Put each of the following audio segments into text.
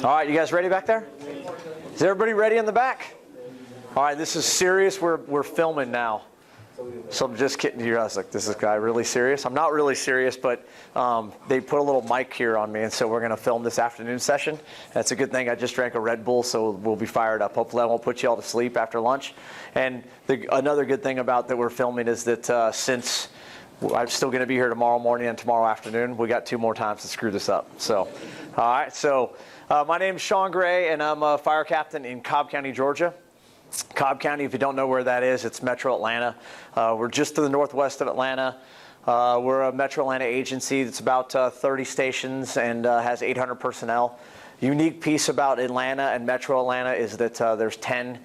All right, you guys ready back there? Is everybody ready in the back? All right, this is serious. We're filming now. So I'm just kidding you. I was like, this is guy really serious? I'm not really serious, but they put a little mic here on me, and so we're going to film this afternoon session. That's a good thing. I just drank a Red Bull, so we'll be fired up. Hopefully I won't put you all to sleep after lunch. And another good thing about that we're filming is that since I'm still going to be here tomorrow morning and tomorrow afternoon, we got 2 more times to screw this up. So, all right. So my name is Sean Gray, and I'm a fire captain in Cobb County, Georgia. Cobb County, if you don't know where that is, it's Metro Atlanta. We're just to the northwest of Atlanta. We're a Metro Atlanta agency that's about 30 stations and has 800 personnel. Unique piece about Atlanta and Metro Atlanta is that there's 10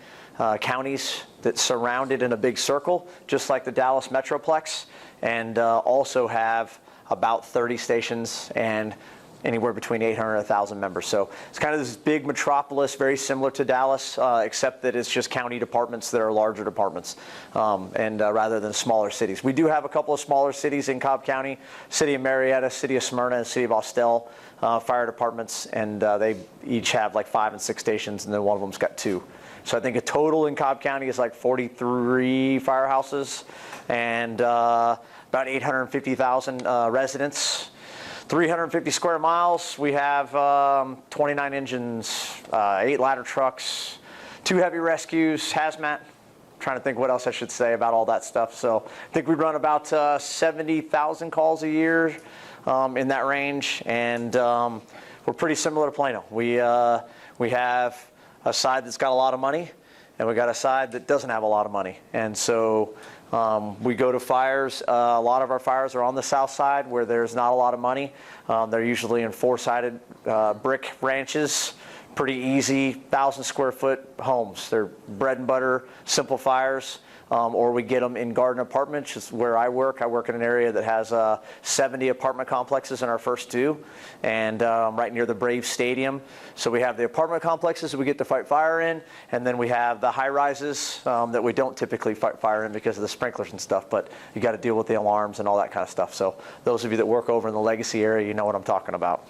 counties that surround it in a big circle, just like the Dallas Metroplex, and also have about 30 stations and anywhere between 800 and 1,000 members. So it's kind of this big metropolis, very similar to Dallas, except that it's just county departments that are larger departments, and rather than smaller cities. We do have a couple of smaller cities in Cobb County, City of Marietta, City of Smyrna, and City of Austell fire departments, and they each have like 5 and 6 stations, and then one of them's got 2. So I think a total in Cobb County is like 43 firehouses and about 850,000 residents. 350 square miles. We have 29 engines, 8 ladder trucks, 2 heavy rescues, hazmat. Trying to think what else I should say about all that stuff. So I think we run about 70,000 calls a year in that range, and we're pretty similar to Plano. We have a side that's got a lot of money, and we got a side that doesn't have a lot of money, and so we go to fires. A lot of our fires are on the south side where there's not a lot of money. They're usually in 4-sided brick ranches, pretty easy, 1,000 square foot homes. They're bread and butter, simple fires. Or we get them in garden apartments, which is where I work. I work in an area that has 70 apartment complexes in our first 2, and right near the Braves Stadium. So we have the apartment complexes that we get to fight fire in, and then we have the high rises that we don't typically fight fire in because of the sprinklers and stuff, but you got to deal with the alarms and all that kind of stuff. So those of you that work over in the Legacy area, you know what I'm talking about.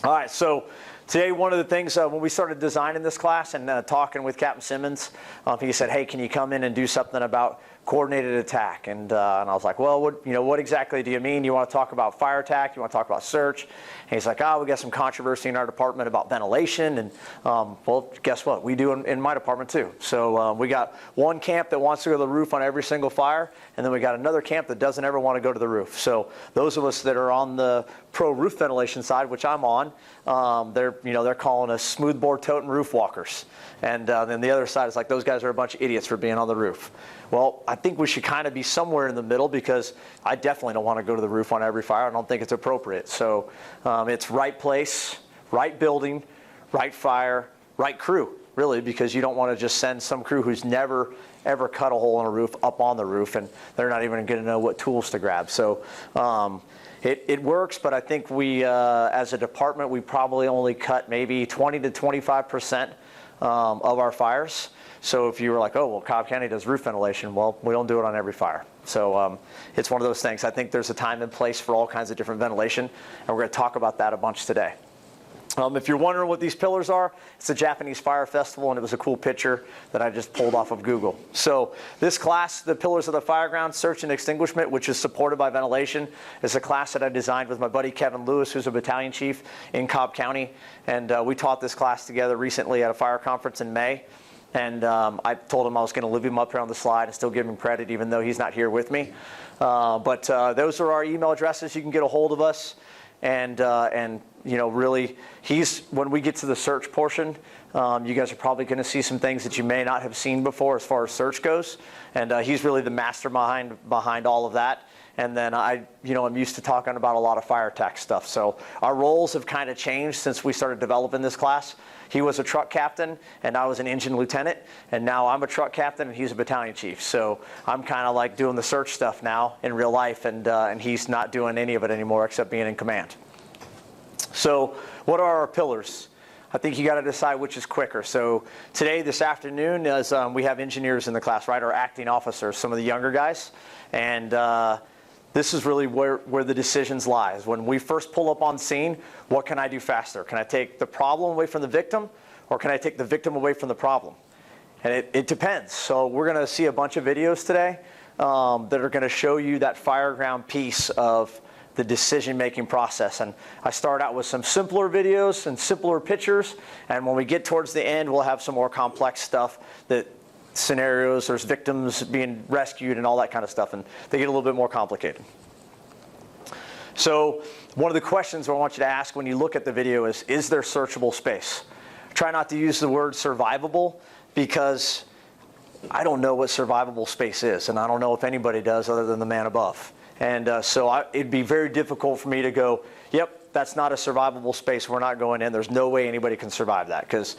All right, so today, one of the things, when we started designing this class and talking with Captain Simmons, he said, hey, can you come in and do something about coordinated attack? And I was like, well, what exactly do you mean? You want to talk about fire attack? You want to talk about search? And he's like, we got some controversy in our department about ventilation. And well, guess what? We do in my department too. So we got one camp that wants to go to the roof on every single fire, and then we got another camp that doesn't ever want to go to the roof. So those of us that are on the pro roof ventilation side, which I'm on, they're calling us smoothbore toting roof walkers. And then the other side is like, those guys are a bunch of idiots for being on the roof. Well, I think we should kind of be somewhere in the middle, because I definitely don't want to go to the roof on every fire. I don't think it's appropriate. So it's right place, right building, right fire, right crew, really, because you don't want to just send some crew who's never, ever cut a hole in a roof up on the roof, and they're not even going to know what tools to grab. So it works, but I think we, as a department, we probably only cut maybe 20 to 25% of our fires. So if you were like, oh, well, Cobb County does roof ventilation, well, we don't do it on every fire. So it's one of those things. I think there's a time and place for all kinds of different ventilation, and we're going to talk about that a bunch today. If you're wondering what these pillars are, it's a Japanese fire festival, and it was a cool picture that I just pulled off of Google. So this class, the Pillars of the Fireground, Search and Extinguishment, which is supported by ventilation, is a class that I designed with my buddy Kevin Lewis, who's a battalion chief in Cobb County. And we taught this class together recently at a fire conference in May. And I told him I was going to leave him up here on the slide and still give him credit, even though he's not here with me. But those are our email addresses. You can get a hold of us. And really, when we get to the search portion, you guys are probably going to see some things that you may not have seen before as far as search goes. And he's really the mastermind behind all of that. And then I'm used to talking about a lot of fire attack stuff. So our roles have kind of changed since we started developing this class. He was a truck captain, and I was an engine lieutenant. And now I'm a truck captain, and he's a battalion chief. So I'm kind of like doing the search stuff now in real life, and he's not doing any of it anymore except being in command. So what are our pillars? I think you got to decide which is quicker. So today, this afternoon, we have engineers in the class, right? Our acting officers, some of the younger guys. And this is really where the decisions lies. When we first pull up on scene, what can I do faster? Can I take the problem away from the victim, or can I take the victim away from the problem? And it depends. So we're going to see a bunch of videos today that are going to show you that fireground piece of the decision-making process. And I start out with some simpler videos and simpler pictures, and when we get towards the end, we'll have some more complex stuff, that scenarios, there's victims being rescued and all that kind of stuff, and they get a little bit more complicated. So one of the questions I want you to ask when you look at the video is there searchable space? Try not to use the word survivable, because I don't know what survivable space is, and I don't know if anybody does other than the man above. And it'd be very difficult for me to go, yep, that's not a survivable space, we're not going in, there's no way anybody can survive that, because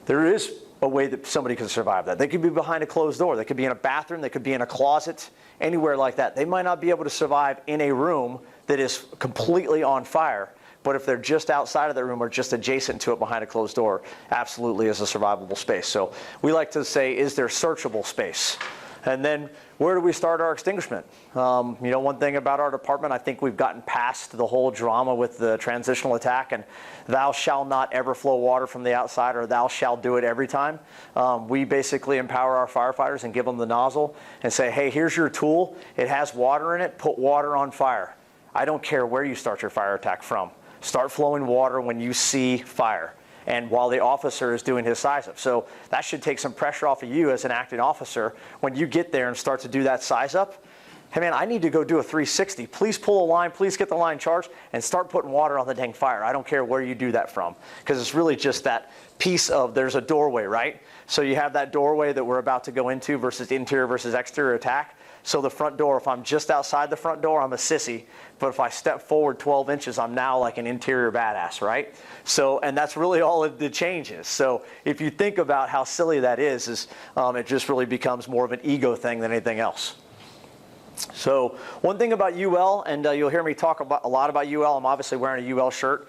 there is a way that somebody can survive that. They could be behind a closed door, they could be in a bathroom, they could be in a closet, anywhere like that. They might not be able to survive in a room that is completely on fire, but if they're just outside of the room or just adjacent to it behind a closed door, absolutely is a survivable space. So we like to say, is there searchable space? And then where do we start our extinguishment? One thing about our department, I think we've gotten past the whole drama with the transitional attack and thou shalt not ever flow water from the outside, or thou shalt do it every time. We basically empower our firefighters and give them the nozzle and say, hey, here's your tool. It has water in it. Put water on fire. I don't care where you start your fire attack from. Start flowing water when you see fire, and while the officer is doing his size up. So that should take some pressure off of you as an acting officer when you get there and start to do that size up. Hey man, I need to go do a 360. Please pull a line, please get the line charged, and start putting water on the dang fire. I don't care where you do that from, because it's really just that piece of, there's a doorway, right? So you have that doorway that we're about to go into versus interior versus exterior attack. So the front door, if I'm just outside the front door, I'm a sissy. But if I step forward 12 inches, I'm now like an interior badass, right? So, and that's really all the change is. So if you think about how silly that is it just really becomes more of an ego thing than anything else. So one thing about UL, and you'll hear me talk a lot about UL. I'm obviously wearing a UL shirt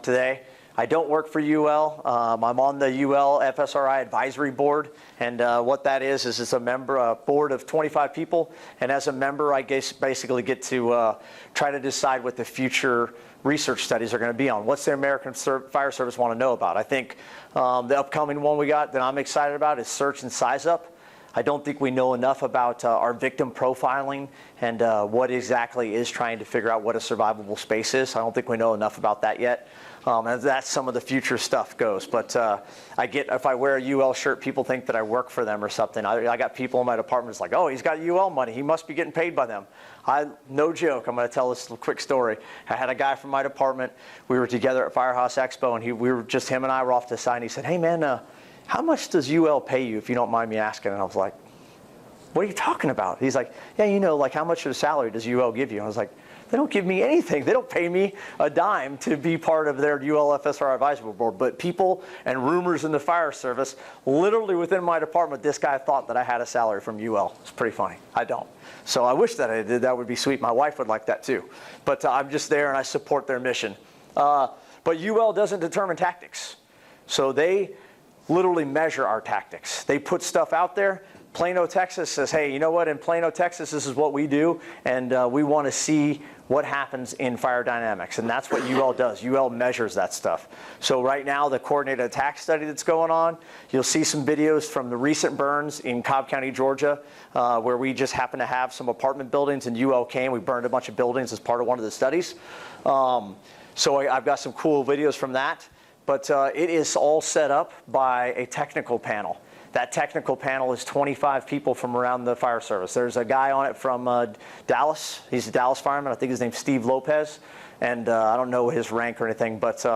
today. I don't work for UL. I'm on the UL FSRI advisory board, and what that is it's a board of 25 people, and as a member, I guess basically get to try to decide what the future research studies are going to be on. What's the American Fire Service want to know about? I think the upcoming one we got that I'm excited about is search and size up. I don't think we know enough about our victim profiling and what exactly is trying to figure out what a survivable space is. I don't think we know enough about that yet. And that's some of the future stuff goes. But if I wear a UL shirt, people think that I work for them or something. I got people in my department that's like, oh, he's got UL money. He must be getting paid by them. No joke. I'm going to tell this quick story. I had a guy from my department. We were together at Firehouse Expo, and him and I were off to the side, and he said, hey, man, how much does UL pay you, if you don't mind me asking? And I was like, what are you talking about? He's like, yeah, like how much of a salary does UL give you? And I was like, they don't give me anything. They don't pay me a dime to be part of their UL FSR advisory board. But people and rumors in the fire service, literally within my department, this guy thought that I had a salary from UL. It's pretty funny. I don't. So I wish that I did. That would be sweet. My wife would like that too. But I'm just there and I support their mission. But UL doesn't determine tactics. So they literally measure our tactics. They put stuff out there. Plano, Texas says, hey, you know what? In Plano, Texas, this is what we do, and we want to see what happens in fire dynamics. And that's what UL does. UL measures that stuff. So right now, the coordinated attack study that's going on, you'll see some videos from the recent burns in Cobb County, Georgia, where we just happen to have some apartment buildings, and UL came. We burned a bunch of buildings as part of one of the studies. So I've got some cool videos from that. But it is all set up by a technical panel. That technical panel is 25 people from around the fire service. There's a guy on it from Dallas. He's a Dallas fireman. I think his name's Steve Lopez. And I don't know his rank or anything, but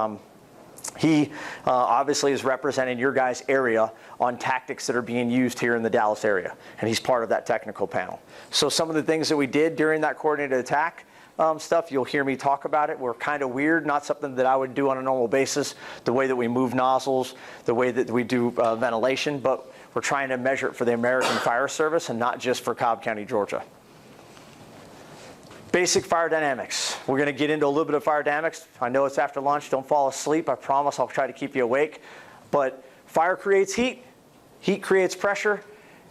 he obviously is representing your guys' area on tactics that are being used here in the Dallas area. And he's part of that technical panel. So some of the things that we did during that coordinated attack stuff, you'll hear me talk about it. We're kind of weird, not something that I would do on a normal basis, the way that we move nozzles, the way that we do ventilation, but we're trying to measure it for the American Fire Service and not just for Cobb County, Georgia. Basic fire dynamics. We're going to get into a little bit of fire dynamics. I know it's after lunch. Don't fall asleep. I promise I'll try to keep you awake. But fire creates heat. Heat creates pressure.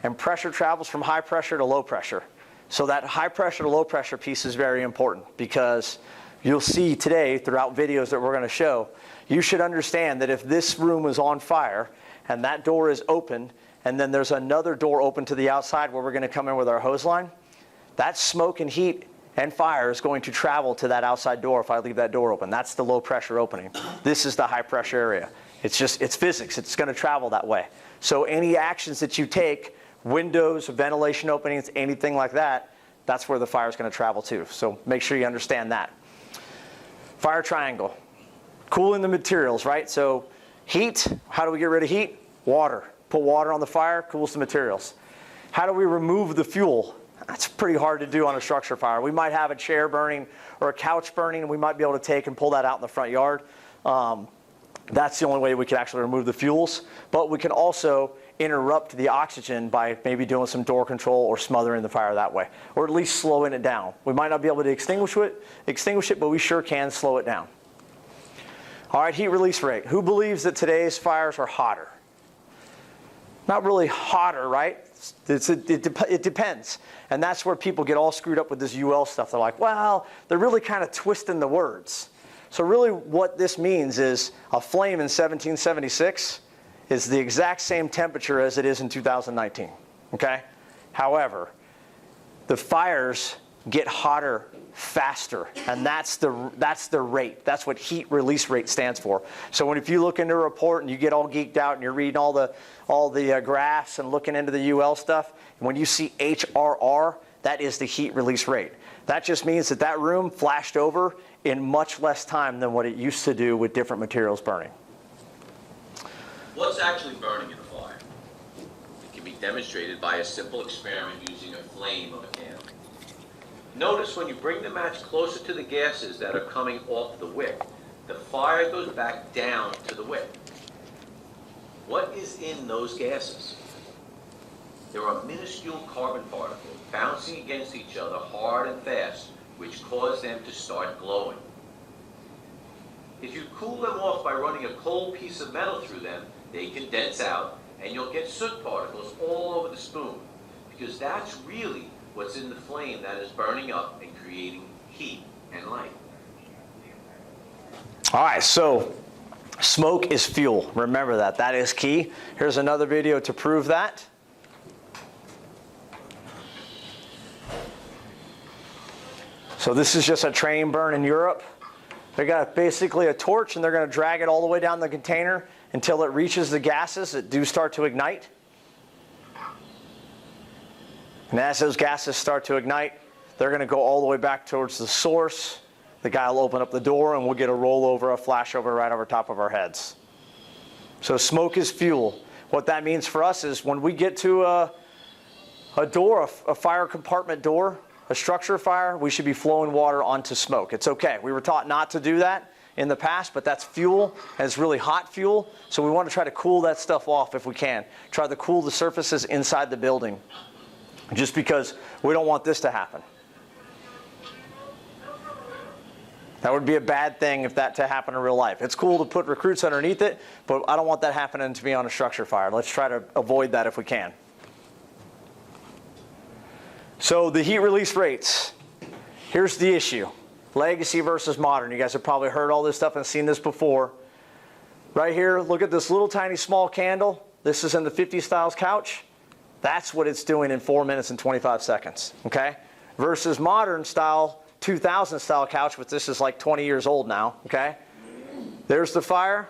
And pressure travels from high pressure to low pressure. So that high pressure to low pressure piece is very important, because you'll see today throughout videos that we're going to show, you should understand that if this room is on fire and that door is open, and then there's another door open to the outside where we're going to come in with our hose line, that smoke and heat and fire is going to travel to that outside door if I leave that door open. That's the low pressure opening. This is the high pressure area. It's physics. It's going to travel that way. So any actions that you take, windows, ventilation openings, anything like that, that's where the fire is going to travel to. So make sure you understand that. Fire triangle. Cooling the materials, right? So heat, how do we get rid of heat? Water. Put water on the fire, cools the materials. How do we remove the fuel? That's pretty hard to do on a structure fire. We might have a chair burning or a couch burning, and we might be able to take and pull that out in the front yard. That's the only way we can actually remove the fuels. But we can also interrupt the oxygen by maybe doing some door control or smothering the fire that way, or at least slowing it down. We might not be able to extinguish it, but we sure can slow it down. All right, heat release rate. Who believes that today's fires are hotter? Not really hotter, right? It depends. And that's where people get all screwed up with this UL stuff. They're like, well, they're really kind of twisting the words. So really what this means is a flame in 1776 is the exact same temperature as it is in 2019, okay? However, the fires get hotter faster, and that's the rate. That's what heat release rate stands for. So if you look into a report and you get all geeked out and you're reading all the graphs and looking into the UL stuff, when you see HRR, that is the heat release rate. That just means that room flashed over in much less time than what it used to do with different materials burning. What's actually burning in a fire? It can be demonstrated by a simple experiment using a flame of a candle. Notice when you bring the match closer to the gases that are coming off the wick, the fire goes back down to the wick. What is in those gases? There are minuscule carbon particles bouncing against each other hard and fast, which cause them to start glowing. If you cool them off by running a cold piece of metal through them, they condense out and you'll get soot particles all over the spoon, because that's really what's in the flame that is burning up and creating heat and light. All right, so smoke is fuel. Remember that. That is key. Here's another video to prove that. So this is just a train burn in Europe. They got basically a torch, and they're going to drag it all the way down the container until it reaches the gases that do start to ignite. And as those gases start to ignite, they're going to go all the way back towards the source. The guy will open up the door, and we'll get a rollover, a flashover right over top of our heads. So smoke is fuel. What that means for us is when we get to a door, a fire compartment door, a structure fire, we should be flowing water onto smoke. It's okay. We were taught not to do that in the past, but that's fuel, and it's really hot fuel. So we want to try to cool that stuff off if we can. Try to cool the surfaces inside the building, just because we don't want this to happen. That would be a bad thing if that to happen in real life. It's cool to put recruits underneath it, but I don't want that happening to me on a structure fire. Let's try to avoid that if we can. So the heat release rates. Here's the issue. Legacy versus modern. You guys have probably heard all this stuff and seen this before. Right here, look at this little tiny small candle. This is in the 50 styles couch. That's what it's doing in 4 minutes and 25 seconds, okay? Versus modern style, 2000 style couch, which this is like 20 years old now, okay? There's the fire.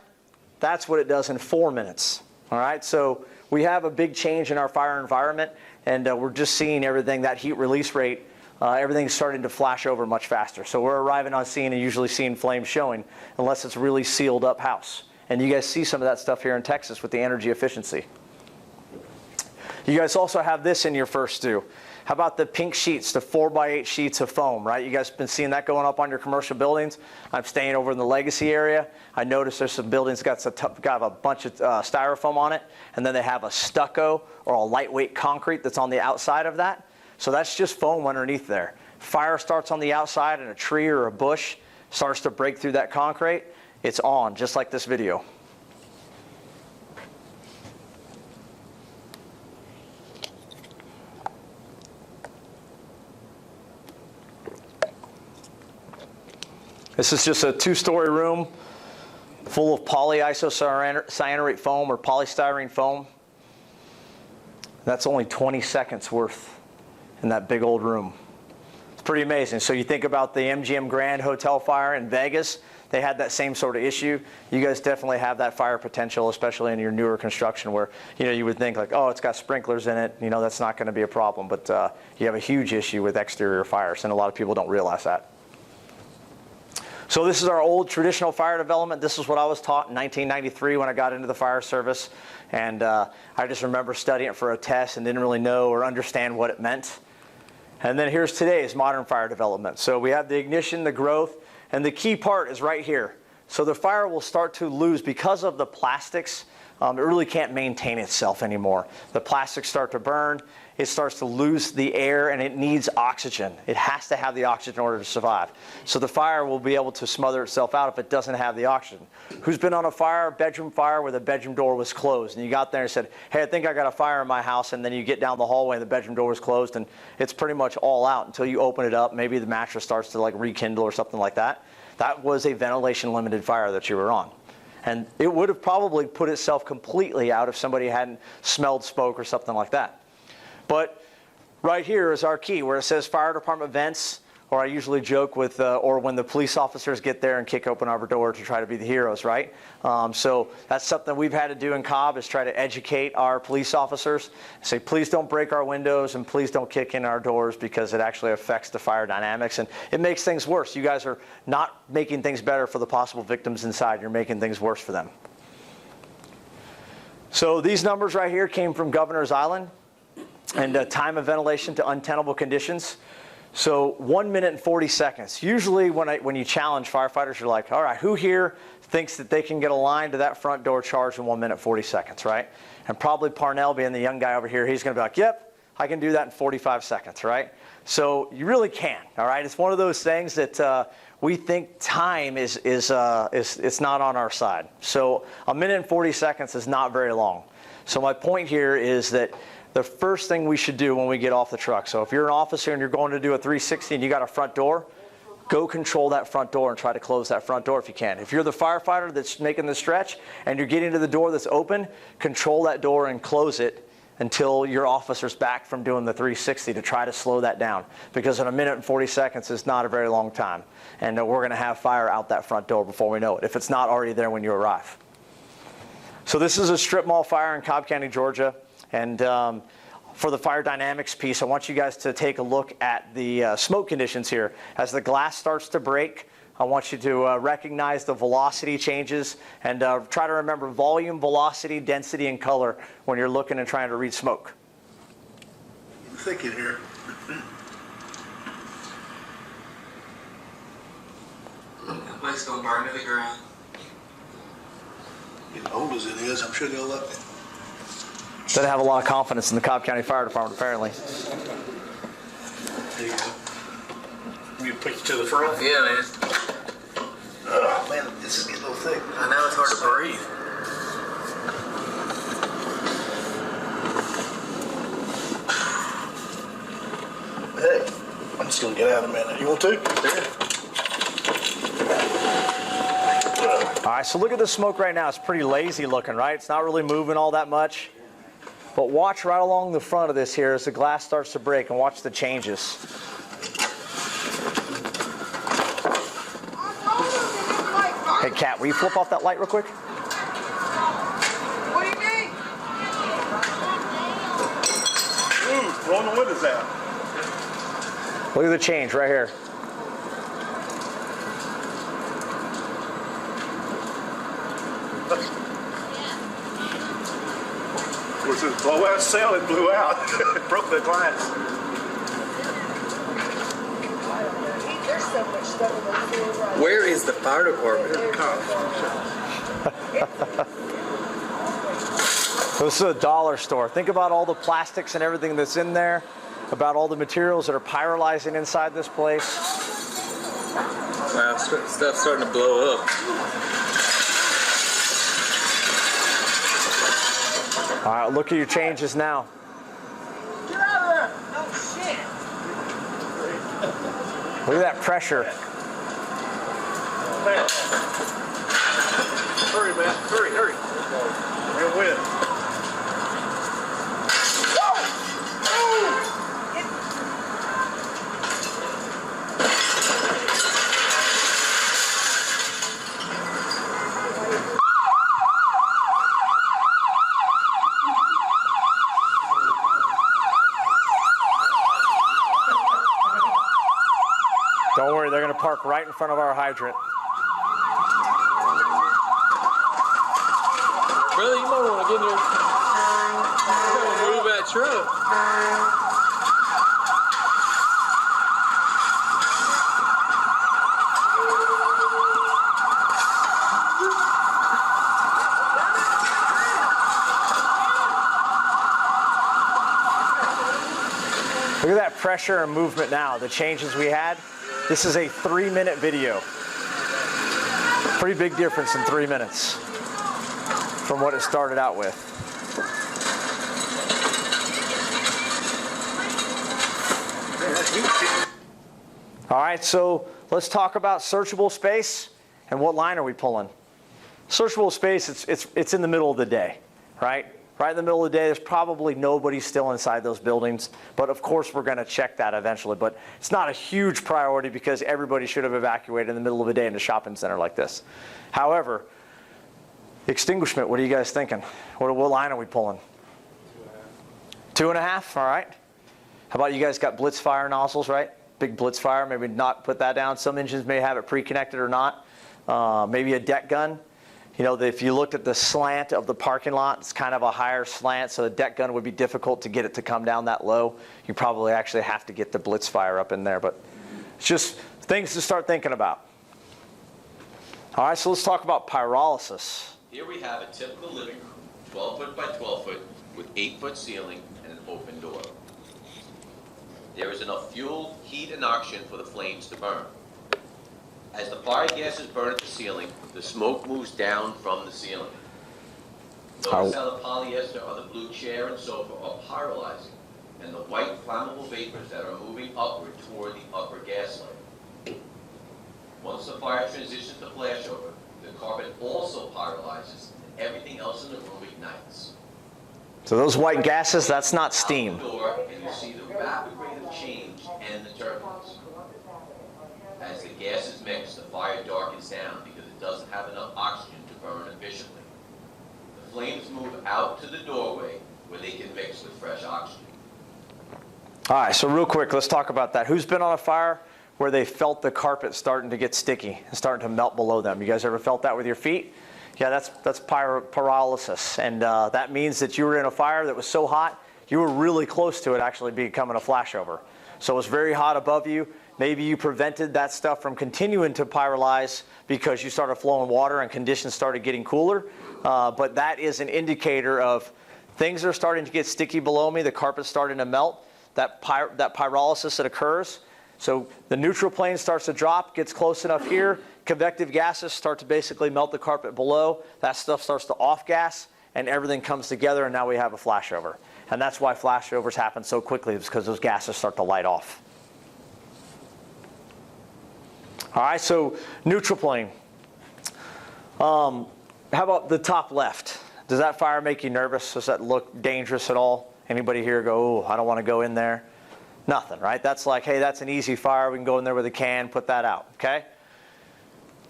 That's what it does in 4 minutes, all right? So we have a big change in our fire environment, and we're just seeing everything, that heat release rate, everything's starting to flash over much faster. So we're arriving on scene and usually seeing flames showing, unless it's a really sealed up house. And you guys see some of that stuff here in Texas with the energy efficiency. You guys also have this in your first stew. How about the pink sheets, the 4x8 sheets of foam, right? You guys have been seeing that going up on your commercial buildings. I'm staying over in the Legacy area. I noticed there's some buildings got a bunch of styrofoam on it, and then they have a stucco or a lightweight concrete that's on the outside of that. So that's just foam underneath there. Fire starts on the outside, and a tree or a bush starts to break through that concrete. It's on, just like this video. This is just a 2-story room full of polyisocyanurate foam or polystyrene foam. That's only 20 seconds worth in that big old room. It's pretty amazing. So you think about the MGM Grand Hotel fire in Vegas, they had that same sort of issue. You guys definitely have that fire potential, especially in your newer construction where, you would think like, oh, it's got sprinklers in it, that's not going to be a problem. But you have a huge issue with exterior fires, and a lot of people don't realize that. So this is our old traditional fire development. This is what I was taught in 1993 when I got into the fire service. And I just remember studying it for a test and didn't really know or understand what it meant. And then here's today's modern fire development. So we have the ignition, the growth, and the key part is right here. So the fire will start to lose because of the plastics. It really can't maintain itself anymore. The plastics start to burn. It starts to lose the air, and it needs oxygen. It has to have the oxygen in order to survive. So the fire will be able to smother itself out if it doesn't have the oxygen. Who's been on a bedroom fire, where the bedroom door was closed, and you got there and said, hey, I think I got a fire in my house, and then you get down the hallway and the bedroom door is closed, and it's pretty much all out until you open it up. Maybe the mattress starts to rekindle or something like that. That was a ventilation-limited fire that you were on. And it would have probably put itself completely out if somebody hadn't smelled smoke or something like that. But right here is our key where it says fire department vents, or I usually joke with, or when the police officers get there and kick open our door to try to be the heroes, right? So that's something we've had to do in Cobb, is try to educate our police officers. Say, please don't break our windows and please don't kick in our doors, because it actually affects the fire dynamics and it makes things worse. You guys are not making things better for the possible victims inside. You're making things worse for them. So these numbers right here came from Governor's Island. And time of ventilation to untenable conditions. So 1 minute and 40 seconds. Usually when you challenge firefighters, you're like, all right, who here thinks that they can get a line to that front door charged in 1 minute 40 seconds, right? And probably Parnell, being the young guy over here, he's going to be like, yep, I can do that in 45 seconds, right? So you really can, all right? It's one of those things that we think time is not on our side. So 1 minute and 40 seconds is not very long. So my point here is that the first thing we should do when we get off the truck. So if you're an officer and you're going to do a 360 and you got a front door, go control that front door and try to close that front door if you can. If you're the firefighter that's making the stretch and you're getting to the door that's open, control that door and close it until your officer's back from doing the 360 to try to slow that down. Because in 1 minute and 40 seconds is not a very long time. And we're going to have fire out that front door before we know it, if it's not already there when you arrive. So this is a strip mall fire in Cobb County, Georgia. And for the fire dynamics piece, I want you guys to take a look at the smoke conditions here. As the glass starts to break, I want you to recognize the velocity changes and try to remember volume, velocity, density, and color when you're looking and trying to read smoke. I'm thinking here. The place gonna burn to the ground. As old as it is, I'm sure they'll let me. Doesn't have a lot of confidence in the Cobb County Fire Department, apparently. There you go. You push it to the front? Yeah, man. Oh, man, this is getting a little thick. I know it's hard to breathe. Hey, I'm just going to get out in a minute. You want to? All right, so look at the smoke right now. It's pretty lazy looking, right? It's not really moving all that much. But watch right along the front of this here as the glass starts to break, and watch the changes. Hey, Kat, will you flip off that light real quick? What do you mean? Ooh, rolling the windows out. Look at the change right here. Of course, the blowout cell, it blew out. It broke the glass. There's so much stuff in the field right Where is the fire department? This is a dollar store. Think about all the plastics and everything that's in there, about all the materials that are pyrolyzing inside this place. Wow, stuff's starting to blow up. All right, look at your changes now. Get out of there! Oh, shit! Look at that pressure. fast. Hurry, man. Hurry, hurry. Real wind. Don't worry, they're going to park right in front of our hydrant. Brother, you might want to get in your. You might move that truck. Look at that pressure and movement now, the changes we had. This is a 3-minute video. Pretty big difference in 3 minutes from what it started out with. All right, so let's talk about searchable space and what line are we pulling. Searchable space, it's in the middle of the day, right? Right in the middle of the day, there's probably nobody still inside those buildings. But of course, we're going to check that eventually. But it's not a huge priority because everybody should have evacuated in the middle of the day in a shopping center like this. However, extinguishment, what are you guys thinking? What line are we pulling? 2.5, all right. How about you guys got blitz fire nozzles, right? Big blitz fire, maybe not put that down. Some engines may have it pre-connected or not. Maybe a deck gun. You know, if you looked at the slant of the parking lot, it's kind of a higher slant, so the deck gun would be difficult to get it to come down that low. You probably actually have to get the blitz fire up in there, but it's just things to start thinking about. All right, so let's talk about pyrolysis. Here we have a typical living room, 12 foot by 12 foot, with 8-foot ceiling and an open door. There is enough fuel, heat, and oxygen for the flames to burn. As the fire gases burn at the ceiling, the smoke moves down from the ceiling. Notice how the polyester on the blue chair and sofa are pyrolyzing, and the white flammable vapors that are moving upward toward the upper gas layer. Once the fire transitions to flashover, the carpet also pyrolyzes, and everything else in the room ignites. So those white gases, that's not steam. Out the door, and you see the rapid rate of change and the turbulence. As the gases mix, the fire darkens down because it doesn't have enough oxygen to burn efficiently. The flames move out to the doorway where they can mix with fresh oxygen. All right, so real quick, let's talk about that. Who's been on a fire where they felt the carpet starting to get sticky and starting to melt below them? You guys ever felt that with your feet? Yeah, that's pyrolysis, and that means that you were in a fire that was so hot, you were really close to it actually becoming a flashover. So it was very hot above you. Maybe you prevented that stuff from continuing to pyrolyze because you started flowing water and conditions started getting cooler. But that is an indicator of things are starting to get sticky below me, the carpet's starting to melt, that pyrolysis that occurs. So the neutral plane starts to drop, gets close enough here, convective gases start to basically melt the carpet below, that stuff starts to off-gas, and everything comes together, and now we have a flashover. And that's why flashovers happen so quickly, is because those gases start to light off. All right, so neutral plane. How about the top left? Does that fire make you nervous? Does that look dangerous at all? Anybody here go, oh, I don't want to go in there? Nothing, right? That's like, hey, that's an easy fire. We can go in there with a can, put that out, okay?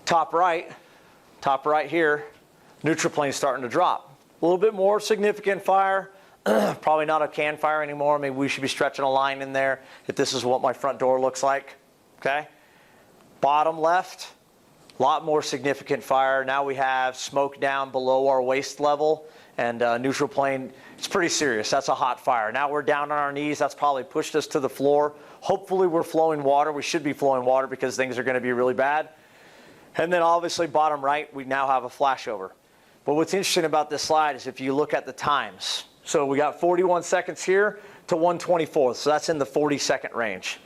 Top right here, neutral plane starting to drop. A little bit more significant fire. Probably not a can fire anymore. Maybe we should be stretching a line in there if this is what my front door looks like, okay? Bottom left, a lot more significant fire. Now we have smoke down below our waist level, and neutral plane, it's pretty serious. That's a hot fire. Now we're down on our knees. That's probably pushed us to the floor. Hopefully we're flowing water. We should be flowing water because things are going to be really bad. And then obviously bottom right, we now have a flashover. But what's interesting about this slide is if you look at the times. So we got 41 seconds here to 124. So that's in the 40-second range.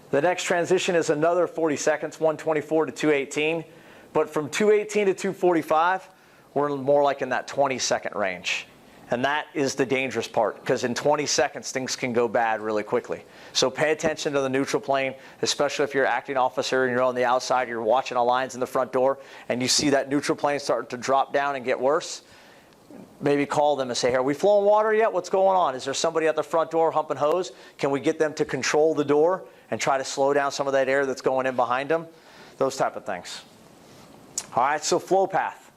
The next transition is another 40 seconds, 124 to 218. But from 218 to 245, we're more like in that 20-second range. And that is the dangerous part, because in 20 seconds, things can go bad really quickly. So pay attention to the neutral plane, especially if you're an acting officer and you're on the outside, you're watching the lines in the front door, and you see that neutral plane starting to drop down and get worse. Maybe call them and say, hey, are we flowing water yet? What's going on? Is there somebody at the front door humping hose? Can we get them to control the door and try to slow down some of that air that's going in behind them? Those type of things. All right, so flow path.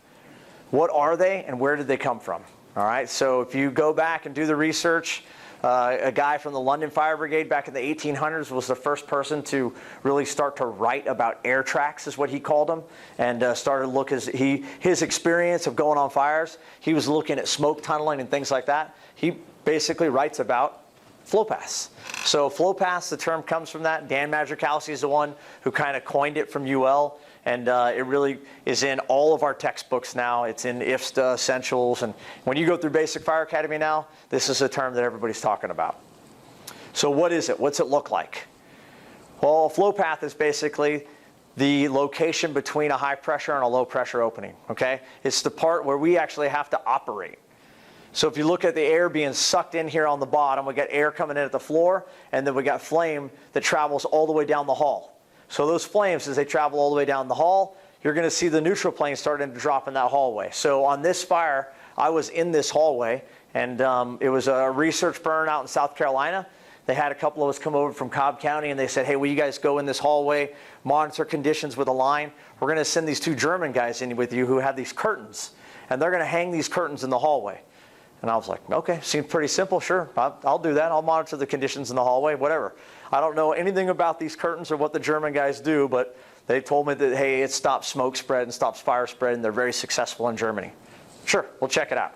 What are they and where did they come from? All right, so if you go back and do the research, a guy from the London Fire Brigade back in the 1800s was the first person to really start to write about air tracks, is what he called them, and started to look his experience of going on fires. He was looking at smoke tunneling and things like that. He basically writes about flow paths. So flow paths, the term comes from that. Dan Madrikowski is the one who kind of coined it from UL. And it really is in all of our textbooks now. It's in IFSTA Essentials. And when you go through Basic Fire Academy now, this is a term that everybody's talking about. So what is it? What's it look like? Well, a flow path is basically the location between a high pressure and a low pressure opening. Okay? It's the part where we actually have to operate. So if you look at the air being sucked in here on the bottom, we got air coming in at the floor, and then we got flame that travels all the way down the hall. So those flames, as they travel all the way down the hall, you're going to see the neutral plane starting to drop in that hallway. So on this fire, I was in this hallway, and it was a research burn out in South Carolina. They had a couple of us come over from Cobb County, and they said, hey, will you guys go in this hallway, monitor conditions with a line? We're going to send these 2 German guys in with you who have these curtains, and they're going to hang these curtains in the hallway. And I was like, okay, seems pretty simple. Sure, I'll do that. I'll monitor the conditions in the hallway, whatever. I don't know anything about these curtains or what the German guys do, but they told me that, hey, it stops smoke spread and stops fire spread, and they're very successful in Germany. Sure, we'll check it out.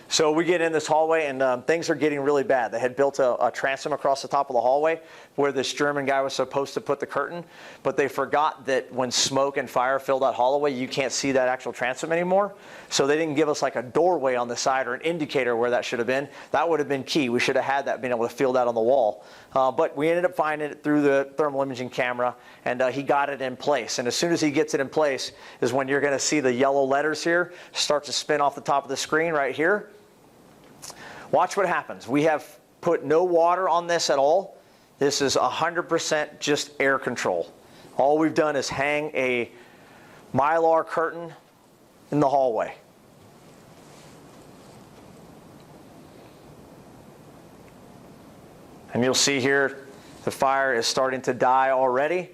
So we get in this hallway, and things are getting really bad. They had built a transom across the top of the hallway where this German guy was supposed to put the curtain, but they forgot that when smoke and fire fill that hallway, you can't see that actual transom anymore. So they didn't give us like a doorway on the side or an indicator where that should have been. That would have been key. We should have had that, been able to feel that on the wall. But we ended up finding it through the thermal imaging camera, and he got it in place. And as soon as he gets it in place is when you're going to see the yellow letters here start to spin off the top of the screen right here. Watch what happens. We have put no water on this at all. This is 100% just air control. All we've done is hang a Mylar curtain in the hallway. And you'll see here the fire is starting to die already.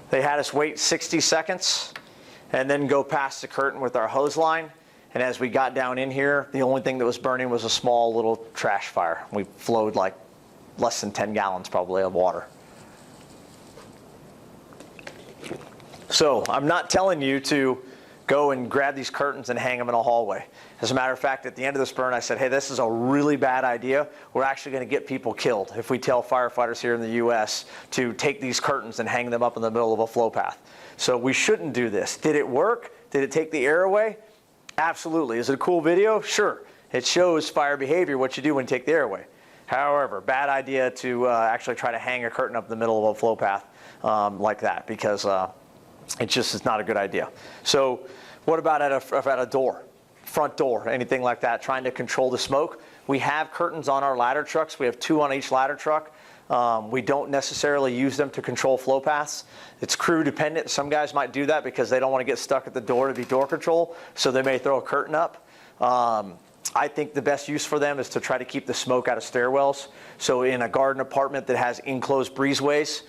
They had us wait 60 seconds and then go past the curtain with our hose line. And as we got down in here, the only thing that was burning was a small little trash fire. We flowed like less than 10 gallons probably of water. So I'm not telling you to go and grab these curtains and hang them in a hallway. As a matter of fact, at the end of this burn, I said, hey, this is a really bad idea. We're actually going to get people killed if we tell firefighters here in the U.S. to take these curtains and hang them up in the middle of a flow path. So we shouldn't do this. Did it work? Did it take the air away? Absolutely. Is it a cool video? Sure. It shows fire behavior, what you do when you take the air away. However, bad idea to actually try to hang a curtain up in the middle of a flow path like that, because it just is not a good idea. So what about at a door, front door, anything like that, trying to control the smoke? We have curtains on our ladder trucks. We have 2 on each ladder truck. We don't necessarily use them to control flow paths. It's crew dependent. Some guys might do that because they don't want to get stuck at the door to be door control, so they may throw a curtain up. I think the best use for them is to try to keep the smoke out of stairwells. So in a garden apartment that has enclosed breezeways,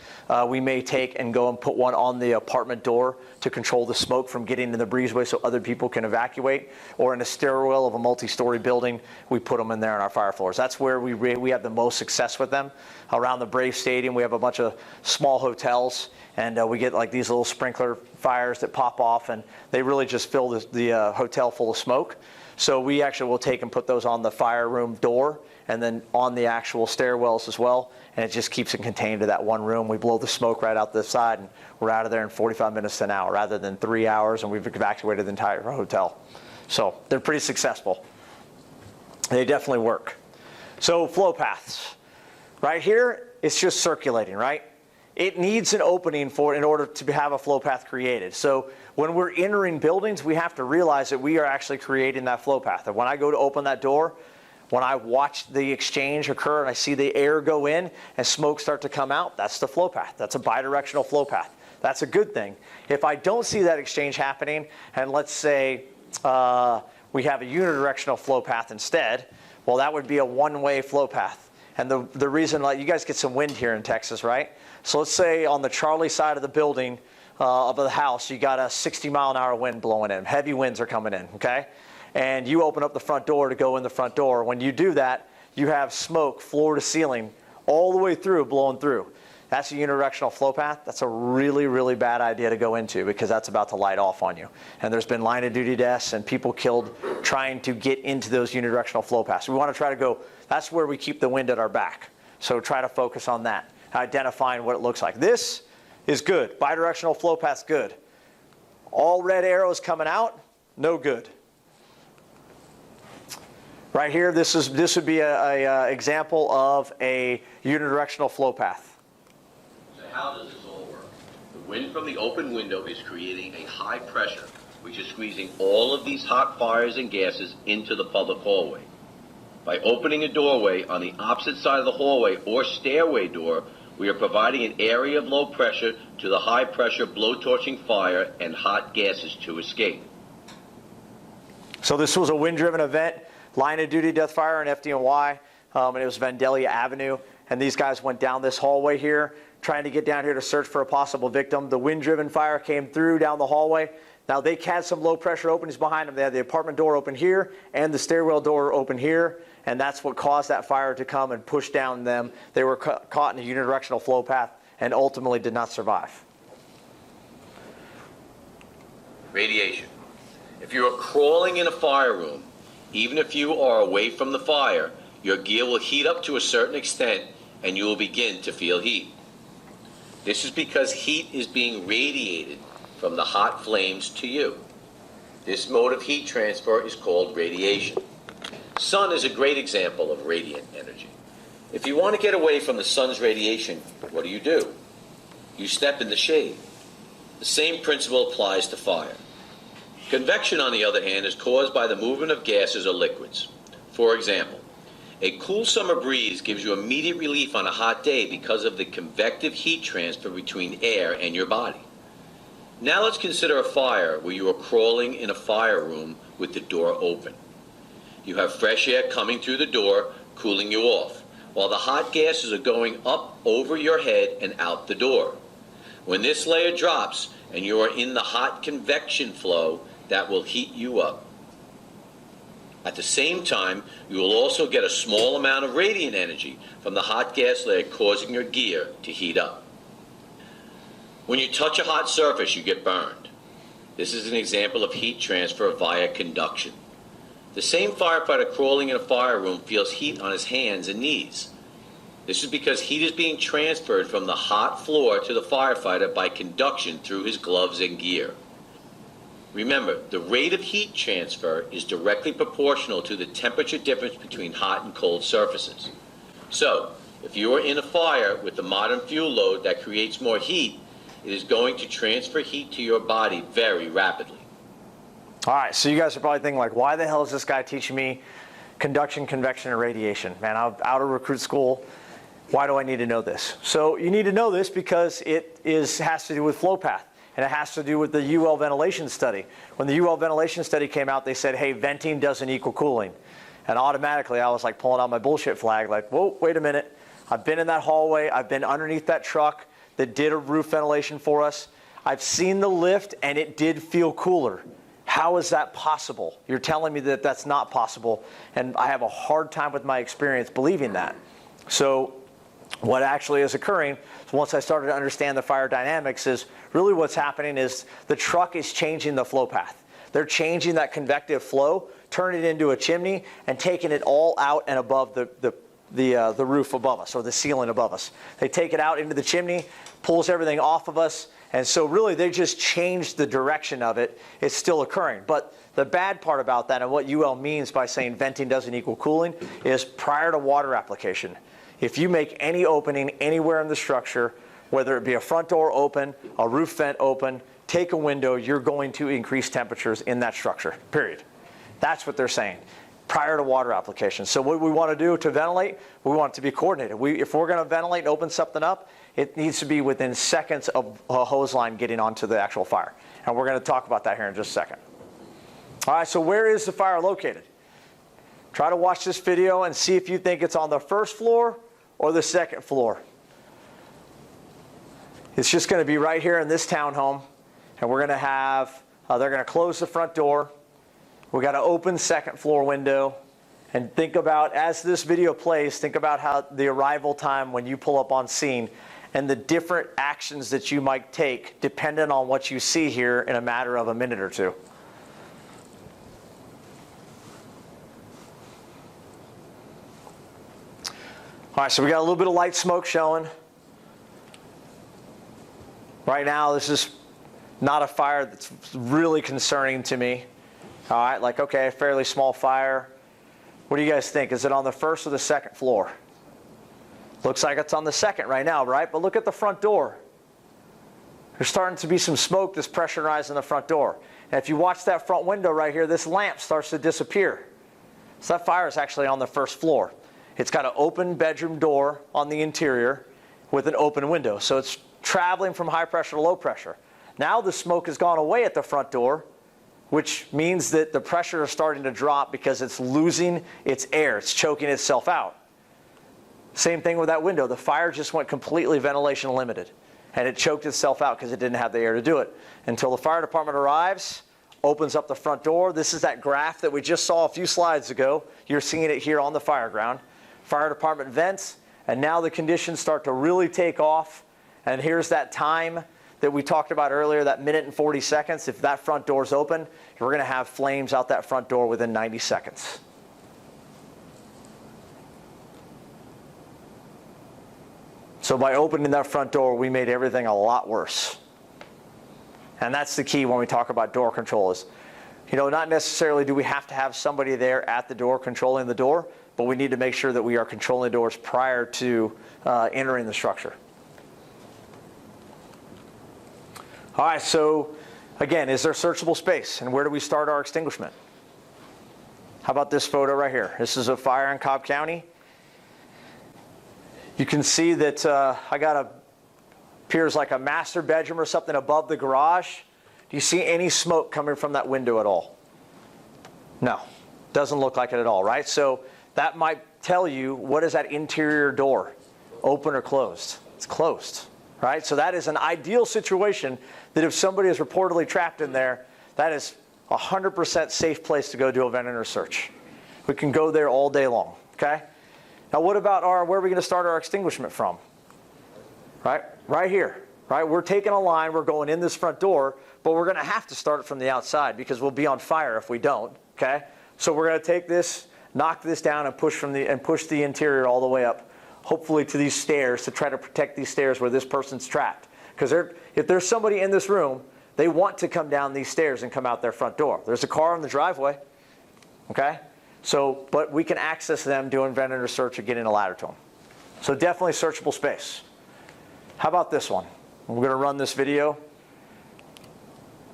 we may take and go and put one on the apartment door to control the smoke from getting in the breezeway so other people can evacuate. Or in a stairwell of a multi-story building, we put them in there in our fire floors. That's where we have the most success with them. Around the Brave Stadium, we have a bunch of small hotels, and we get like these little sprinkler fires that pop off, and they really just fill the hotel full of smoke. So we actually will take and put those on the fire room door and then on the actual stairwells as well. And it just keeps it contained to that one room. We blow the smoke right out the side, and we're out of there in 45 minutes to an hour rather than 3 hours, and we've evacuated the entire hotel. So they're pretty successful. They definitely work. So flow paths. Right here, it's just circulating, right? it needs an opening in order to have a flow path created. So when we're entering buildings, we have to realize that we are actually creating that flow path. And when I go to open that door, when I watch the exchange occur and I see the air go in and smoke start to come out, that's the flow path. That's a bidirectional flow path. That's a good thing. If I don't see that exchange happening, and let's say we have a unidirectional flow path instead, well, that would be a one-way flow path. And the reason, like, you guys get some wind here in Texas, right? So let's say on the Charlie side of the building, of the house, you got a 60-mile-an-hour wind blowing in. Heavy winds are coming in, okay? And you open up the front door to go in the front door. When you do that, you have smoke floor to ceiling all the way through, blowing through. That's a unidirectional flow path. That's a really, really bad idea to go into because that's about to light off on you. And there's been line of duty deaths and people killed trying to get into those unidirectional flow paths. We want to try to go, that's where we keep the wind at our back. So try to focus on that, identifying what it looks like. This is good. Bidirectional flow path's good. All red arrows coming out, no good. Right here, this would be a example of a unidirectional flow path. So how does this all work? The wind from the open window is creating a high pressure, which is squeezing all of these hot fires and gases into the public hallway. By opening a doorway on the opposite side of the hallway or stairway door, we are providing an area of low pressure to the high pressure blowtorching fire and hot gases to escape. So this was a wind-driven event. Line of duty death fire in FDNY, and it was Vandalia Avenue. And these guys went down this hallway here, trying to get down here to search for a possible victim. The wind-driven fire came through down the hallway. Now they had some low pressure openings behind them. They had the apartment door open here and the stairwell door open here. And that's what caused that fire to come and push down them. They were caught in a unidirectional flow path and ultimately did not survive. Radiation. If you are crawling in a fire room, even if you are away from the fire, your gear will heat up to a certain extent and you will begin to feel heat. This is because heat is being radiated from the hot flames to you. This mode of heat transfer is called radiation. Sun is a great example of radiant energy. If you want to get away from the sun's radiation, what do? You step in the shade. The same principle applies to fire. Convection, on the other hand, is caused by the movement of gases or liquids. For example, a cool summer breeze gives you immediate relief on a hot day because of the convective heat transfer between air and your body. Now let's consider a fire where you are crawling in a fire room with the door open. You have fresh air coming through the door, cooling you off, while the hot gases are going up over your head and out the door. When this layer drops and you are in the hot convection flow, that will heat you up. At the same time, you will also get a small amount of radiant energy from the hot gas layer causing your gear to heat up. When you touch a hot surface, you get burned. This is an example of heat transfer via conduction. The same firefighter crawling in a fire room feels heat on his hands and knees. This is because heat is being transferred from the hot floor to the firefighter by conduction through his gloves and gear. Remember, the rate of heat transfer is directly proportional to the temperature difference between hot and cold surfaces. So, if you are in a fire with the modern fuel load that creates more heat, it is going to transfer heat to your body very rapidly. All right, so you guys are probably thinking, like, why the hell is this guy teaching me conduction, convection, and radiation? Man, I'm out of recruit school. Why do I need to know this? So you need to know this because it has to do with flow path. And it has to do with the UL ventilation study. When the UL ventilation study came out, they said, hey, venting doesn't equal cooling. And automatically I was like pulling out my bullshit flag, like, whoa, wait a minute. I've been in that hallway. I've been underneath that truck that did a roof ventilation for us. I've seen the lift and it did feel cooler. How is that possible? You're telling me that that's not possible. And I have a hard time with my experience believing that. So what actually is occurring, once I started to understand the fire dynamics, is really what's happening is the truck is changing the flow path. They're changing that convective flow, turning it into a chimney, and taking it all out and above the roof above us, or the ceiling above us. They take it out into the chimney, pulls everything off of us, and so really they just changed the direction of it. It's still occurring. But the bad part about that, and what UL means by saying venting doesn't equal cooling, is prior to water application. If you make any opening anywhere in the structure, whether it be a front door open, a roof vent open, take a window, you're going to increase temperatures in that structure, period. That's what they're saying, prior to water application. So what we want to do to ventilate, we want it to be coordinated. If we're going to ventilate and open something up, it needs to be within seconds of a hose line getting onto the actual fire. And we're going to talk about that here in just a second. All right, so where is the fire located? Try to watch this video and see if you think it's on the first floor or the second floor. It's just going to be right here in this townhome. And we're going to have, they're going to close the front door. We got to open second floor window. And think about, as this video plays, think about how the arrival time when you pull up on scene and the different actions that you might take depending on what you see here in a matter of a minute or two. All right, so we got a little bit of light smoke showing. Right now, this is not a fire that's really concerning to me. All right, like, okay, a fairly small fire. What do you guys think? Is it on the first or the second floor? Looks like it's on the second right now, right? But look at the front door. There's starting to be some smoke that's pressurizing the front door. And if you watch that front window right here, this lamp starts to disappear. So that fire is actually on the first floor. It's got an open bedroom door on the interior with an open window. So it's traveling from high pressure to low pressure. Now the smoke has gone away at the front door, which means that the pressure is starting to drop because it's losing its air. It's choking itself out. Same thing with that window. The fire just went completely ventilation limited. And it choked itself out because it didn't have the air to do it. Until the fire department arrives, opens up the front door. This is that graph that we just saw a few slides ago. You're seeing it here on the fire ground. Fire department vents, and now the conditions start to really take off. And here's that time that we talked about earlier, that minute and 40 seconds. If that front door's open, we're going to have flames out that front door within 90 seconds. So by opening that front door, we made everything a lot worse. And that's the key when we talk about door control is, not necessarily do we have to have somebody there at the door controlling the door, but we need to make sure that we are controlling the doors prior to entering the structure. All right, so again, is there searchable space? And where do we start our extinguishment? How about this photo right here? This is a fire in Cobb County. You can see that appears like a master bedroom or something above the garage. Do you see any smoke coming from that window at all? No, doesn't look like it at all, right? So that might tell you, what is that interior door? Open or closed? It's closed, right? So that is an ideal situation that if somebody is reportedly trapped in there, that is 100% safe place to go do a vent enter search. We can go there all day long, okay? Now what about where are we going to start our extinguishment from? Right here, right? We're taking a line, we're going in this front door, but we're going to have to start it from the outside because we'll be on fire if we don't, okay? So we're going to take this, knock this down and push the interior all the way up, hopefully to these stairs to try to protect these stairs where this person's trapped. Because if there's somebody in this room, they want to come down these stairs and come out their front door. There's a car in the driveway, okay? So, but we can access them doing vent enter search or getting a ladder to them. So definitely searchable space. How about this one? We're going to run this video.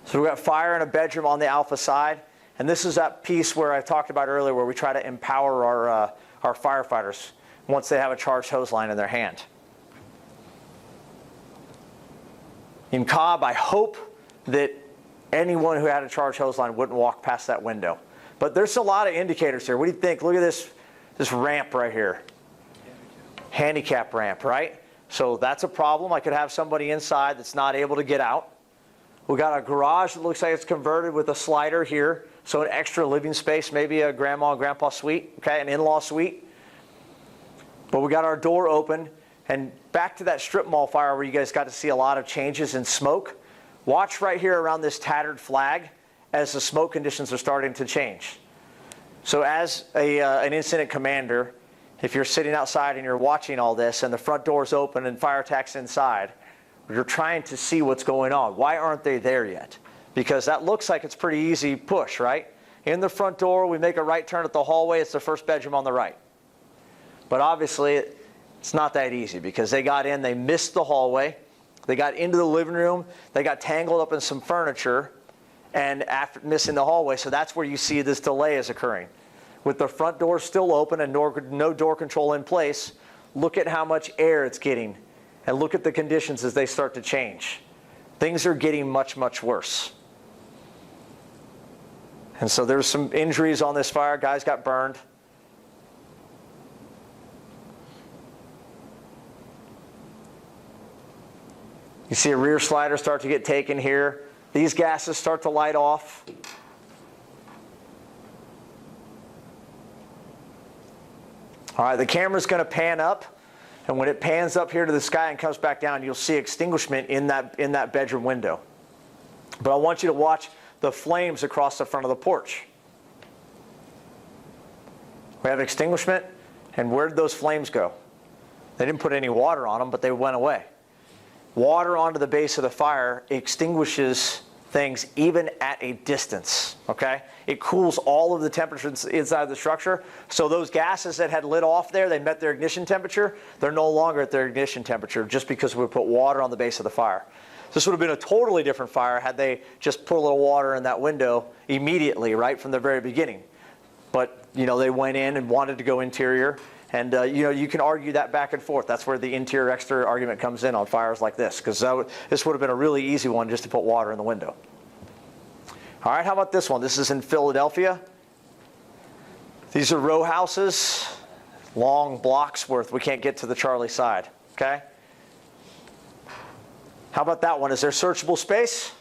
So we've got fire in a bedroom on the alpha side. And this is that piece where I talked about earlier where we try to empower our firefighters once they have a charged hose line in their hand. In Cobb, I hope that anyone who had a charged hose line wouldn't walk past that window. But there's a lot of indicators here. What do you think? Look at this ramp right here. Handicap ramp, right? So that's a problem. I could have somebody inside that's not able to get out. We got a garage that looks like it's converted with a slider here. So an extra living space, maybe a grandma and grandpa suite, okay, an in-law suite. But we got our door open. And back to that strip mall fire where you guys got to see a lot of changes in smoke. Watch right here around this tattered flag as the smoke conditions are starting to change. So as an incident commander, if you're sitting outside and you're watching all this and the front door's open and fire attack's inside, you're trying to see what's going on. Why aren't they there yet? Because that looks like it's pretty easy push, right? In the front door, we make a right turn at the hallway. It's the first bedroom on the right. But obviously, it's not that easy because they got in, they missed the hallway, They got into the living room. They got tangled up in some furniture and after missing the hallway. So that's where you see this delay is occurring. With the front door still open and no door control in place, look at how much air it's getting and look at the conditions as they start to change. Things are getting much, much worse. And so there's some injuries on this fire. Guys got burned. You see a rear slider start to get taken here. These gases start to light off. All right, the camera's going to pan up. And when it pans up here to the sky and comes back down, you'll see extinguishment in that bedroom window. But I want you to watch the flames across the front of the porch. We have extinguishment, and where did those flames go? They didn't put any water on them, but they went away. Water onto the base of the fire extinguishes things even at a distance, okay? It cools all of the temperatures inside the structure. So those gases that had lit off there, they met their ignition temperature, they're no longer at their ignition temperature just because we put water on the base of the fire. This would have been a totally different fire had they just put a little water in that window immediately, right from the very beginning. But, they went in and wanted to go interior. And, you can argue that back and forth. That's where the interior-exterior argument comes in on fires like this, because this would have been a really easy one just to put water in the window. All right, how about this one? This is in Philadelphia. These are row houses, long blocks worth. We can't get to the Charlie side, okay? How about that one? Is there searchable space?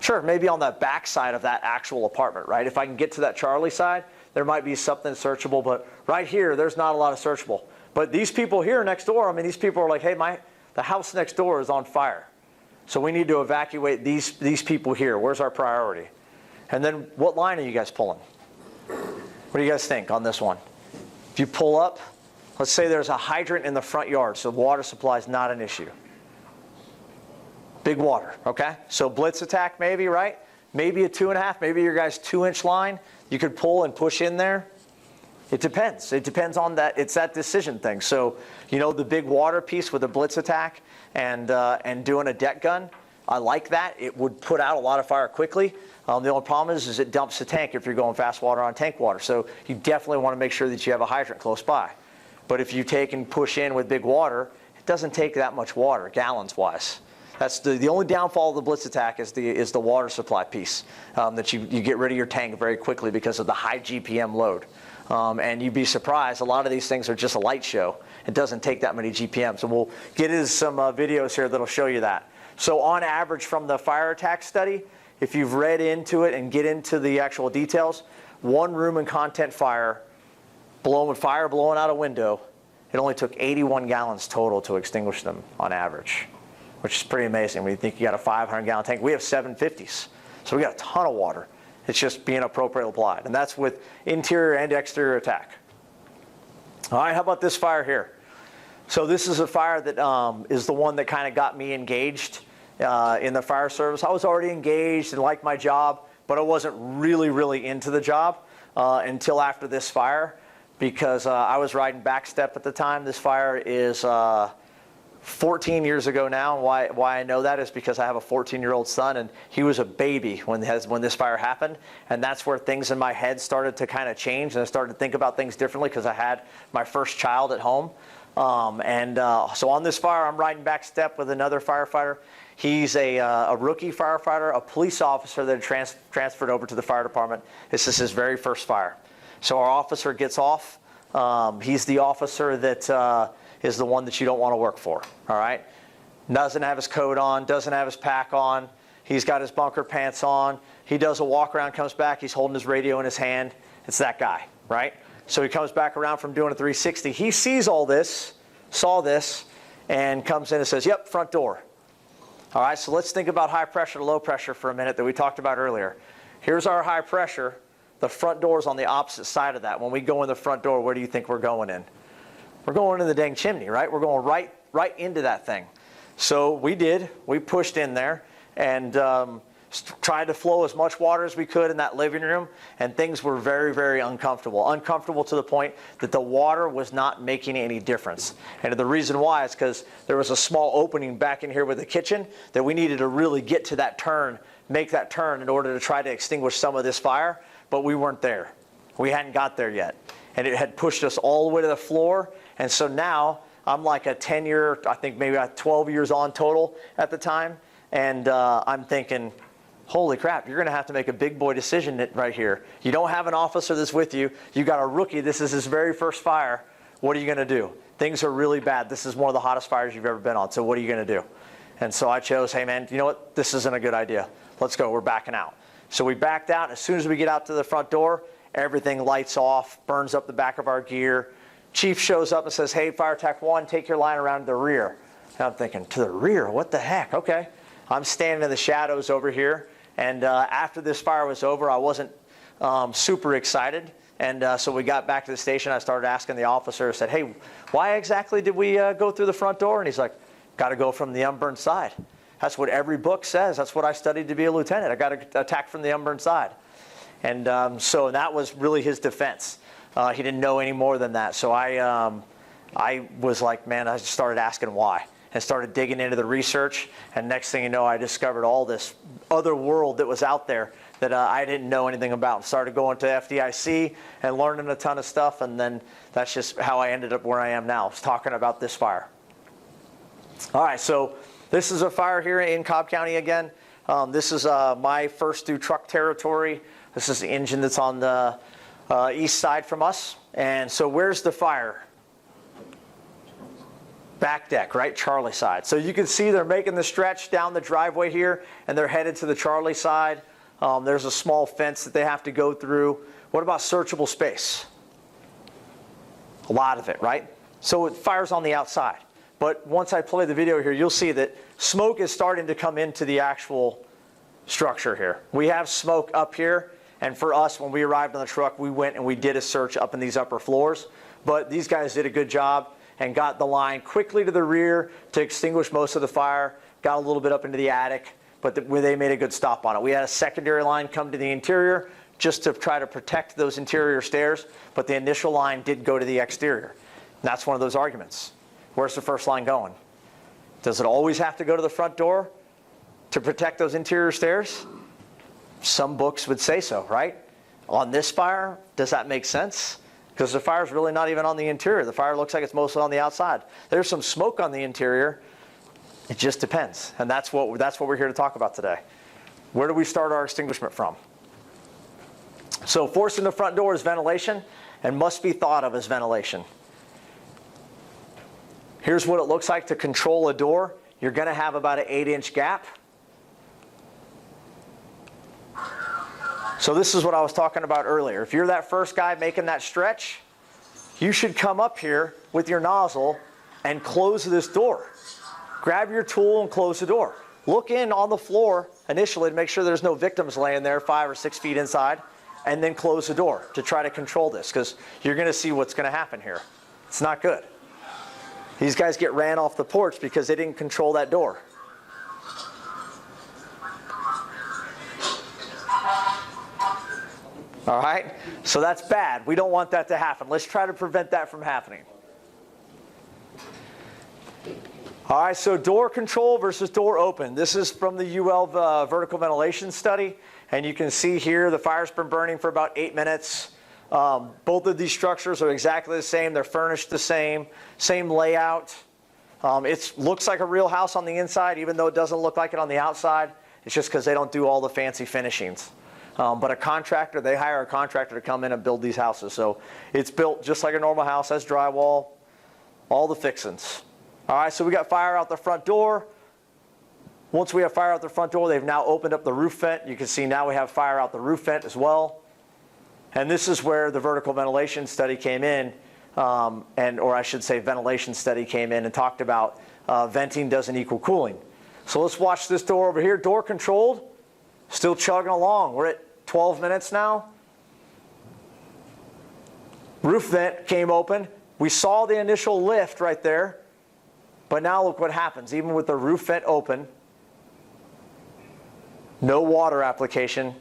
Sure, maybe on the back side of that actual apartment, right? If I can get to that Charlie side, there might be something searchable, but right here, there's not a lot of searchable. But these people here next door, these people are like, hey, the house next door is on fire. So we need to evacuate these people here. Where's our priority? And then what line are you guys pulling? What do you guys think on this one? If you pull up, let's say there's a hydrant in the front yard, so water supply is not an issue. Big water, okay? So blitz attack maybe, right? Maybe a 2.5, maybe your guy's 2-inch line. You could pull and push in there. It depends. It depends on that. It's that decision thing. So, the big water piece with a blitz attack and doing a deck gun, I like that. It would put out a lot of fire quickly. The only problem is it dumps the tank if you're going fast water on tank water. So you definitely want to make sure that you have a hydrant close by. But if you take and push in with big water, it doesn't take that much water, gallons-wise. That's the only downfall of the blitz attack is the water supply piece, that you get rid of your tank very quickly because of the high GPM load. And you'd be surprised, a lot of these things are just a light show. It doesn't take that many GPMs. And we'll get into some videos here that'll show you that. So on average from the fire attack study, if you've read into it and get into the actual details, one room and content fire blowing out a window, it only took 81 gallons total to extinguish them on average, which is pretty amazing when you think you got a 500-gallon tank. We have 750s, so we got a ton of water. It's just being appropriately applied, and that's with interior and exterior attack. All right, how about this fire here? So this is a fire that is the one that kind of got me engaged in the fire service. I was already engaged and liked my job, but I wasn't really into the job until after this fire, because I was riding backstep at the time. This fire is 14 years ago now. And why I know that is because I have a 14-year-old son, and he was a baby when this fire happened. And that's where things in my head started to kind of change, and I started to think about things differently because I had my first child at home. So on this fire, I'm riding backstep with another firefighter. He's a rookie firefighter, a police officer that transferred over to the fire department. This is his very first fire. So our officer gets off. He's the officer that is the one that you don't want to work for, all right? Doesn't have his coat on, doesn't have his pack on. He's got his bunker pants on. He does a walk around, comes back, he's holding his radio in his hand. It's that guy, right? So he comes back around from doing a 360. He sees all this, saw this, and comes in and says, yep, front door. All right, so let's think about high pressure to low pressure for a minute that we talked about earlier. Here's our high pressure. The front door is on the opposite side of that. When we go in the front door, where do you think we're going in? We're going in the dang chimney, right? We're going right into that thing. So we pushed in there, and tried to flow as much water as we could in that living room, and things were very, very uncomfortable. Uncomfortable to the point that the water was not making any difference. And the reason why is because there was a small opening back in here with the kitchen that we needed to really get to that turn, make that turn in order to try to extinguish some of this fire, but we weren't there. We hadn't got there yet. And it had pushed us all the way to the floor, and so now I'm like a 10-year, I think maybe 12 years on total at the time, and I'm thinking, holy crap, you're going to have to make a big boy decision right here. You don't have an officer that's with you. You got a rookie. This is his very first fire. What are you going to do? Things are really bad. This is one of the hottest fires you've ever been on, so what are you going to do? And so I chose, hey man, you know what? This isn't a good idea. Let's go. We're backing out. So we backed out. As soon as we get out to the front door, everything lights off, burns up the back of our gear. Chief shows up and says, hey, Fire Tech 1, take your line around to the rear. And I'm thinking, to the rear? What the heck? Okay. I'm standing in the shadows over here. And after this fire was over, I wasn't super excited. And so we got back to the station. I started asking the officer, I said, hey, why exactly did we go through the front door? And he's like, got to go from the unburned side. That's what every book says. That's what I studied to be a lieutenant. I got to attack from the unburned side. And so that was really his defense. He didn't know any more than that. So I was like, man, I just started asking why and started digging into the research. And next thing you know, I discovered all this other world that was out there that I didn't know anything about. Started going to FDIC and learning a ton of stuff. And then that's just how I ended up where I am now, talking about this fire. All right, so this is a fire here in Cobb County again. This is my first through truck territory. This is the engine that's on the east side from us. And so where's the fire? Back deck, right? Charlie side. So you can see they're making the stretch down the driveway here, and they're headed to the Charlie side. There's a small fence that they have to go through. What about searchable space? A lot of it, right? So it fires on the outside. But once I play the video here, you'll see that smoke is starting to come into the actual structure here. We have smoke up here. And for us, when we arrived on the truck, we went and we did a search up in these upper floors. But these guys did a good job and got the line quickly to the rear to extinguish most of the fire, got a little bit up into the attic, but they made a good stop on it. We had a secondary line come to the interior just to try to protect those interior stairs, but the initial line did go to the exterior. And that's one of those arguments. Where's the first line going? Does it always have to go to the front door to protect those interior stairs? Some books would say so, right? On this fire, does that make sense? Because the fire's really not even on the interior. The fire looks like it's mostly on the outside. There's some smoke on the interior. It just depends. And that's what we're here to talk about today. Where do we start our extinguishment from? So forcing the front door is ventilation and must be thought of as ventilation. Here's what it looks like to control a door. You're going to have about an 8-inch gap. So this is what I was talking about earlier. If you're that first guy making that stretch, you should come up here with your nozzle and close this door. Grab your tool and close the door. Look in on the floor initially to make sure there's no victims laying there 5 or 6 feet inside, and then close the door to try to control this, because you're going to see what's going to happen here. It's not good. These guys get ran off the porch because they didn't control that door. All right? So that's bad. We don't want that to happen. Let's try to prevent that from happening. All right, so door control versus door open. This is from the UL vertical ventilation study. And you can see here the fire's been burning for about 8 minutes. Both of these structures are exactly the same. They're furnished the same layout. It looks like a real house on the inside, even though it doesn't look like it on the outside. It's just because they don't do all the fancy finishings. But a contractor, they hire a contractor to come in and build these houses. So it's built just like a normal house, has drywall, all the fixings. All right, so we got fire out the front door. Once we have fire out the front door, they've now opened up the roof vent. You can see now we have fire out the roof vent as well. And this is where the vertical ventilation study came in, or I should say ventilation study came in and talked about venting doesn't equal cooling. So let's watch this door over here. Door controlled, still chugging along. We're at 12 minutes now. Roof vent came open. We saw the initial lift right there. But now look what happens. Even with the roof vent open, no water application.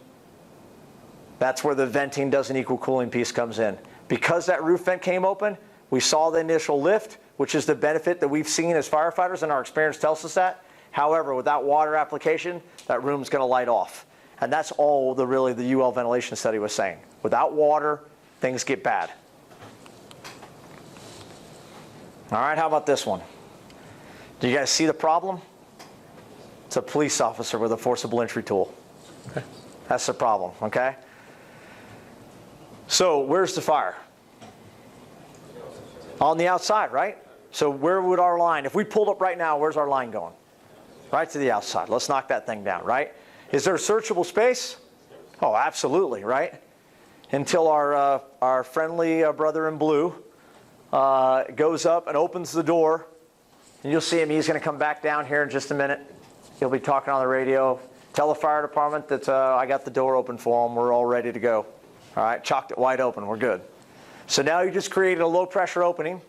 That's where the venting doesn't equal cooling piece comes in. Because that roof vent came open, we saw the initial lift, which is the benefit that we've seen as firefighters, and our experience tells us that. However, without water application, that room's going to light off. And that's all the UL ventilation study was saying. Without water, things get bad. All right, how about this one? Do you guys see the problem? It's a police officer with a forcible entry tool. That's the problem, okay? So where's the fire? On the outside, right? So where would our line, if we pulled up right now, where's our line going? Right to the outside. Let's knock that thing down, right? Is there a searchable space? Oh, absolutely, right? Until our friendly brother in blue goes up and opens the door. And you'll see him, he's going to come back down here in just a minute. He'll be talking on the radio. Tell the fire department that I got the door open for him. We're all ready to go. All right, chalked it wide open. We're good. So now you just created a low pressure opening.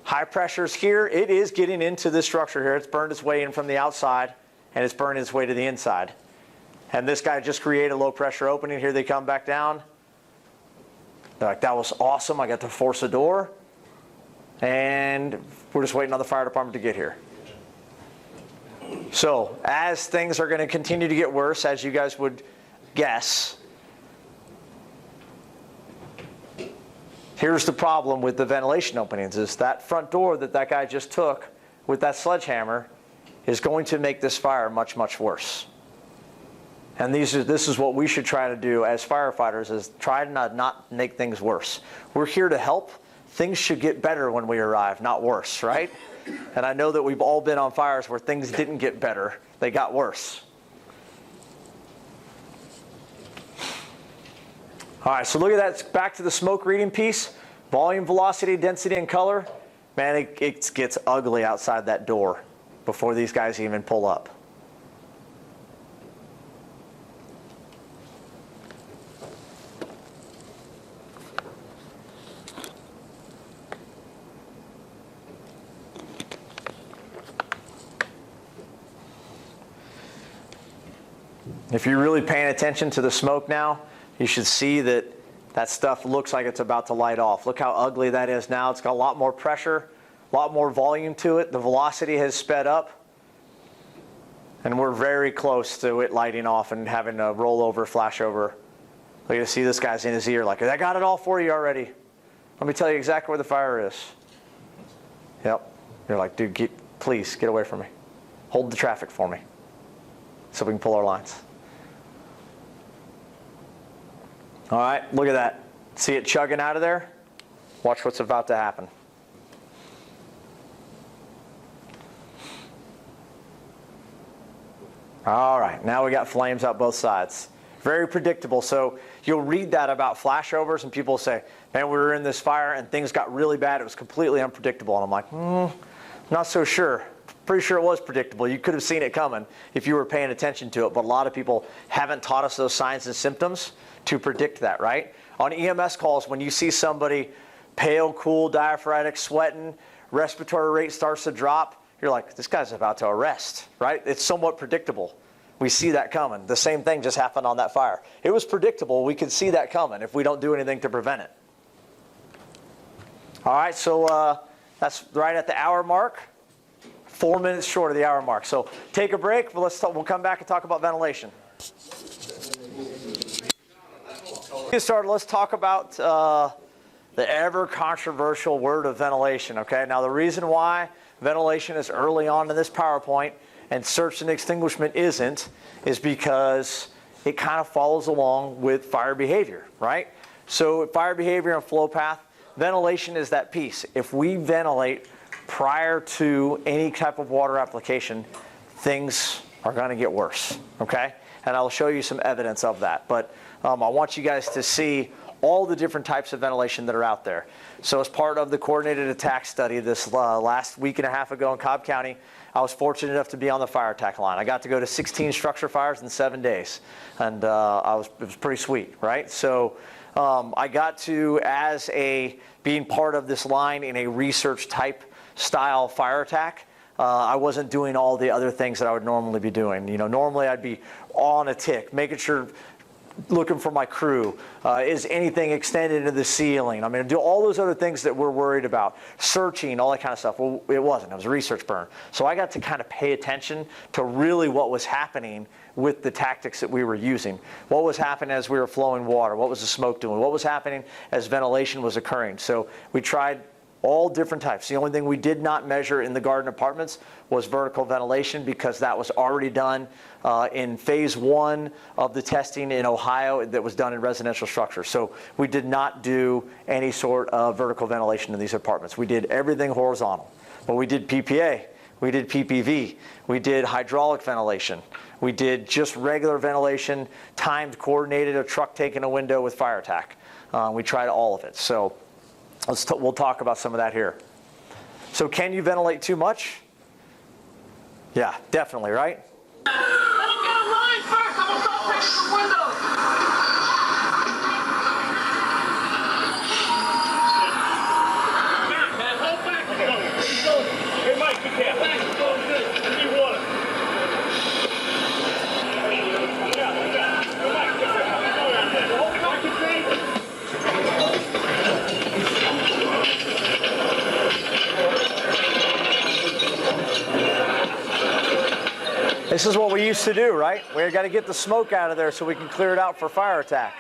High pressure is here. It is getting into this structure here. It's burned its way in from the outside, and it's burned its way to the inside. And this guy just created a low pressure opening. Here they come back down. They're like, that was awesome. I got to force a door. And we're just waiting on the fire department to get here. So as things are going to continue to get worse, as you guys would guess, here's the problem with the ventilation openings, is that front door that guy just took with that sledgehammer is going to make this fire much, much worse. And this is what we should try to do as firefighters, is try to not make things worse. We're here to help. Things should get better when we arrive, not worse, right? And I know that we've all been on fires where things didn't get better, they got worse. All right, so look at that. Back to the smoke reading piece. Volume, velocity, density, and color. Man, it gets ugly outside that door before these guys even pull up. If you're really paying attention to the smoke now, you should see that that stuff looks like it's about to light off. Look how ugly that is now. It's got a lot more pressure, a lot more volume to it. The velocity has sped up. And we're very close to it lighting off and having a roll over, flash over. Look, you see this guy's in his ear like, I got it all for you already. Let me tell you exactly where the fire is. Yep. You're like, dude, please get away from me. Hold the traffic for me so we can pull our lines. All right, look at that. See it chugging out of there? Watch what's about to happen. All right, now we got flames out both sides. Very predictable. So you'll read that about flashovers, and people say, man, we were in this fire and things got really bad. It was completely unpredictable. And I'm like, not so sure. Pretty sure it was predictable. You could have seen it coming if you were paying attention to it. But a lot of people haven't taught us those signs and symptoms to predict that, right? On EMS calls, when you see somebody pale, cool, diaphoretic, sweating, respiratory rate starts to drop, you're like, this guy's about to arrest, right? It's somewhat predictable. We see that coming. The same thing just happened on that fire. It was predictable. We could see that coming if we don't do anything to prevent it. All right, so that's right at the hour mark. 4 minutes short of the hour mark. So take a break, but we'll come back and talk about ventilation. Get started. Let's talk about the ever controversial word of ventilation. Okay. Now the reason why ventilation is early on in this PowerPoint and search and extinguishment isn't is because it kind of follows along with fire behavior, right? So fire behavior and flow path, ventilation is that piece. If we ventilate prior to any type of water application, things are going to get worse. Okay. And I'll show you some evidence of that. But I want you guys to see all the different types of ventilation that are out there. So as part of the coordinated attack study this last week and a half ago in Cobb County, I was fortunate enough to be on the fire attack line. I got to go to 16 structure fires in 7 days. And it was pretty sweet, right? So I got to, being part of this line in a research type style fire attack, I wasn't doing all the other things that I would normally be doing. You know, normally I'd be on a tick, making sure, looking for my crew. Is anything extended into the ceiling? I mean, do all those other things that we're worried about, searching, all that kind of stuff. Well, it wasn't. It was a research burn. So I got to kind of pay attention to really what was happening with the tactics that we were using. What was happening as we were flowing water? What was the smoke doing? What was happening as ventilation was occurring? So we tried all different types. The only thing we did not measure in the garden apartments was vertical ventilation, because that was already done in phase 1 of the testing in Ohio that was done in residential structures. So we did not do any sort of vertical ventilation in these apartments. We did everything horizontal. But we did PPA, we did PPV, we did hydraulic ventilation, we did just regular ventilation, timed, coordinated, a truck taking a window with fire attack. We tried all of it. So we'll talk about some of that here. So can you ventilate too much? Yeah, definitely, right? Hey, Mike, you can't. I need water. This is what we used to do, right? We got to get the smoke out of there so we can clear it out for fire attack.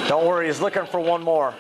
Don't worry, he's looking for one more.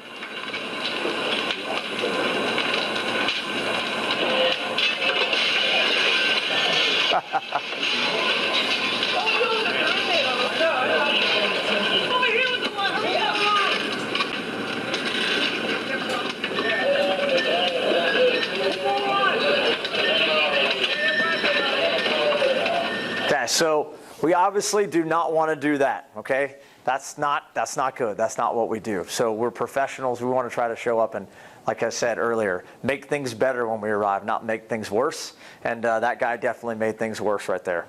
Okay, so we obviously do not want to do that, okay? That's not good. That's not what we do. So we're professionals. We want to try to show up and, like I said earlier, make things better when we arrive, not make things worse. And that guy definitely made things worse right there.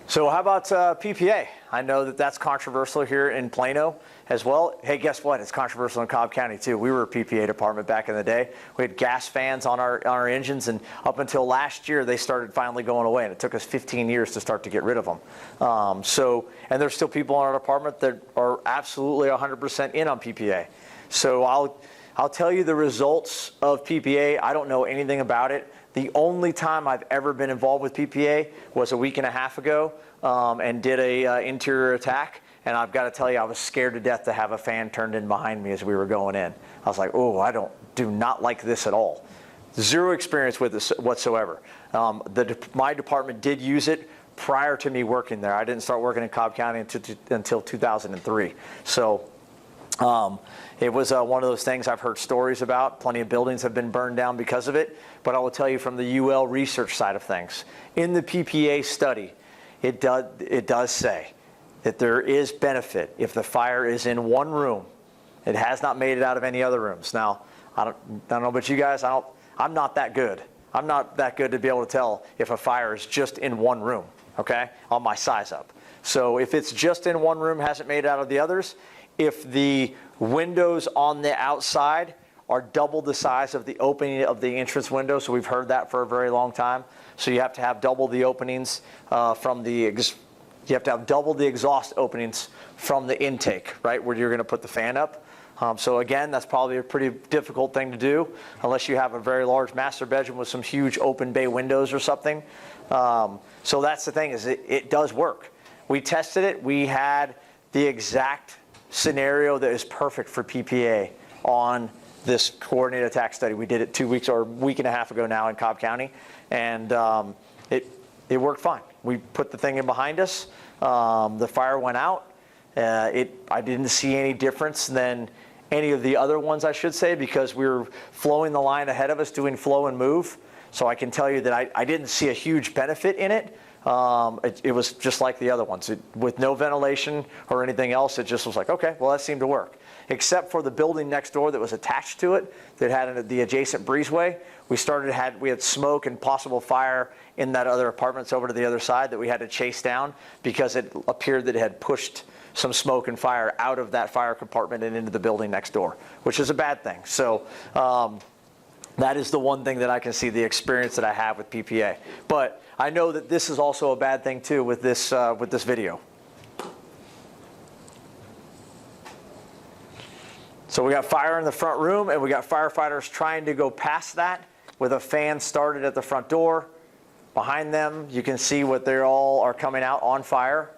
So how about PPA? I know that that's controversial here in Plano as well. Hey, guess what? It's controversial in Cobb County too. We were a PPA department back in the day. We had gas fans on our engines, and up until last year, they started finally going away, and it took us 15 years to start to get rid of them. And there's still people in our department that are absolutely 100% in on PPA. So I'll tell you the results of PPA. I don't know anything about it. The only time I've ever been involved with PPA was a week and a half ago, and did a interior attack. And I've got to tell you, I was scared to death to have a fan turned in behind me as we were going in. I was like, oh, I do not like this at all. Zero experience with this whatsoever. My department did use it prior to me working there. I didn't start working in Cobb County until 2003. So it was one of those things I've heard stories about. Plenty of buildings have been burned down because of it. But I will tell you from the UL research side of things, in the PPA study, it does say that there is benefit if the fire is in one room. It has not made it out of any other rooms. Now, I don't know about you guys. I'm not that good. I'm not that good to be able to tell if a fire is just in one room, okay, on my size up. So if it's just in one room, hasn't made it out of the others, if the windows on the outside are double the size of the opening of the entrance window, so we've heard that for a very long time. So you have to have double the openings you have to have double the exhaust openings from the intake, right, where you're going to put the fan up. So again, that's probably a pretty difficult thing to do unless you have a very large master bedroom with some huge open bay windows or something. So that's the thing, is it does work. We tested it. We had the exact scenario that is perfect for PPA on this coordinated attack study. We did it 2 weeks or a week and a half ago now in Cobb County, and it worked fine. We put the thing in behind us. The fire went out. I didn't see any difference than any of the other ones, I should say, because we were flowing the line ahead of us, doing flow and move. So I can tell you that I didn't see a huge benefit in it. it was just like the other ones. With no ventilation or anything else, it just was like, okay, well, that seemed to work. Except for the building next door that was attached to it, that had the adjacent breezeway. We had smoke and possible fire in that other apartments over to the other side that we had to chase down because it appeared that it had pushed some smoke and fire out of that fire compartment and into the building next door, which is a bad thing. So that is the one thing that I can see, the experience that I have with PPA. But I know that this is also a bad thing too with this video. So we got fire in the front room, and we got firefighters trying to go past that with a fan started at the front door. Behind them, you can see what they all are coming out on fire.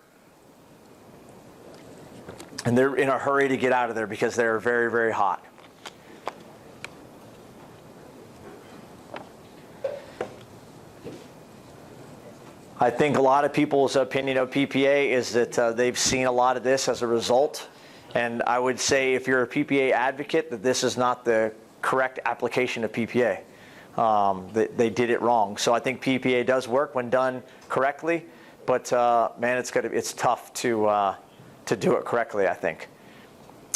And they're in a hurry to get out of there because they're very, very hot. I think a lot of people's opinion of PPA is that they've seen a lot of this as a result. And I would say if you're a PPA advocate, that this is not the correct application of PPA. They did it wrong. So I think PPA does work when done correctly, but man, it's tough to do it correctly, I think.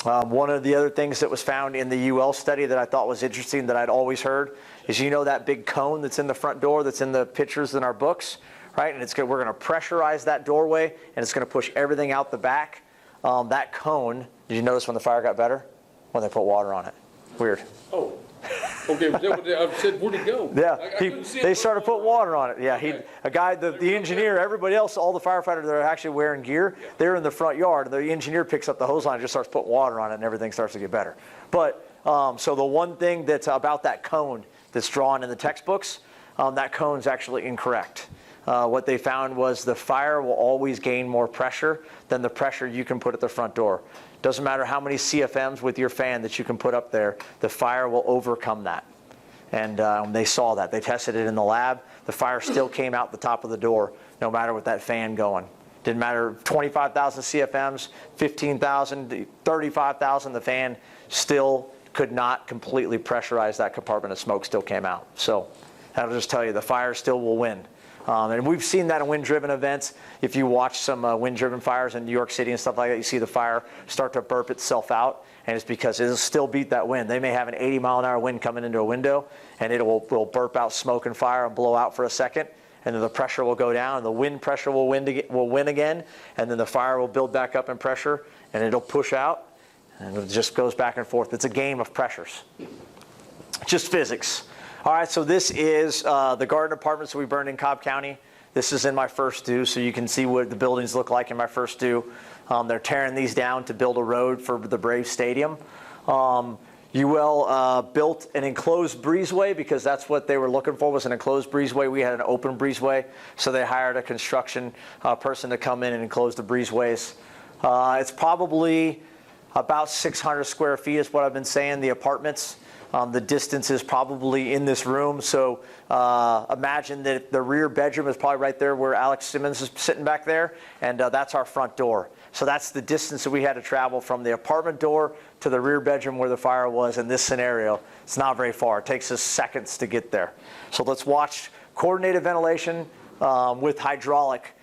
One of the other things that was found in the UL study that I thought was interesting that I'd always heard is, you know, that big cone that's in the front door that's in the pictures in our books, right? And we're going to pressurize that doorway, and it's going to push everything out the back. That cone, did you notice when the fire got better? When they put water on it. Weird. Oh, okay. I said, where'd it go? Yeah, I couldn't see it. they started putting water on it. Yeah, the engineer, everybody else, all the firefighters that are actually wearing gear, they're in the front yard. The engineer picks up the hose line and just starts putting water on it, and everything starts to get better. But so the one thing that's about that cone that's drawn in the textbooks, that cone's actually incorrect. What they found was the fire will always gain more pressure than the pressure you can put at the front door. Doesn't matter how many CFMs with your fan that you can put up there, the fire will overcome that. And they saw that. They tested it in the lab. The fire still came out the top of the door, no matter with that fan going. Didn't matter 25,000 CFMs, 15,000, 35,000, the fan still could not completely pressurize that compartment of smoke, still came out. So that'll just tell you the fire still will win. And we've seen that in wind-driven events. If you watch some wind-driven fires in New York City and stuff like that, you see the fire start to burp itself out, and it's because it'll still beat that wind. They may have an 80-mile-an-hour wind coming into a window, and it will burp out smoke and fire and blow out for a second, and then the pressure will go down, and the wind pressure will win again, and then the fire will build back up in pressure, and it'll push out, and it just goes back and forth. It's a game of pressures. Just physics. All right, so this is the garden apartments we burned in Cobb County. This is in my first due, so you can see what the buildings look like in my first due. They're tearing these down to build a road for the Braves Stadium. UL built an enclosed breezeway because that's what they were looking for, was an enclosed breezeway. We had an open breezeway, so they hired a construction person to come in and enclose the breezeways. It's probably about 600 square feet is what I've been saying, the apartments. The distance is probably in this room, so imagine that the rear bedroom is probably right there where Alex Simmons is sitting back there, and that's our front door. So that's the distance that we had to travel from the apartment door to the rear bedroom where the fire was in this scenario. It's not very far. It takes us seconds to get there. So let's watch coordinated ventilation with hydraulic.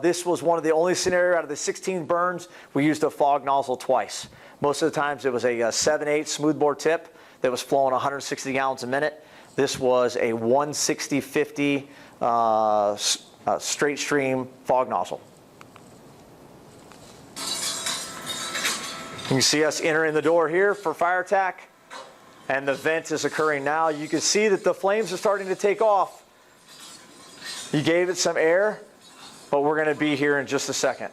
This was one of the only scenarios out of the 16 burns, we used a fog nozzle twice. Most of the times it was a 7/8 smoothbore tip that was flowing 160 gallons a minute. This was a 160/50 straight stream fog nozzle. You can see us entering the door here for fire attack, and the vent is occurring now. You can see that the flames are starting to take off. You gave it some air, but we're going to be here in just a second.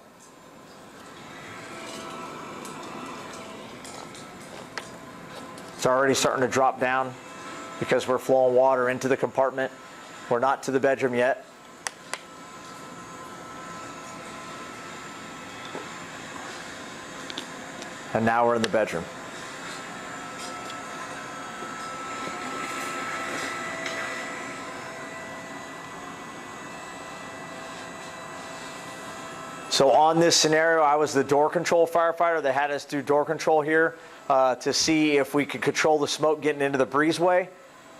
It's already starting to drop down because we're flowing water into the compartment. We're not to the bedroom yet. And now we're in the bedroom. So on this scenario, I was the door control firefighter. They had us do door control here to see if we could control the smoke getting into the breezeway.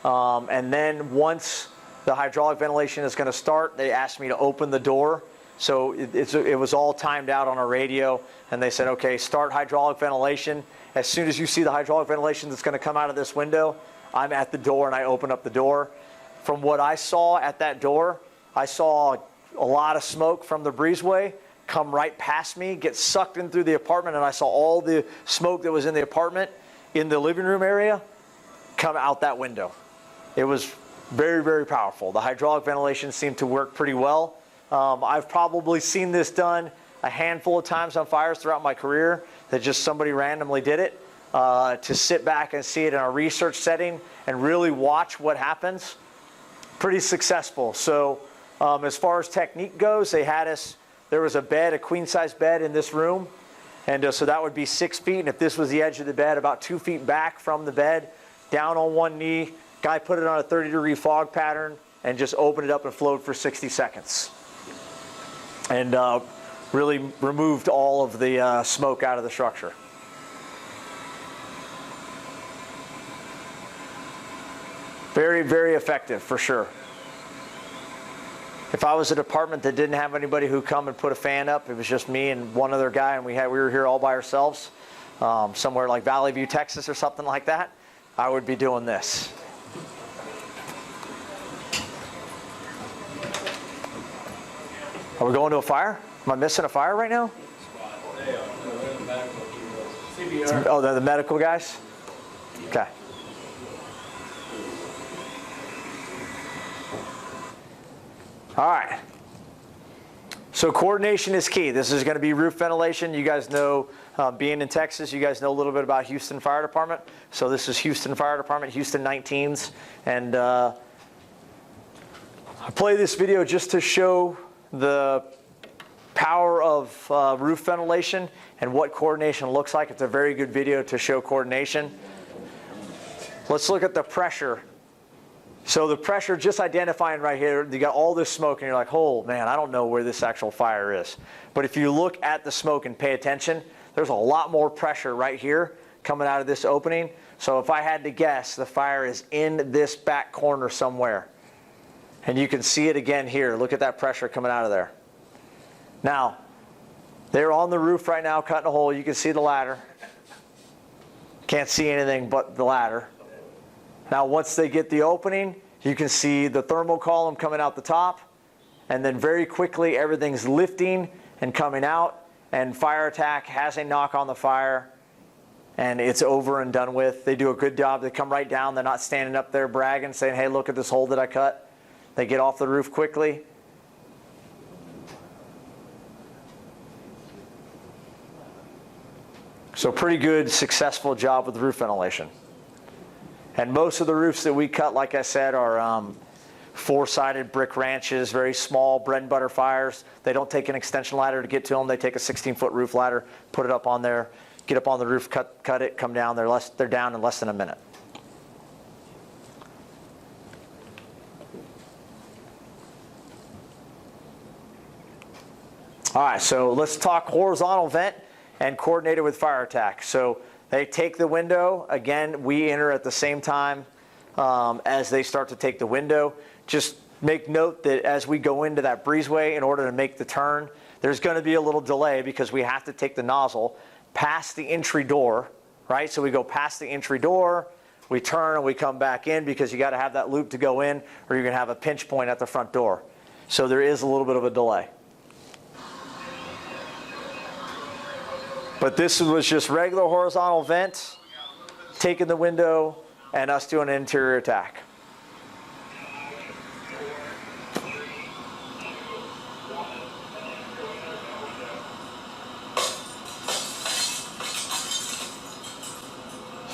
And then once the hydraulic ventilation is going to start. They asked me to open the door. So it was all timed out on a radio, and they said, okay, start hydraulic ventilation. As soon as you see the hydraulic ventilation that's going to come out of this window, I'm at the door and I open up the door. From what I saw at that door, I saw a lot of smoke from the breezeway come right past me, get sucked in through the apartment, and I saw all the smoke that was in the apartment in the living room area come out that window. It was very, very powerful. The hydraulic ventilation seemed to work pretty well. I've probably seen this done a handful of times on fires throughout my career, that just somebody randomly did it. To sit back and see it in a research setting and really watch what happens, pretty successful. So as far as technique goes, they had us, there was a bed, a queen-size bed in this room, and so that would be 6 feet, and if this was the edge of the bed, about 2 feet back from the bed, down on one knee, guy put it on a 30-degree fog pattern and just opened it up and flowed for 60 seconds. And really removed all of the smoke out of the structure. Very, very effective, for sure. If I was a department that didn't have anybody who come and put a fan up, it was just me and one other guy, and we were here all by ourselves, somewhere like Valley View, Texas or something like that, I would be doing this. Are we going to a fire? Am I missing a fire right now? Oh, they're the medical guys? Okay. All right. So coordination is key. This is going to be roof ventilation. You guys know, being in Texas, you guys know a little bit about Houston Fire Department. So this is Houston Fire Department, Houston 19s. And I play this video just to show the power of roof ventilation and what coordination looks like. It's a very good video to show coordination. Let's look at the pressure. So the pressure, just identifying right here, you got all this smoke and you're like, oh man, I don't know where this actual fire is. But if you look at the smoke and pay attention, there's a lot more pressure right here coming out of this opening. So if I had to guess, the fire is in this back corner somewhere. And you can see it again here. Look at that pressure coming out of there. Now, they're on the roof right now cutting a hole. You can see the ladder. Can't see anything but the ladder. Now, once they get the opening, you can see the thermal column coming out the top. And then very quickly, everything's lifting and coming out. And fire attack has a knock on the fire. And it's over and done with. They do a good job. They come right down. They're not standing up there bragging, saying, hey, look at this hole that I cut. They get off the roof quickly. So pretty good, successful job with roof ventilation. And most of the roofs that we cut, like I said, are four-sided brick ranches, very small bread and butter fires. They don't take an extension ladder to get to them. They take a 16-foot roof ladder, put it up on there, get up on the roof, cut it, come down. They're down in less than a minute. All right, so let's talk horizontal vent and coordinate it with fire attack. So they take the window. Again, we enter at the same time as they start to take the window. Just make note that as we go into that breezeway, in order to make the turn, there's going to be a little delay because we have to take the nozzle past the entry door, right? So we go past the entry door, we turn and we come back in because you got to have that loop to go in, or you're going to have a pinch point at the front door. So there is a little bit of a delay. But this was just regular horizontal vent, taking the window, and us doing an interior attack.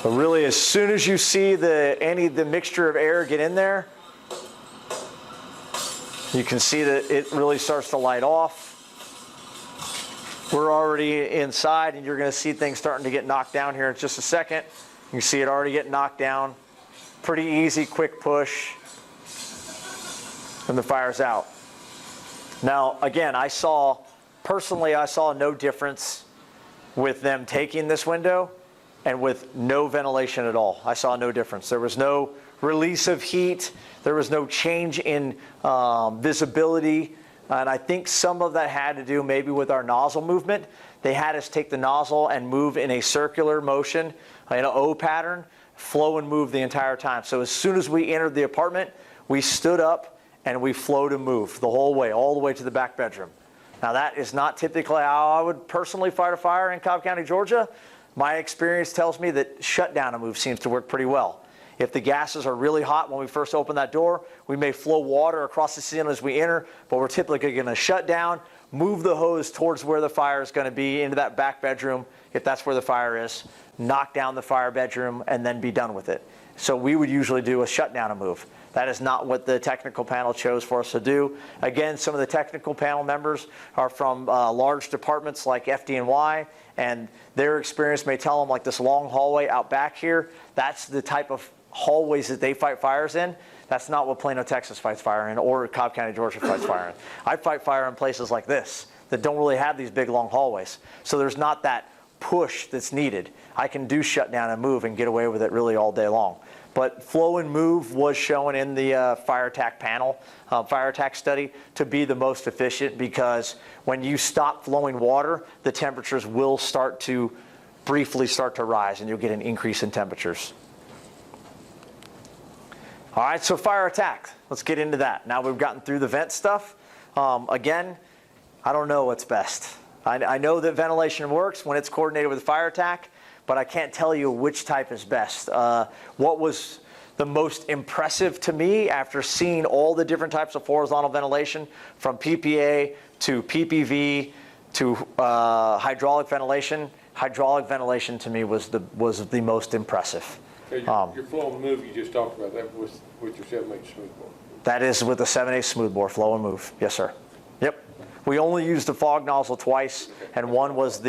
So really, as soon as you see the mixture of air get in there, you can see that it really starts to light off. We're already inside, and you're going to see things starting to get knocked down here in just a second. You can see it already getting knocked down. Pretty easy, quick push, and the fire's out. Now, again, personally I saw no difference with them taking this window and with no ventilation at all. I saw no difference. There was no release of heat. There was no change in visibility. And I think some of that had to do maybe with our nozzle movement. They had us take the nozzle and move in a circular motion, in an O pattern, flow and move the entire time. So as soon as we entered the apartment, we stood up and we flowed and moved the whole way, all the way to the back bedroom. Now that is not typically how I would personally fight a fire in Cobb County, Georgia. My experience tells me that shutdown and move seems to work pretty well. If the gases are really hot when we first open that door, we may flow water across the ceiling as we enter, but we're typically going to shut down, move the hose towards where the fire is going to be into that back bedroom, if that's where the fire is, knock down the fire bedroom, and then be done with it. So we would usually do a shutdown and move. That is not what the technical panel chose for us to do. Again, some of the technical panel members are from large departments like FDNY, and their experience may tell them, like this long hallway out back here, that's the type of hallways that they fight fires in. That's not what Plano, Texas fights fire in, or Cobb County, Georgia fights fire in. I fight fire in places like this that don't really have these big long hallways. So there's not that push that's needed. I can do shutdown and move and get away with it really all day long. But flow and move was shown in the fire attack panel, fire attack study, to be the most efficient, because when you stop flowing water, the temperatures will briefly start to rise, and you'll get an increase in temperatures. All right, so fire attack. Let's get into that. Now we've gotten through the vent stuff. Again, I don't know what's best. I know that ventilation works when it's coordinated with fire attack, but I can't tell you which type is best. What was the most impressive to me after seeing all the different types of horizontal ventilation, from PPA to PPV to hydraulic ventilation to me was the most impressive. So your flow and move you just talked about, that was with your 7/8 smoothbore. That is with the 7/8 smoothbore, flow and move. Yes, sir. Yep. We only used the fog nozzle twice, and one was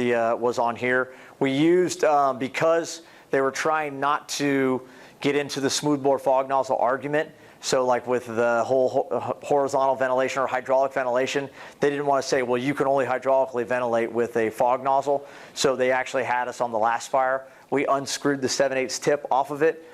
on here. We used, because they were trying not to get into the smoothbore fog nozzle argument, so like with the whole horizontal ventilation or hydraulic ventilation, they didn't want to say, well, you can only hydraulically ventilate with a fog nozzle. So they actually had us on the last fire. We unscrewed the 7/8 tip off of it,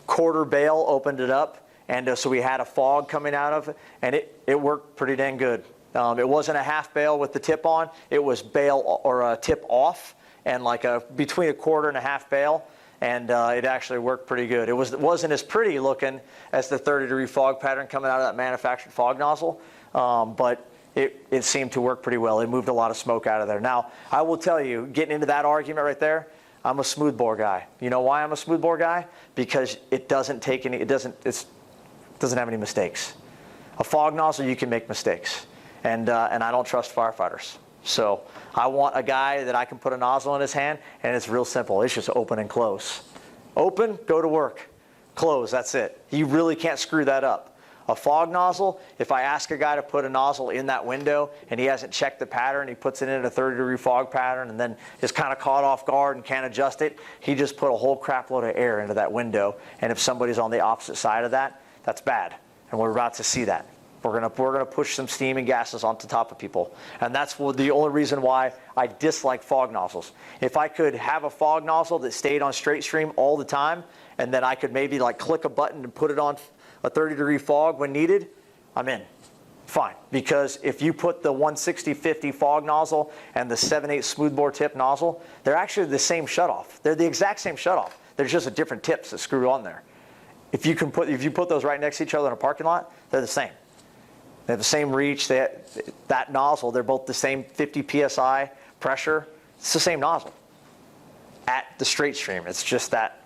quarter bale, opened it up, and so we had a fog coming out of it, and it worked pretty dang good. It wasn't a half bale with the tip on, it was bale or a tip off, and like between a quarter and a half bale, and it actually worked pretty good. It wasn't as pretty looking as the 30-degree fog pattern coming out of that manufactured fog nozzle, but it seemed to work pretty well. It moved a lot of smoke out of there. Now, I will tell you, getting into that argument right there, I'm a smoothbore guy. You know why I'm a smoothbore guy? Because it doesn't have any mistakes. A fog nozzle, you can make mistakes, and I don't trust firefighters. So I want a guy that I can put a nozzle in his hand, and it's real simple. It's just open and close. Open, go to work. Close, that's it. You really can't screw that up. A fog nozzle, if I ask a guy to put a nozzle in that window and he hasn't checked the pattern, he puts it in a 30-degree fog pattern and then is kind of caught off guard and can't adjust it, he just put a whole crap load of air into that window. And if somebody's on the opposite side of that, that's bad. And we're about to see that. We're gonna push some steam and gases onto top of people. And that's the only reason why I dislike fog nozzles. If I could have a fog nozzle that stayed on straight stream all the time, and then I could maybe like click a button and put it on a 30-degree fog when needed, I'm in. Fine. Because if you put the 160/50 fog nozzle and the 7/8 smoothbore tip nozzle, they're actually the same shutoff. They're the exact same shutoff. There's just a different tips that screw on there. If you put those right next to each other in a parking lot, they're the same. They have the same reach. That nozzle, they're both the same 50 psi pressure. It's the same nozzle at the straight stream. It's just that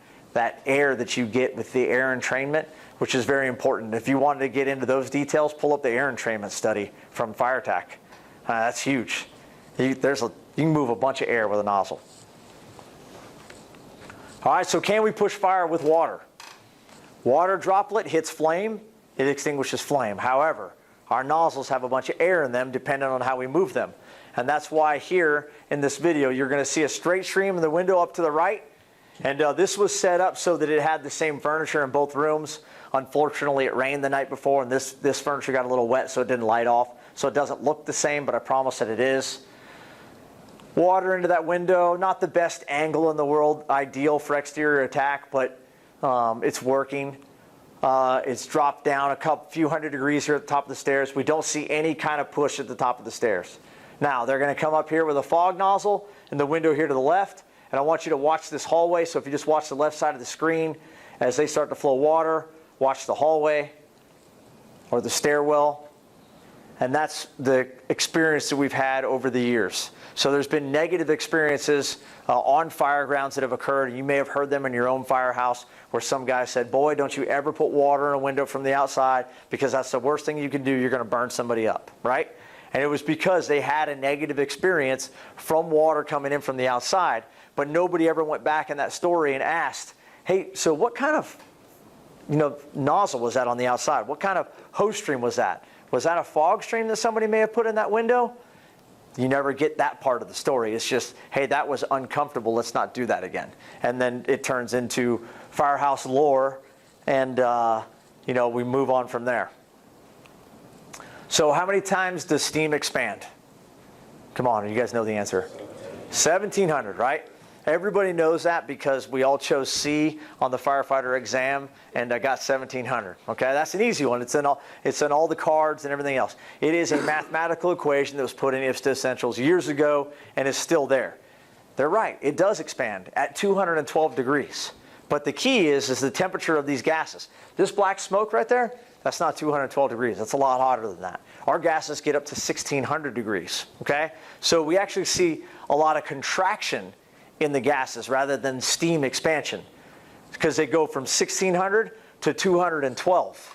air that you get with the air entrainment, which is very important. If you wanted to get into those details, pull up the air entrainment study from Fire Attack. That's huge. You can move a bunch of air with a nozzle. All right, so can we push fire with water? Water droplet hits flame, it extinguishes flame. However, our nozzles have a bunch of air in them depending on how we move them. And that's why here in this video, you're going to see a straight stream in the window up to the right. And this was set up so that it had the same furniture in both rooms. Unfortunately, it rained the night before, and this furniture got a little wet, so it didn't light off. So it doesn't look the same, but I promise that it is. water into that window. Not the best angle in the world, ideal for exterior attack, but it's working. It's dropped down a few hundred degrees here at the top of the stairs. We don't see any kind of push at the top of the stairs. Now, they're going to come up here with a fog nozzle and the window here to the left. And I want you to watch this hallway. So if you just watch the left side of the screen, as they start to flow water, watch the hallway or the stairwell. And that's the experience that we've had over the years. So there's been negative experiences on fire grounds that have occurred. You may have heard them in your own firehouse where some guy said, boy, don't you ever put water in a window from the outside because that's the worst thing you can do. You're going to burn somebody up, right? And it was because they had a negative experience from water coming in from the outside, but nobody ever went back in that story and asked, hey, so what kind of nozzle was that on the outside? What kind of hose stream was that? Was that a fog stream that somebody may have put in that window? You never get that part of the story. It's just, hey, that was uncomfortable. Let's not do that again. And then it turns into firehouse lore, and we move on from there. So how many times does steam expand? Come on, you guys know the answer. 1,700, right? Everybody knows that because we all chose C on the firefighter exam, and I got 1,700. Okay, that's an easy one. It's in all the cards and everything else. It is a mathematical equation that was put in IPSTA Essentials years ago and is still there. They're right. It does expand at 212 degrees. But the key is the temperature of these gases. This black smoke right there, that's not 212 degrees. That's a lot hotter than that. Our gases get up to 1,600 degrees. Okay, so we actually see a lot of contraction in the gases rather than steam expansion, because they go from 1,600 to 212,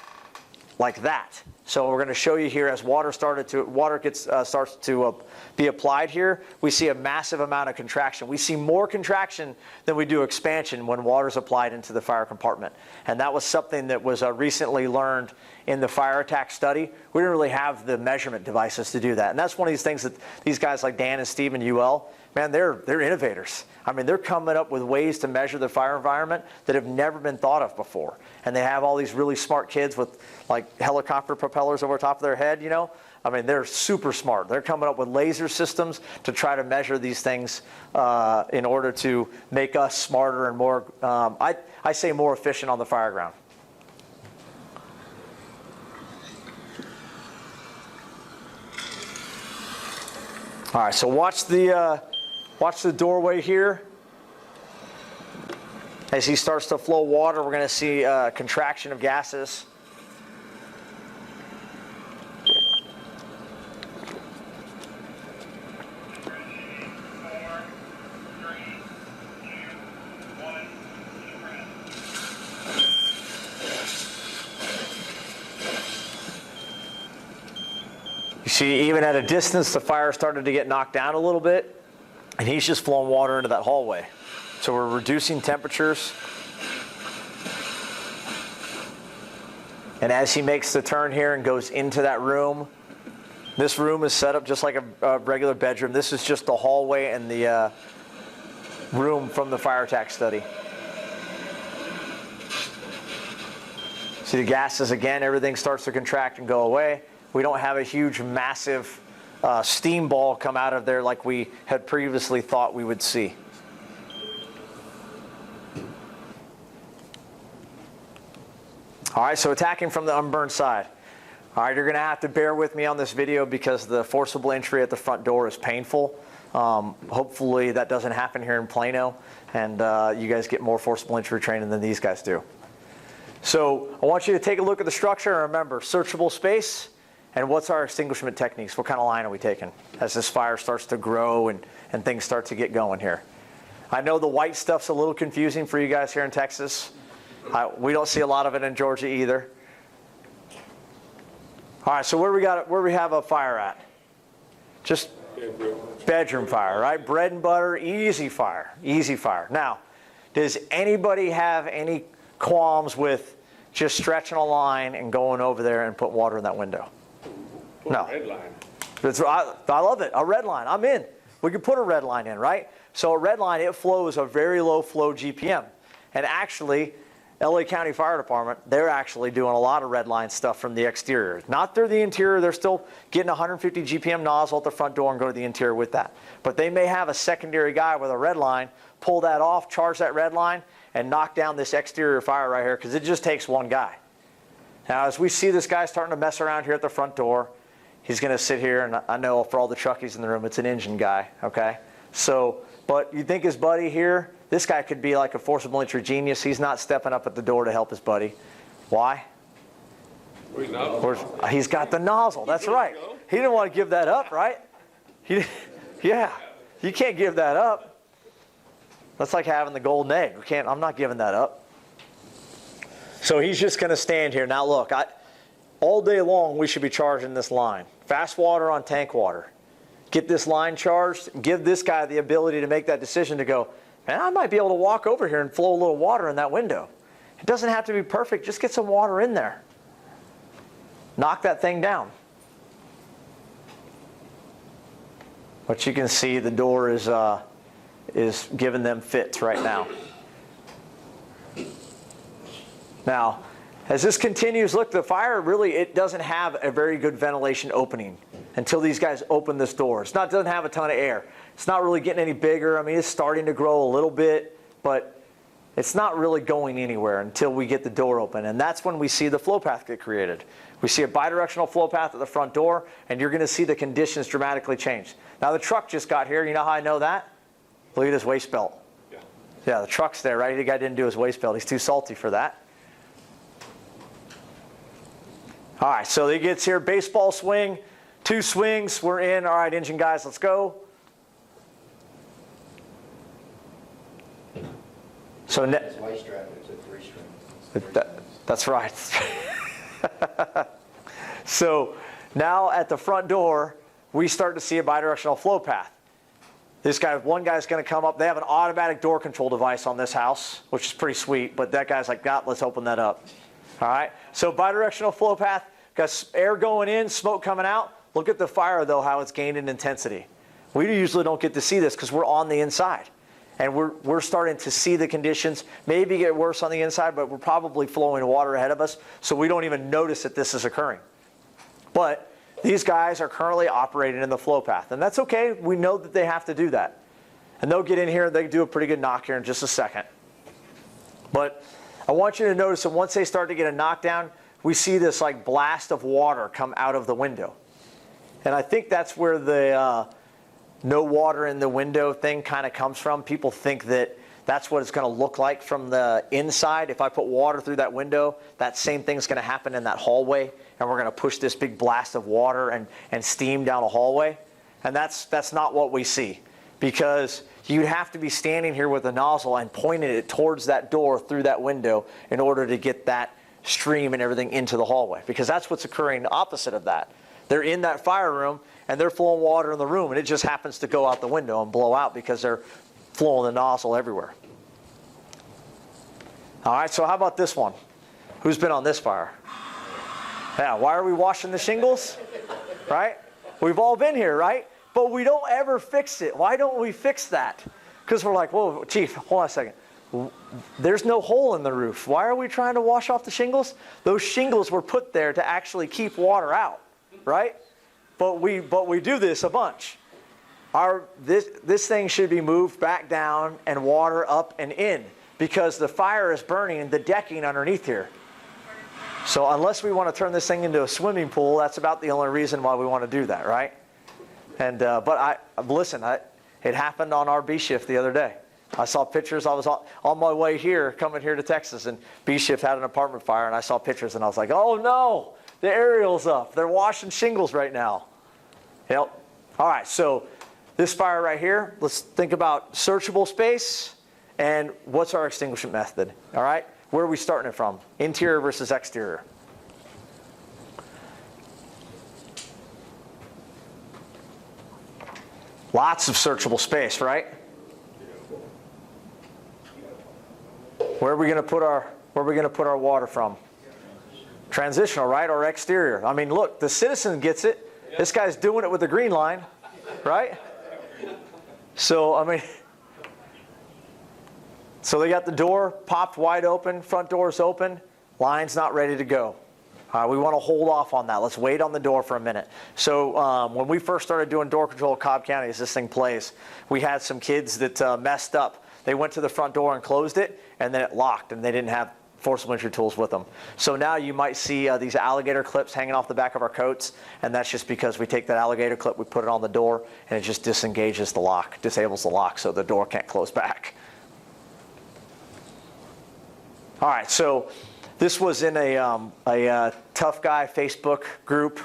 like that. So we're going to show you here as water starts to be applied here, we see a massive amount of contraction. We see more contraction than we do expansion when water's applied into the fire compartment. And that was something that was recently learned in the fire attack study. We didn't really have the measurement devices to do that. And that's one of these things that these guys like Dan and Steve and UL, man, they're innovators. I mean, they're coming up with ways to measure the fire environment that have never been thought of before. And they have all these really smart kids with like helicopter propellers over top of their head, I mean, they're super smart. They're coming up with laser systems to try to measure these things in order to make us smarter and more, I say more efficient on the fire ground. All right, so watch the doorway here. As he starts to flow water, we're going to see a contraction of gases. You see, even at a distance, the fire started to get knocked down a little bit, and he's just flowing water into that hallway. So we're reducing temperatures. And as he makes the turn here and goes into that room, this room is set up just like a regular bedroom. This is just the hallway and the room from the fire attack study. See the gases again, everything starts to contract and go away. We don't have a huge, massive steam ball come out of there like we had previously thought we would see. All right, so attacking from the unburned side. All right, you're going to have to bear with me on this video because the forcible entry at the front door is painful. Hopefully that doesn't happen here in Plano, and you guys get more forcible entry training than these guys do. So I want you to take a look at the structure and remember, searchable space, and what's our extinguishment techniques? What kind of line are we taking as this fire starts to grow and things start to get going here? I know the white stuff's a little confusing for you guys here in Texas. We don't see a lot of it in Georgia either. All right, so where we have a fire at? Just bedroom fire, right? Bread and butter, easy fire, easy fire. Now, does anybody have any qualms with just stretching a line and going over there and putting water in that window? No. Red line. I love it. A red line. I'm in. We could put a red line in, right? So a red line, it flows a very low flow GPM. And actually, LA County Fire Department, they're actually doing a lot of red line stuff from the exterior. Not through the interior, they're still getting 150 GPM nozzle at the front door and go to the interior with that. But they may have a secondary guy with a red line, pull that off, charge that red line, and knock down this exterior fire right here, because it just takes one guy. Now, as we see this guy starting to mess around here at the front door, he's going to sit here, and I know for all the truckies in the room, it's an engine guy, okay? So, but you think his buddy here, this guy could be like a forcible entry genius. He's not stepping up at the door to help his buddy. Why? He's got the nozzle. That's right. He didn't want to give that up, right? Yeah, you can't give that up. That's like having the golden egg. I'm not giving that up. So he's just going to stand here. Now look, all day long we should be charging this line. Fast water on tank water. Get this line charged. Give this guy the ability to make that decision to go, man, I might be able to walk over here and flow a little water in that window. It doesn't have to be perfect. Just get some water in there. Knock that thing down. But you can see the door is giving them fits right now. Now, as this continues, look, the fire really, it doesn't have a very good ventilation opening until these guys open this door. It doesn't have a ton of air. It's not really getting any bigger. I mean, it's starting to grow a little bit, but it's not really going anywhere until we get the door open. And that's when we see the flow path get created. We see a bidirectional flow path at the front door, and you're going to see the conditions dramatically change. Now, the truck just got here. You know how I know that? Look at his waste belt. Yeah, the truck's there, right? The guy didn't do his waste belt. He's too salty for that. All right, so he gets here, baseball swing, 2 swings, we're in. All right, engine guys, let's go. So that's right. So now at the front door, we start to see a bidirectional flow path. One guy's going to come up. They have an automatic door control device on this house, which is pretty sweet. But that guy's like, God, let's open that up. All right. So bidirectional flow path, got air going in, smoke coming out. Look at the fire, though, how it's gained in intensity. We usually don't get to see this because we're on the inside. And we're starting to see the conditions maybe get worse on the inside, but we're probably flowing water ahead of us, so we don't even notice that this is occurring. But these guys are currently operating in the flow path, and that's okay. We know that they have to do that. And they'll get in here, and they do a pretty good knock here in just a second. But I want you to notice that once they start to get a knockdown, we see this like blast of water come out of the window. And I think that's where the no water in the window thing kind of comes from. People think that that's what it's going to look like from the inside. If I put water through that window, that same thing's going to happen in that hallway, and we're going to push this big blast of water and steam down a hallway. And that's not what we see, because you'd have to be standing here with a nozzle and pointing it towards that door through that window in order to get that stream and everything into the hallway, because that's what's occurring opposite of that. They're in that fire room, and they're flowing water in the room, and it just happens to go out the window and blow out because they're flowing the nozzle everywhere. All right, so how about this one? Who's been on this fire? Yeah, why are we washing the shingles? Right? We've all been here, right? But we don't ever fix it. Why don't we fix that? Because we're like, whoa, Chief, hold on a second. There's no hole in the roof. Why are we trying to wash off the shingles? Those shingles were put there to actually keep water out, right? But we do this a bunch. This thing should be moved back down and water up and in, because the fire is burning the decking underneath here. So unless we want to turn this thing into a swimming pool, that's about the only reason why we want to do that, right? And but listen, it happened on our B shift the other day. I saw pictures. I was on my way here, coming here to Texas, and B shift had an apartment fire, and I saw pictures, and I was like, oh no, the aerial's up. They're washing shingles right now. Yep. All right, so this fire right here, let's think about searchable space and what's our extinguishment method. All right, where are we starting it from? Interior versus exterior. Lots of searchable space, right? Where are we going to put our water from? Transitional, right? Or exterior. I mean, look, the citizen gets it. This guy's doing it with the green line, right? So, I mean, So they got the door popped wide open, front door's open, line's not ready to go. We want to hold off on that. Let's wait on the door for a minute. So when we first started doing door control at Cobb County, as this thing plays, we had some kids that messed up. They went to the front door and closed it, and then it locked, and they didn't have forcible entry tools with them. So now you might see these alligator clips hanging off the back of our coats, and that's just because we take that alligator clip, we put it on the door, and it just disengages the lock, disables the lock, so the door can't close back. All right, so this was in a Tough Guy Facebook group,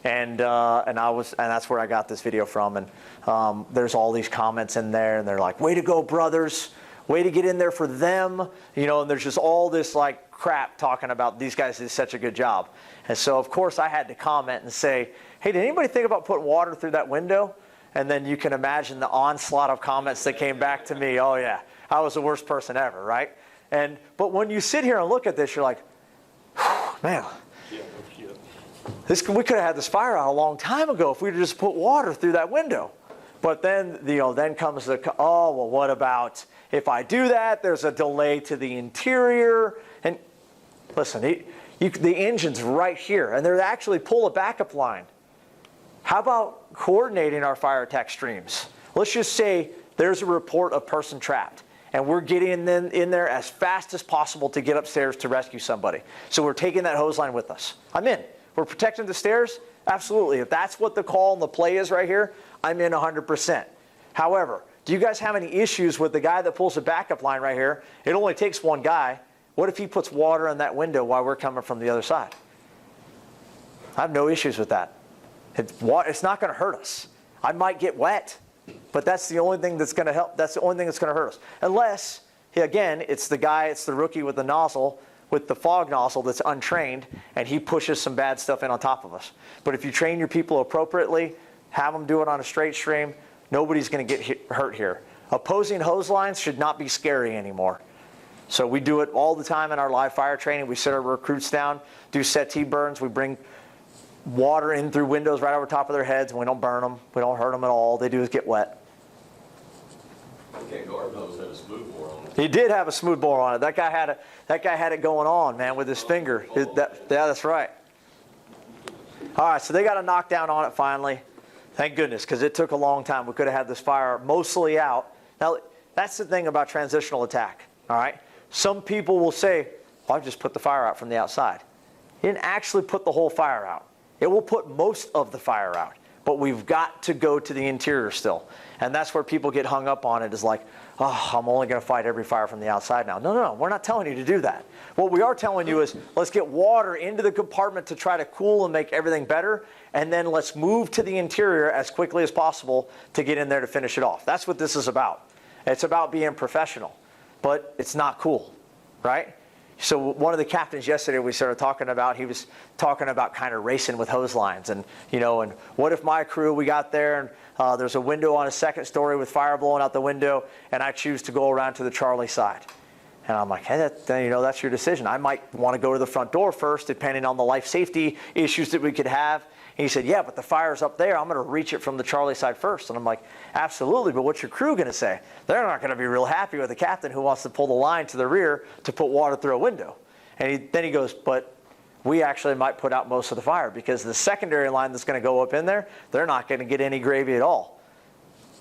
and that's where I got this video from. And there's all these comments in there, and they're like, "Way to go, brothers! Way to get in there for them!" You know, and there's just all this like crap talking about these guys did such a good job. And so of course I had to comment and say, "Hey, did anybody think about putting water through that window?" And then you can imagine the onslaught of comments that came back to me. Oh yeah, I was the worst person ever, right? But when you sit here and look at this, you're like, man, we could have had this fire out a long time ago if we just put water through that window. But then, then comes oh, well, what about if I do that? There's a delay to the interior. And listen, the engine's right here, and they're actually pull a backup line. How about coordinating our fire attack streams? Let's just say there's a report of person trapped, and we're getting in there as fast as possible to get upstairs to rescue somebody. So we're taking that hose line with us. I'm in. We're protecting the stairs? Absolutely. If that's what the call and the play is right here, I'm in 100%. However, do you guys have any issues with the guy that pulls the backup line right here? It only takes one guy. What if he puts water in that window while we're coming from the other side? I have no issues with that. It's not going to hurt us. I might get wet, but that's the only thing that's going to help. That's the only thing that's going to hurt us. Unless, again, it's the rookie with the nozzle, with the fog nozzle that's untrained, and he pushes some bad stuff in on top of us. But if you train your people appropriately, have them do it on a straight stream, nobody's going to get hurt here. Opposing hose lines should not be scary anymore. So we do it all the time in our live fire training. We sit our recruits down, do settee burns. We bring water in through windows right over top of their heads, and we don't burn them. We don't hurt them at all. All they do is get wet. Okay, Gordon knows had a smooth bore on it. He did have a smooth bore on it. That guy had it going on, man, with his finger. Yeah, that's right. All right, so they got a knockdown on it finally. Thank goodness, because it took a long time. We could have had this fire mostly out. Now, that's the thing about transitional attack, all right? Some people will say, well, I just put the fire out from the outside. You didn't actually put the whole fire out. It will put most of the fire out, but we've got to go to the interior still. And that's where people get hung up on it, is like, oh, I'm only going to fight every fire from the outside now. No, we're not telling you to do that. What we are telling you is, let's get water into the compartment to try to cool and make everything better, and then let's move to the interior as quickly as possible to get in there to finish it off. That's what this is about. It's about being professional, but it's not cool, right? So one of the captains yesterday we started talking about, he was talking about kind of racing with hose lines, and and what if my crew, we got there and there's a window on a second story with fire blowing out the window, and I choose to go around to the Charlie side. And I'm like, hey, that's your decision. I might want to go to the front door first, depending on the life safety issues that we could have. And he said, yeah, but the fire's up there. I'm going to reach it from the Charlie side first. And I'm like, absolutely, but what's your crew going to say? They're not going to be real happy with the captain who wants to pull the line to the rear to put water through a window. And then he goes, but we actually might put out most of the fire, because the secondary line that's going to go up in there, they're not going to get any gravy at all.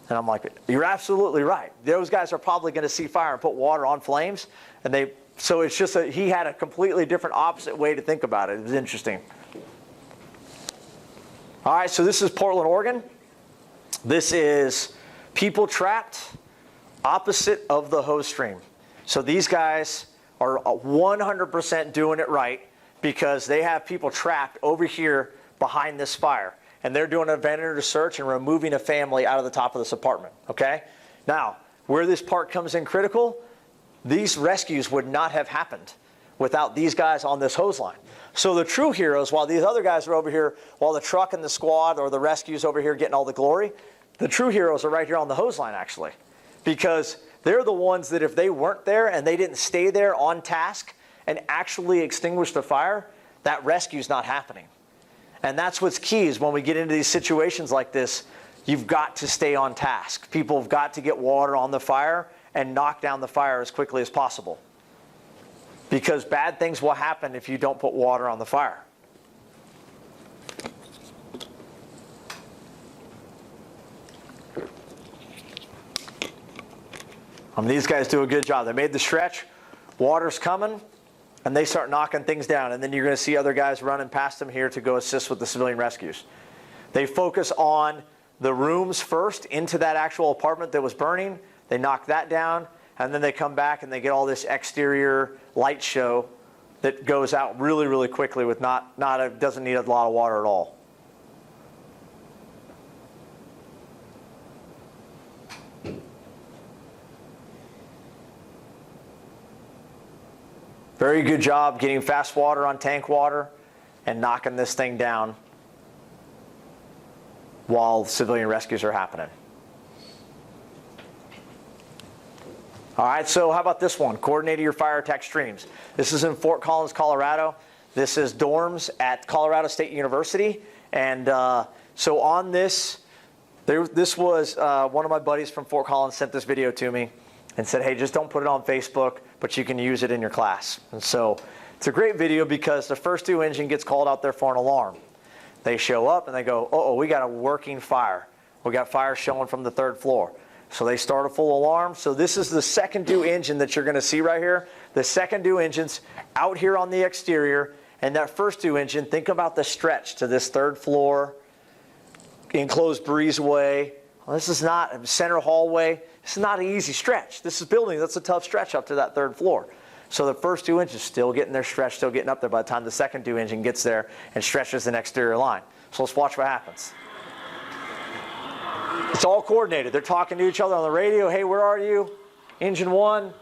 And I'm like, you're absolutely right. Those guys are probably going to see fire and put water on flames. So it's just he had a completely different opposite way to think about it. It was interesting. All right, so this is Portland, Oregon. This is people trapped opposite of the hose stream. So these guys are 100% doing it right, because they have people trapped over here behind this fire. And they're doing a vendor search and removing a family out of the top of this apartment, okay? Now, where this part comes in critical, these rescues would not have happened without these guys on this hose line. So the true heroes, while these other guys are over here, while the truck and the squad or the rescue's over here getting all the glory, the true heroes are right here on the hose line, actually. Because they're the ones that if they weren't there and they didn't stay there on task and actually extinguish the fire, that rescue's not happening. And that's what's key, is when we get into these situations like this, you've got to stay on task. People have got to get water on the fire and knock down the fire as quickly as possible. Because bad things will happen if you don't put water on the fire. These guys do a good job. They made the stretch, water's coming, and they start knocking things down. And then you're going to see other guys running past them here to go assist with the civilian rescues. They focus on the rooms first into that actual apartment that was burning. They knock that down, and then they come back and they get all this exterior light show that goes out really, really quickly with doesn't need a lot of water at all. Very good job getting fast water on tank water and knocking this thing down while civilian rescues are happening. All right, so how about this one? Coordinating your fire attack streams. This is in Fort Collins, Colorado. This is dorms at Colorado State University. And so on this, this was one of my buddies from Fort Collins sent this video to me and said, hey, just don't put it on Facebook, but you can use it in your class. And so it's a great video because the first due engine gets called out there for an alarm. They show up and they go, uh-oh, we got a working fire. We got fire showing from the 3rd floor. So they start a full alarm. So this is the second due engine that you're going to see right here. The second due engine's out here on the exterior. And that first due engine, think about the stretch to this 3rd floor, enclosed breezeway. Well, this is not a center hallway. This is not an easy stretch. This is building. That's a tough stretch up to that 3rd floor. So the first due engine is still getting their stretch, still getting up there by the time the second due engine gets there and stretches an exterior line. So let's watch what happens. It's all coordinated. They're talking to each other on the radio. Hey, where are you? Engine 1.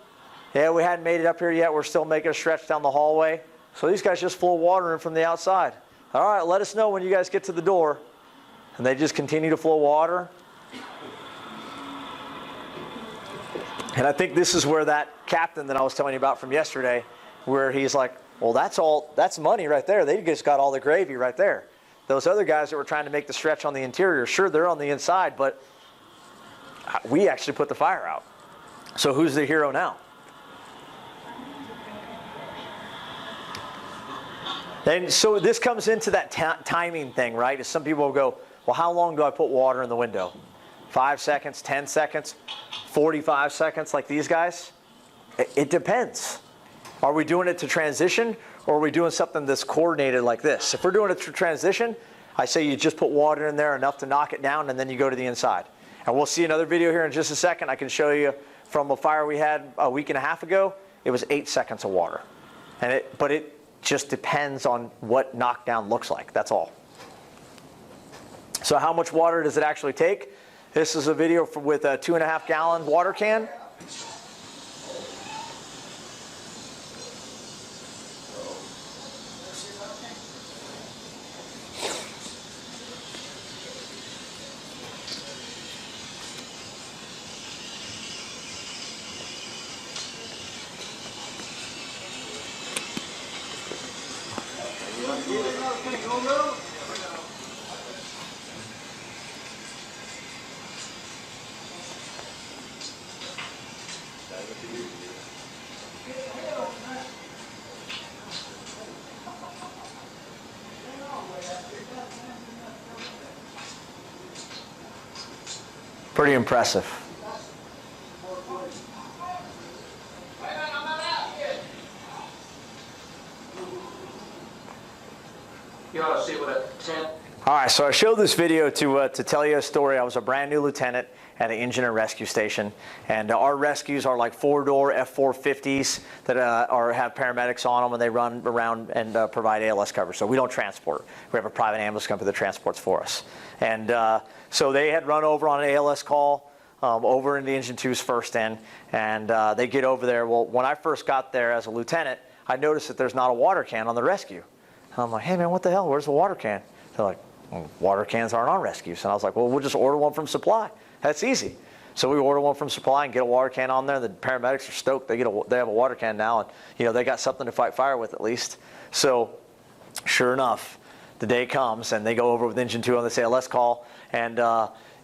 Yeah, we hadn't made it up here yet. We're still making a stretch down the hallway. So these guys just flow water in from the outside. All right, let us know when you guys get to the door. And they just continue to flow water. And I think this is where that captain that I was telling you about from yesterday, where he's like, well, that's money right there. They just got all the gravy right there. Those other guys that were trying to make the stretch on the interior, sure, they're on the inside, but we actually put the fire out. So who's the hero now? And so this comes into that timing thing, right? As some people will go, well, how long do I put water in the window? 5 seconds, 10 seconds, 45 seconds like these guys? It depends. Are we doing it to transition, or are we doing something that's coordinated like this? If we're doing it to transition, I say you just put water in there enough to knock it down, and then you go to the inside. And we'll see another video here in just a second. I can show you from a fire we had a week and a half ago. It was 8 seconds of water. But it just depends on what knockdown looks like. That's all. So how much water does it actually take? This is a video with a 2.5 gallon water can. Pretty impressive. You ought to see what a tent. All right, so I showed this video to tell you a story. I was a brand new lieutenant at an engine and rescue station, and our rescues are like 4-door F-450s that have paramedics on them, and they run around and provide ALS coverage. So we don't transport. We have a private ambulance company that transports for us. And so they had run over on an ALS call over in the Engine 2's first in, and they get over there. Well, when I first got there as a lieutenant, I noticed that there's not a water can on the rescue. And I'm like, hey man, what the hell? Where's the water can? They're like, well, water cans aren't on rescues. And I was like, well, we'll just order one from supply. That's easy. So we order one from supply and get a water can on there. The paramedics are stoked. They have a water can now, and they got something to fight fire with at least. So sure enough, the day comes and they go over with Engine 2 on this ALS call, and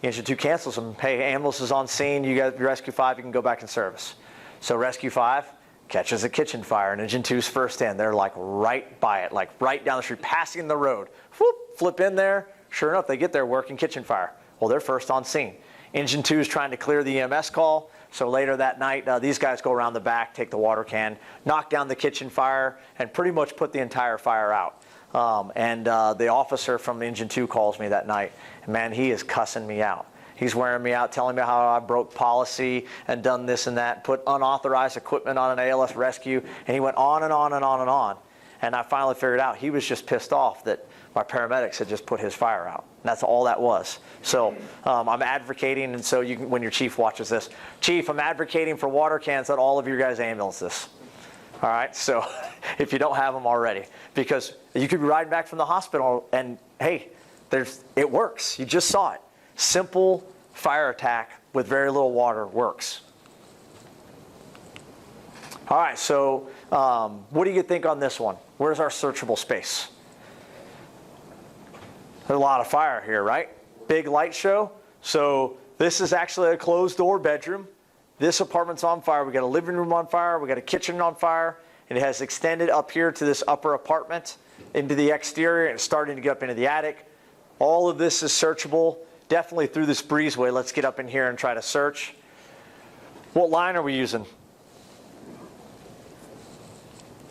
Engine 2 cancels them. Hey, ambulance is on scene. You got Rescue 5. You can go back in service. So Rescue 5 catches a kitchen fire, and Engine 2's first in. They're like right by it, like right down the street, passing the road. Whoop, flip in there. Sure enough, they get there working kitchen fire. Well, they're first on scene. Engine 2 is trying to clear the EMS call. So later that night, these guys go around the back, take the water can, knock down the kitchen fire, and pretty much put the entire fire out. The officer from Engine 2 calls me that night. And man, he is cussing me out. He's wearing me out, telling me how I broke policy and done this and that, put unauthorized equipment on an ALS rescue, and he went on and on and on and on. And I finally figured out he was just pissed off that my paramedics had just put his fire out. And that's all that was. So I'm advocating, and so you can, when your chief watches this, Chief, I'm advocating for water cans at all of your guys' ambulances. All right, so if you don't have them already, because you could be riding back from the hospital and hey, it works. You just saw it. Simple fire attack with very little water works. All right, so what do you think on this one? Where's our searchable space? There's a lot of fire here, right? Big light show. So this is actually a closed door bedroom. This apartment's on fire. We got a living room on fire. We got a kitchen on fire. And it has extended up here to this upper apartment into the exterior and starting to get up into the attic. All of this is searchable. Definitely through this breezeway. Let's get up in here and try to search. What line are we using?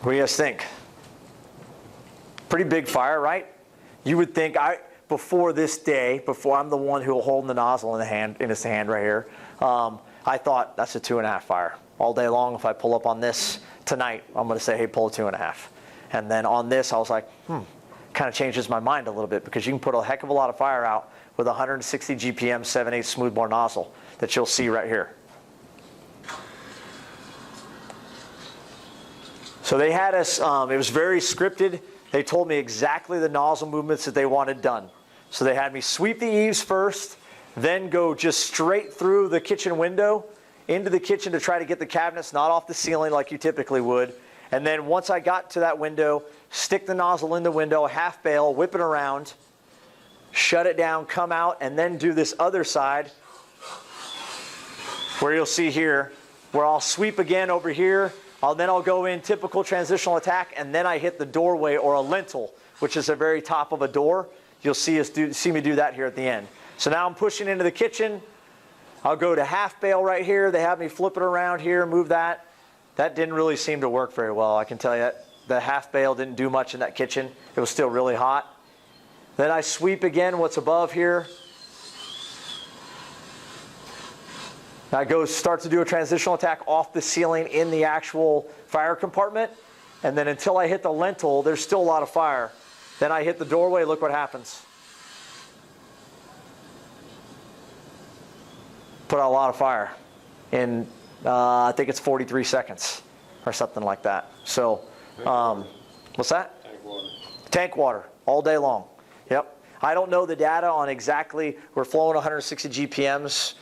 What do you guys think? Pretty big fire, right? You would think before this day, before I'm the one who will hold the nozzle in his hand right here, I thought that's a 2.5 fire. All day long, if I pull up on this tonight, I'm going to say, hey, pull a 2.5. And then on this, I was like, kind of changes my mind a little bit because you can put a heck of a lot of fire out with 160 GPM 7/8 smoothbore nozzle that you'll see right here. So they had us, it was very scripted. They told me exactly the nozzle movements that they wanted done. So they had me sweep the eaves first, then go just straight through the kitchen window into the kitchen to try to get the cabinets not off the ceiling like you typically would. And then once I got to that window, stick the nozzle in the window, half bail, whip it around, shut it down, come out, and then do this other side where you'll see here, where I'll sweep again over here. Then I'll go in typical transitional attack, and then I hit the doorway or a lintel, which is the very top of a door. You'll see me do that here at the end. So now I'm pushing into the kitchen. I'll go to half bail right here. They have me flip it around here, move that. That didn't really seem to work very well, I can tell you. The half bail didn't do much in that kitchen. It was still really hot. Then I sweep again what's above here. I start to do a transitional attack off the ceiling in the actual fire compartment. And then until I hit the lintel, there's still a lot of fire. Then I hit the doorway, look what happens. Put out a lot of fire in, I think it's 43 seconds or something like that. So, what's that? Tank water. Tank water, all day long. Yep. I don't know the data on exactly, we're flowing 160 GPMs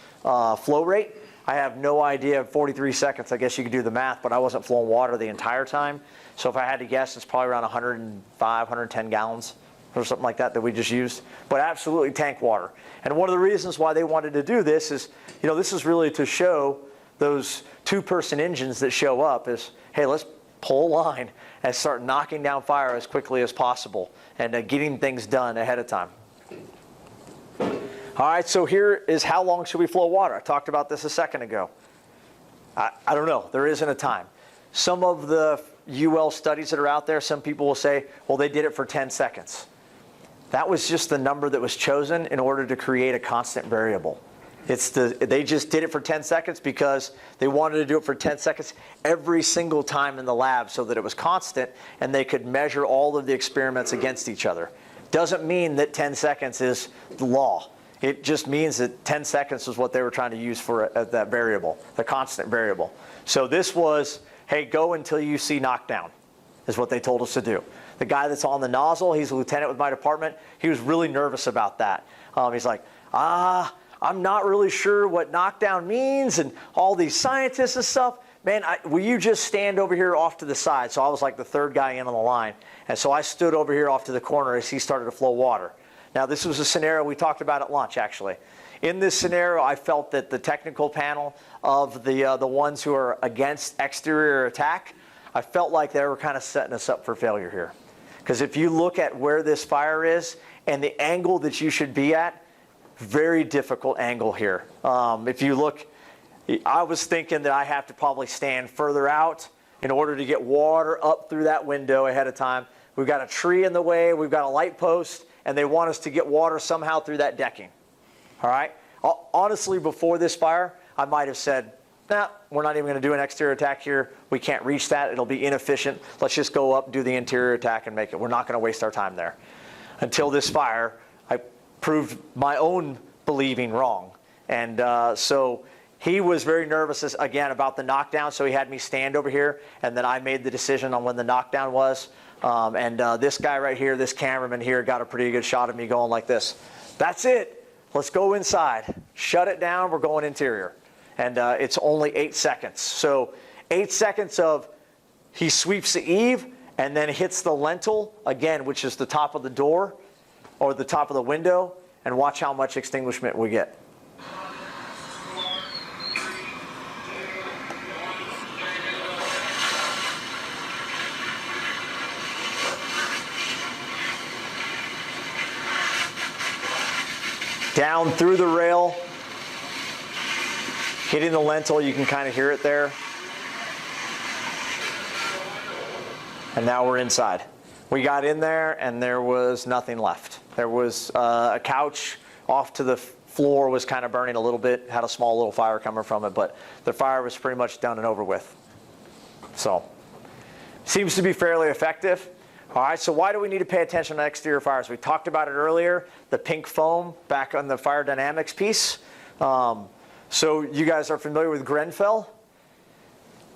flow rate. I have no idea, 43 seconds, I guess you could do the math, but I wasn't flowing water the entire time. So if I had to guess, it's probably around 105, 110 gallons or something like that we just used. But absolutely tank water. And one of the reasons why they wanted to do this is, this is really to show those two-person engines that show up is, hey, let's pull a line and start knocking down fire as quickly as possible and getting things done ahead of time. All right, so here is how long should we flow water? I talked about this a second ago. I don't know. There isn't a time. Some of the UL studies that are out there, some people will say, well, they did it for 10 seconds. That was just the number that was chosen in order to create a constant variable. They just did it for 10 seconds because they wanted to do it for 10 seconds every single time in the lab so that it was constant and they could measure all of the experiments against each other. Doesn't mean that 10 seconds is the law. It just means that 10 seconds is what they were trying to use for that variable, the constant variable. So this was, hey, go until you see knockdown, is what they told us to do. The guy that's on the nozzle, he's a lieutenant with my department, he was really nervous about that. He's like, I'm not really sure what knockdown means and all these scientists and stuff. Man, will you just stand over here off to the side? So I was like the third guy in on the line. And so I stood over here off to the corner as he started to flow water. Now, this was a scenario we talked about at lunch, actually. in this scenario, I felt that the technical panel of the ones who are against exterior attack, I felt like they were kind of setting us up for failure here. Because if you look at where this fire is and the angle that you should be at, very difficult angle here. If you look, I was thinking that I have to probably stand further out in order to get water up through that window ahead of time. We've got a tree in the way, we've got a light post, and they want us to get water somehow through that decking. All right? Honestly, before this fire, I might have said, nah, we're not even going to do an exterior attack here. We can't reach that. It'll be inefficient. Let's just go up, do the interior attack, and make it. We're not going to waste our time there. Until this fire, I proved my own believing wrong. And so he was very nervous, again, about the knockdown, so he had me stand over here, and then I made the decision on when the knockdown was. This guy right here, this cameraman here, got a pretty good shot of me going like this. That's it. Let's go inside. Shut it down. We're going interior. And it's only 8 seconds. So 8 seconds of he sweeps the eave and then hits the lintel, again, which is the top of the door or the top of the window, and watch how much extinguishment we get. Down through the rail, hitting the lintel, you can kind of hear it there. And now we're inside. We got in there and there was nothing left. There was a couch off to the floor was kind of burning a little bit, had a small little fire coming from it, but the fire was pretty much done and over with. So, seems to be fairly effective. All right, so why do we need to pay attention to exterior fires? We talked about it earlier, the pink foam back on the fire dynamics piece. So you guys are familiar with Grenfell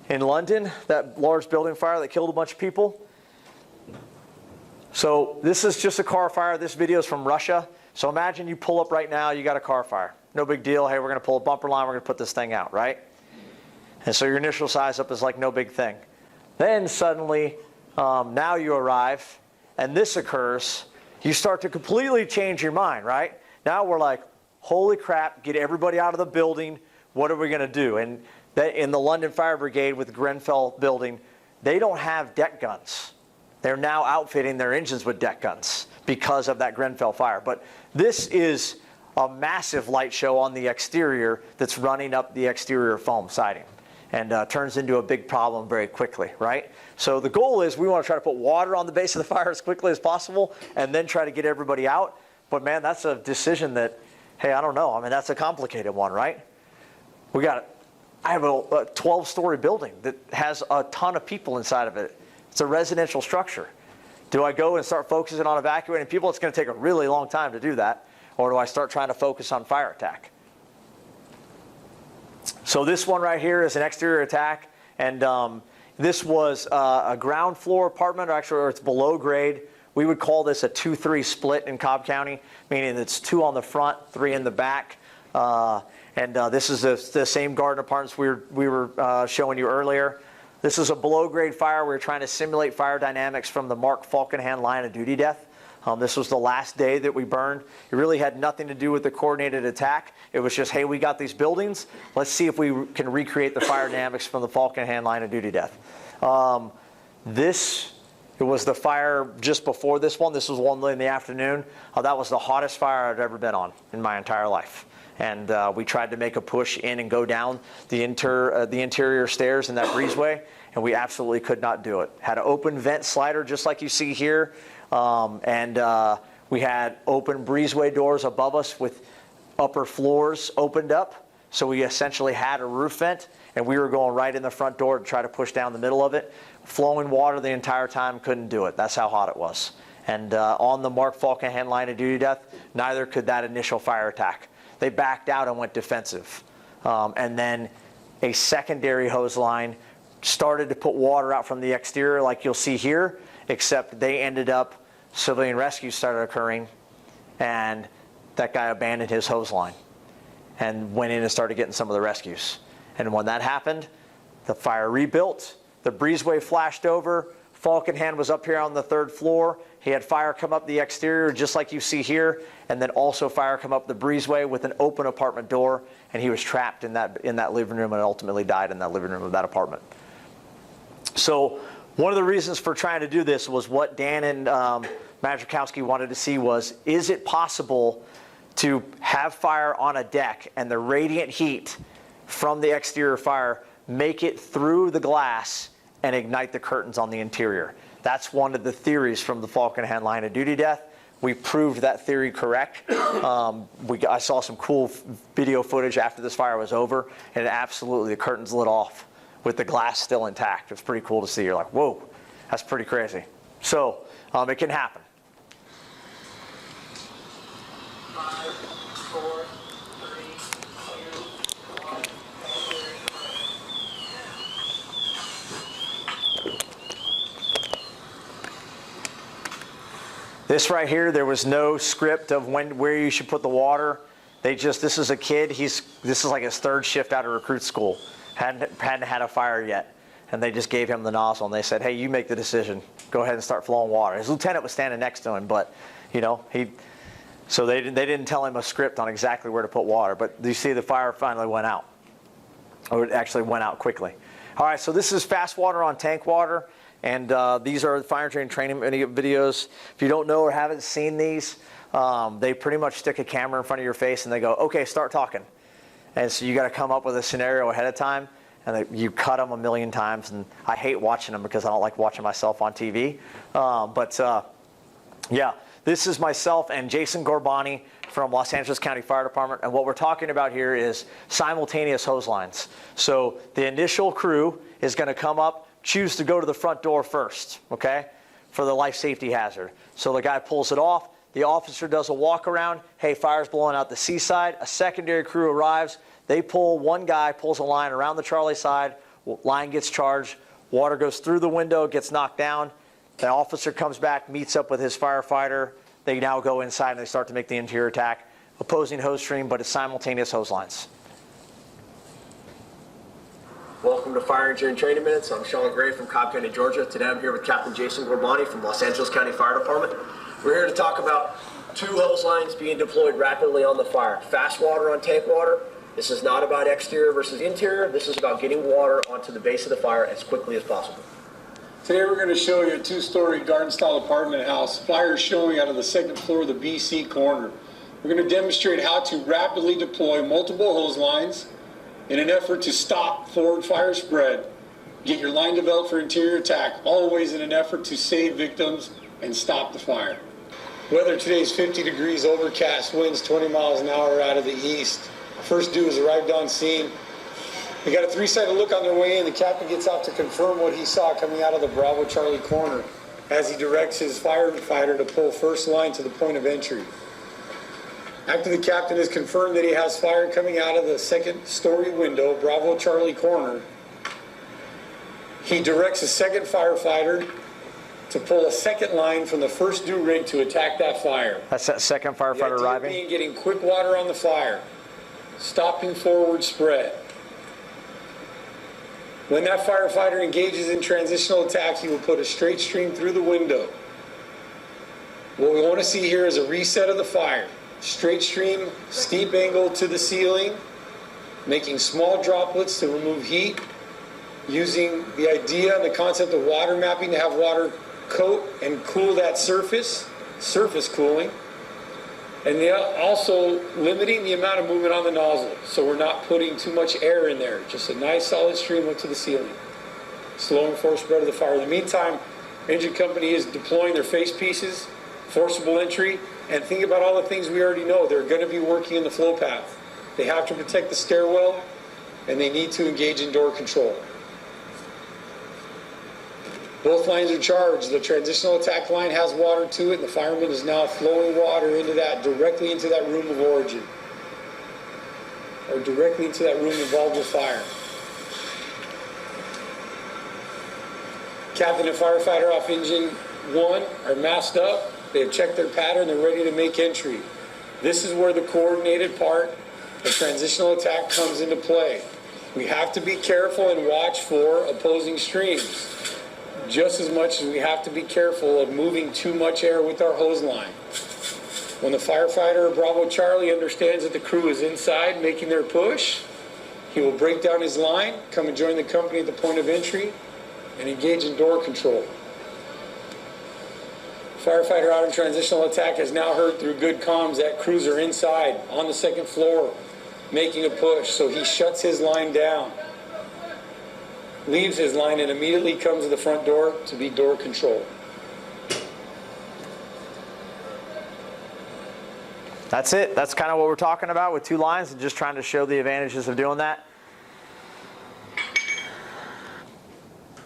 in London, that large building fire that killed a bunch of people? So this is just a car fire. This video is from Russia. So imagine you pull up right now, you got a car fire. No big deal. Hey, we're going to pull a bumper line. We're going to put this thing out, right? And so your initial size up is like no big thing. Then suddenly, now you arrive, and this occurs. You start to completely change your mind, right? Now we're like, holy crap, get everybody out of the building. What are we going to do? And in the London Fire Brigade with the Grenfell building, they don't have deck guns. They're now outfitting their engines with deck guns because of that Grenfell fire. But this is a massive light show on the exterior that's running up the exterior foam siding, and turns into a big problem very quickly, right? So the goal is we want to try to put water on the base of the fire as quickly as possible and then try to get everybody out. But man, that's a decision that, hey, I don't know. I mean, that's a complicated one, right? I have a 12-story building that has a ton of people inside of it. It's a residential structure. Do I go and start focusing on evacuating people? It's going to take a really long time to do that. Or do I start trying to focus on fire attack? So this one right here is an exterior attack. And this was a ground floor apartment, or it's below grade. We would call this a 2-3 split in Cobb County, meaning it's 2 on the front, 3 in the back. This is the same garden apartments we were showing you earlier. This is a below grade fire. We were trying to simulate fire dynamics from the Mark Falkenhand line of duty death. This was the last day that we burned. It really had nothing to do with the coordinated attack. It was just, hey, we got these buildings. Let's see if we can recreate the fire dynamics from the Falkenhand line of duty death. It was the fire just before this one. This was 1 in the afternoon. That was the hottest fire I've ever been on in my entire life. And we tried to make a push in and go down the interior stairs in that breezeway, and we absolutely could not do it. Had an open vent slider just like you see here, we had open breezeway doors above us with upper floors opened up. So we essentially had a roof vent, and we were going right in the front door to try to push down the middle of it. Flowing water the entire time, couldn't do it. That's how hot it was. And on the Mark Falkenhand line of duty death, neither could that initial fire attack. They backed out and went defensive. And then a secondary hose line started to put water out from the exterior like you'll see here, except they ended up, civilian rescue started occurring, and that guy abandoned his hose line and went in and started getting some of the rescues. And when that happened, the fire rebuilt, the breezeway flashed over, Falcon Hand was up here on the 3rd floor. He had fire come up the exterior, just like you see here, and then also fire come up the breezeway with an open apartment door, and he was trapped in that living room and ultimately died in that living room of that apartment. So one of the reasons for trying to do this was what Dan and Matt Drakowski wanted to see was, is it possible to have fire on a deck and the radiant heat from the exterior fire make it through the glass and ignite the curtains on the interior? That's one of the theories from the Falcon Hand line of duty death. We proved that theory correct. I saw some cool video footage after this fire was over, and absolutely the curtains lit off with the glass still intact. It's pretty cool to see. You're like, whoa, that's pretty crazy. So it can happen. 5, 4, 3, 2, 1. This right here, there was no script of where you should put the water. This is a kid, this is like his 3rd shift out of recruit school. Hadn't had a fire yet. And they just gave him the nozzle and they said, hey, you make the decision. Go ahead and start flowing water. His lieutenant was standing next to him, but so they didn't tell him a script on exactly where to put water. But you see the fire finally went out. Or it actually went out quickly. All right, so this is fast water on tank water. And these are fire training videos. If you don't know or haven't seen these, they pretty much stick a camera in front of your face and they go, okay, start talking. And so you got to come up with a scenario ahead of time, and you cut them a million times. And I hate watching them because I don't like watching myself on TV. Yeah, this is myself and Jason Gorbani from Los Angeles County Fire Department. And what we're talking about here is simultaneous hose lines. So the initial crew is going to come up, choose to go to the front door first, okay, for the life safety hazard. So the guy pulls it off. The officer does a walk around. Hey, fire's blowing out the C side. A secondary crew arrives. They pull, one guy pulls a line around the Charlie side. Line gets charged. Water goes through the window, gets knocked down. The officer comes back, meets up with his firefighter. They now go inside and they start to make the interior attack. Opposing hose stream, but it's simultaneous hose lines. Welcome to Fire Engineering Training Minutes. I'm Sean Gray from Cobb County, Georgia. Today I'm here with Captain Jason Gorbani from Los Angeles County Fire Department. We're here to talk about 2 hose lines being deployed rapidly on the fire. Fast water on tank water. This is not about exterior versus interior. This is about getting water onto the base of the fire as quickly as possible. Today we're going to show you a 2-story garden-style apartment house. Fire showing out of the 2nd floor of the BC corner. We're going to demonstrate how to rapidly deploy multiple hose lines in an effort to stop forward fire spread, get your line developed for interior attack, always in an effort to save victims and stop the fire. Weather today is 50 degrees, overcast, winds 20 miles an hour out of the east. First due has arrived on scene. We got a 3-sided look on their way in. The captain gets out to confirm what he saw coming out of the Bravo Charlie corner as he directs his firefighter to pull first line to the point of entry. After the captain has confirmed that he has fire coming out of the 2nd-story window, Bravo Charlie corner, he directs a 2nd firefighter to pull a 2nd line from the first due rig to attack that fire. That's that 2nd firefighter arriving. Being getting quick water on the fire, stopping forward spread. When that firefighter engages in transitional attack, he will put a straight stream through the window. What we want to see here is a reset of the fire. Straight stream, steep angle to the ceiling, making small droplets to remove heat, using the idea and the concept of water mapping to have water coat and cool that surface cooling, and also limiting the amount of movement on the nozzle so we're not putting too much air in there, just a nice solid stream up to the ceiling, slowing force spread of the fire. In the meantime, engine company is deploying their face pieces, forcible entry, and think about all the things we already know. They're going to be working in the flow path. They have to protect the stairwell, and they need to engage in door control. Both lines are charged. The transitional attack line has water to it, and the fireman is now flowing water into that, directly into that room of origin, or directly into that room involved with fire. Captain and firefighter off engine 1 are masked up. They have checked their pattern. They're ready to make entry. This is where the coordinated part of transitional attack comes into play. We have to be careful and watch for opposing streams. just as much as we have to be careful of moving too much air with our hose line. When the firefighter Bravo Charlie understands that the crew is inside making their push, he will break down his line, come and join the company at the point of entry, and engage in door control. Firefighter out in transitional attack has now heard through good comms that crews are inside on the second floor making a push, so he shuts his line down, leaves his line, and immediately comes to the front door to be door control. That's it. That's kind of what we're talking about with 2 lines and just trying to show the advantages of doing that.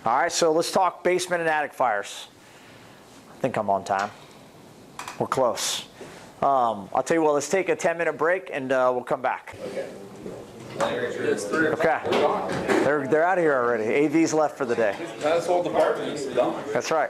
All right, so let's talk basement and attic fires. I think I'm on time. We're close. I'll tell you what, let's take a 10-minute break and we'll come back. Okay. They're out of here already. AV's left for the day. That's all the departments done. That's right.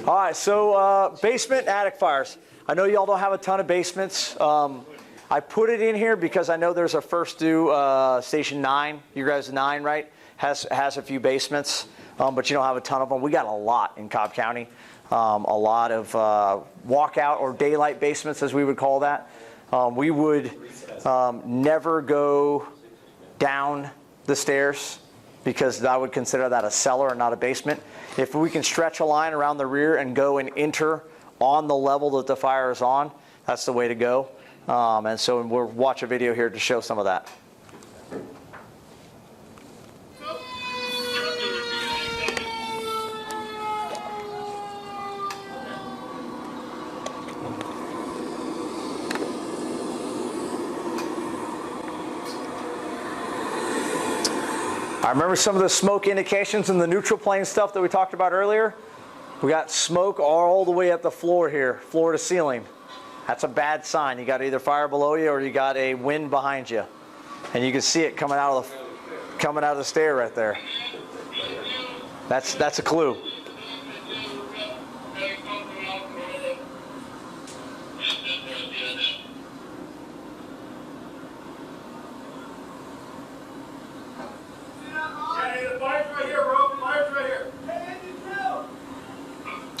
All right, so basement and attic fires. I know y'all don't have a ton of basements. I put it in here because I know there's a First Due Station 9. You guys 9, right? Has a few basements, but you don't have a ton of them. We got a lot in Cobb County. A lot of walkout or daylight basements, as we would call that. We would never go down the stairs because I would consider that a cellar and not a basement. If we can stretch a line around the rear and go and enter on the level that the fire is on, that's the way to go. And so we'll watch a video here to show some of that. I remember some of the smoke indications in the neutral plane stuff that we talked about earlier. We got smoke all the way up the floor here, floor to ceiling. That's a bad sign. You got either fire below you or you got a wind behind you. And you can see it coming out of the stair right there. That's a clue.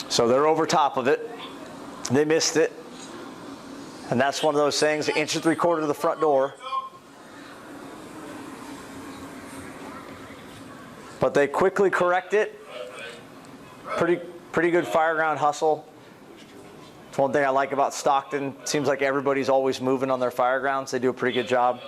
So they're over top of it. They missed it. And that's one of those things, 1 3/4 to the front door. But they quickly correct it. Pretty good fire ground hustle. It's one thing I like about Stockton. Seems like everybody's always moving on their fire grounds. They do a pretty good job.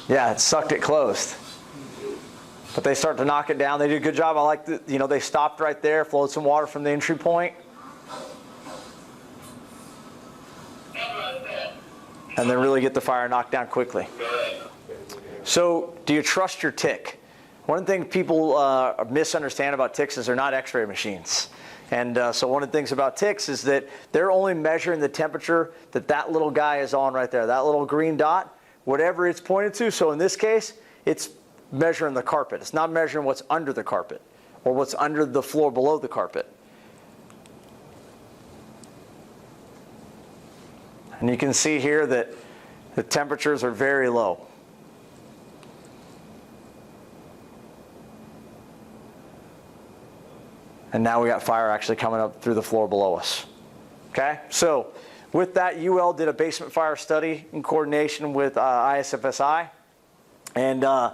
Yeah, it sucked it closed. But they start to knock it down. They did a good job. I like that, they stopped right there, flowed some water from the entry point. And then really get the fire knocked down quickly. So, do you trust your TIC? One thing people misunderstand about TICs is they're not x-ray machines. And so one of the things about TICs is that they're only measuring the temperature that little guy is on right there, that little green dot. Whatever it's pointed to. So in this case, it's measuring the carpet. It's not measuring what's under the carpet or what's under the floor below the carpet. And you can see here that the temperatures are very low. And now we got fire actually coming up through the floor below us. Okay, so with that, UL did a basement fire study in coordination with ISFSI, and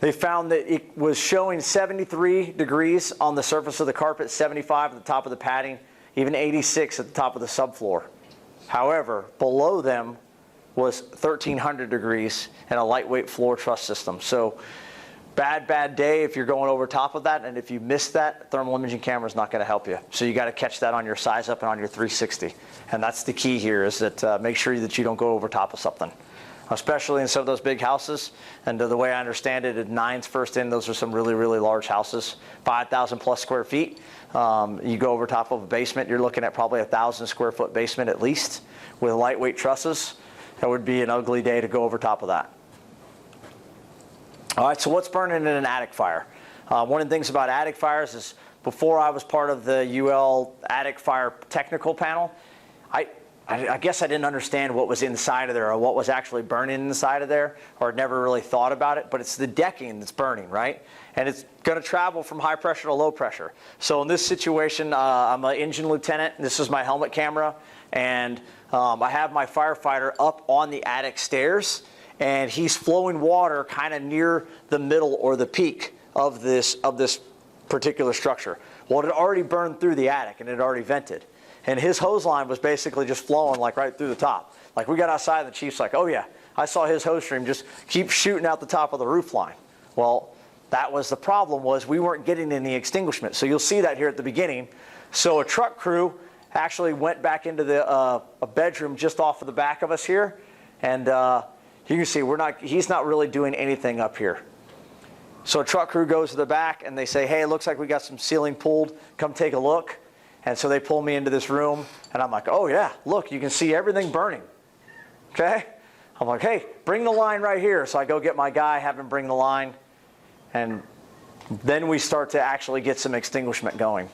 they found that it was showing 73 degrees on the surface of the carpet, 75 at the top of the padding, even 86 at the top of the subfloor. However, below them was 1,300 degrees and a lightweight floor truss system. So bad day if you're going over top of that, and if you miss that, thermal imaging camera is not going to help you. So you got to catch that on your size up and on your 360. And that's the key here, is that make sure that you don't go over top of something, especially in some of those big houses. And the way I understand it, at 9's first in, those are some really, really large houses, 5,000 plus square feet. You go over top of a basement, you're looking at probably 1,000 square foot basement at least with lightweight trusses. That would be an ugly day to go over top of that. All right, so what's burning in an attic fire? One of the things about attic fires is before I was part of the UL attic fire technical panel, I guess I didn't understand what was inside of there or what was actually burning inside of there, or never really thought about it, but it's the decking that's burning, right? And it's going to travel from high pressure to low pressure. So in this situation, I'm an engine lieutenant. This is my helmet camera, and I have my firefighter up on the attic stairs, and he's flowing water kind of near the middle or the peak of this particular structure. Well, it had already burned through the attic and it had already vented. And his hose line was basically just flowing like right through the top. Like we got outside and the chief's like, oh yeah, I saw his hose stream just keep shooting out the top of the roof line. Well, that was the problem, was we weren't getting any extinguishment. So you'll see that here at the beginning. So a truck crew actually went back into a bedroom just off of the back of us here. And you can see he's not really doing anything up here. So a truck crew goes to the back and they say, hey, it looks like we got some ceiling pulled. Come take a look. And so they pull me into this room, and I'm like, oh yeah, look, you can see everything burning. Okay? I'm like, hey, bring the line right here. So I go get my guy, have him bring the line, and then we start to actually get some extinguishment going.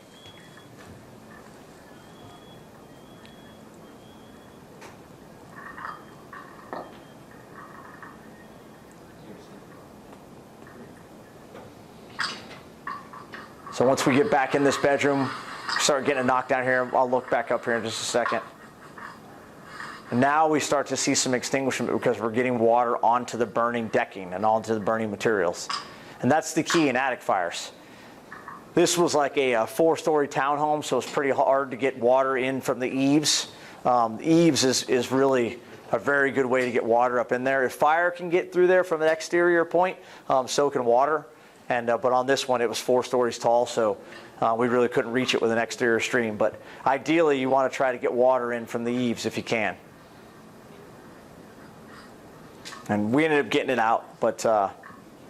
So once we get back in this bedroom, start getting a knockdown here. I'll look back up here in just a second. And now we start to see some extinguishment because we're getting water onto the burning decking and onto the burning materials. And that's the key in attic fires. This was like a 4-story townhome, so it's pretty hard to get water in from the eaves. The eaves is really a very good way to get water up in there. If fire can get through there from an exterior point, so can water. And but on this one, it was 4 stories tall, so we really couldn't reach it with an exterior stream. But ideally, you want to try to get water in from the eaves if you can. And we ended up getting it out, but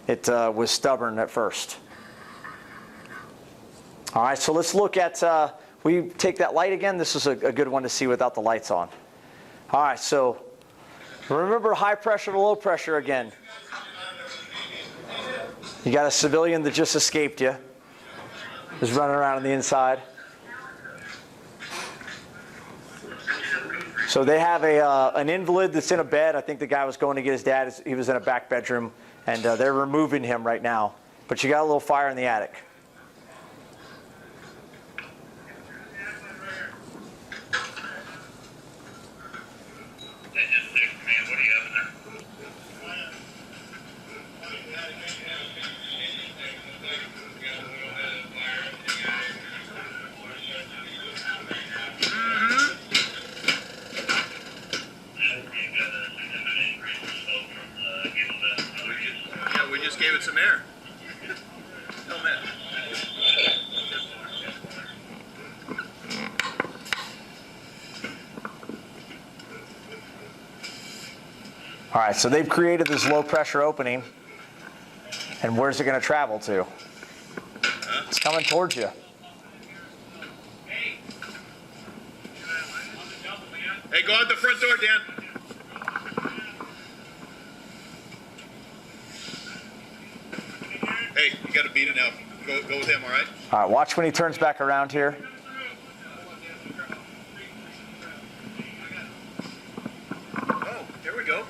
it was stubborn at first. All right, so let's look at, we take that light again. This is a good one to see without the lights on. All right, so remember high pressure to low pressure again. You got a civilian that just escaped you. Is running around on the inside. So they have an invalid that's in a bed. I think the guy was going to get his dad. He was in a back bedroom, and they're removing him right now. But you got a little fire in the attic. We just gave it some air. Oh man. All right, so they've created this low pressure opening. And where's it going to travel to? It's coming towards you. Hey, go out the front door, Dan. Hey, you got to beat it now. Go with him, all right? All right, watch when he turns back around here. Oh, there we go.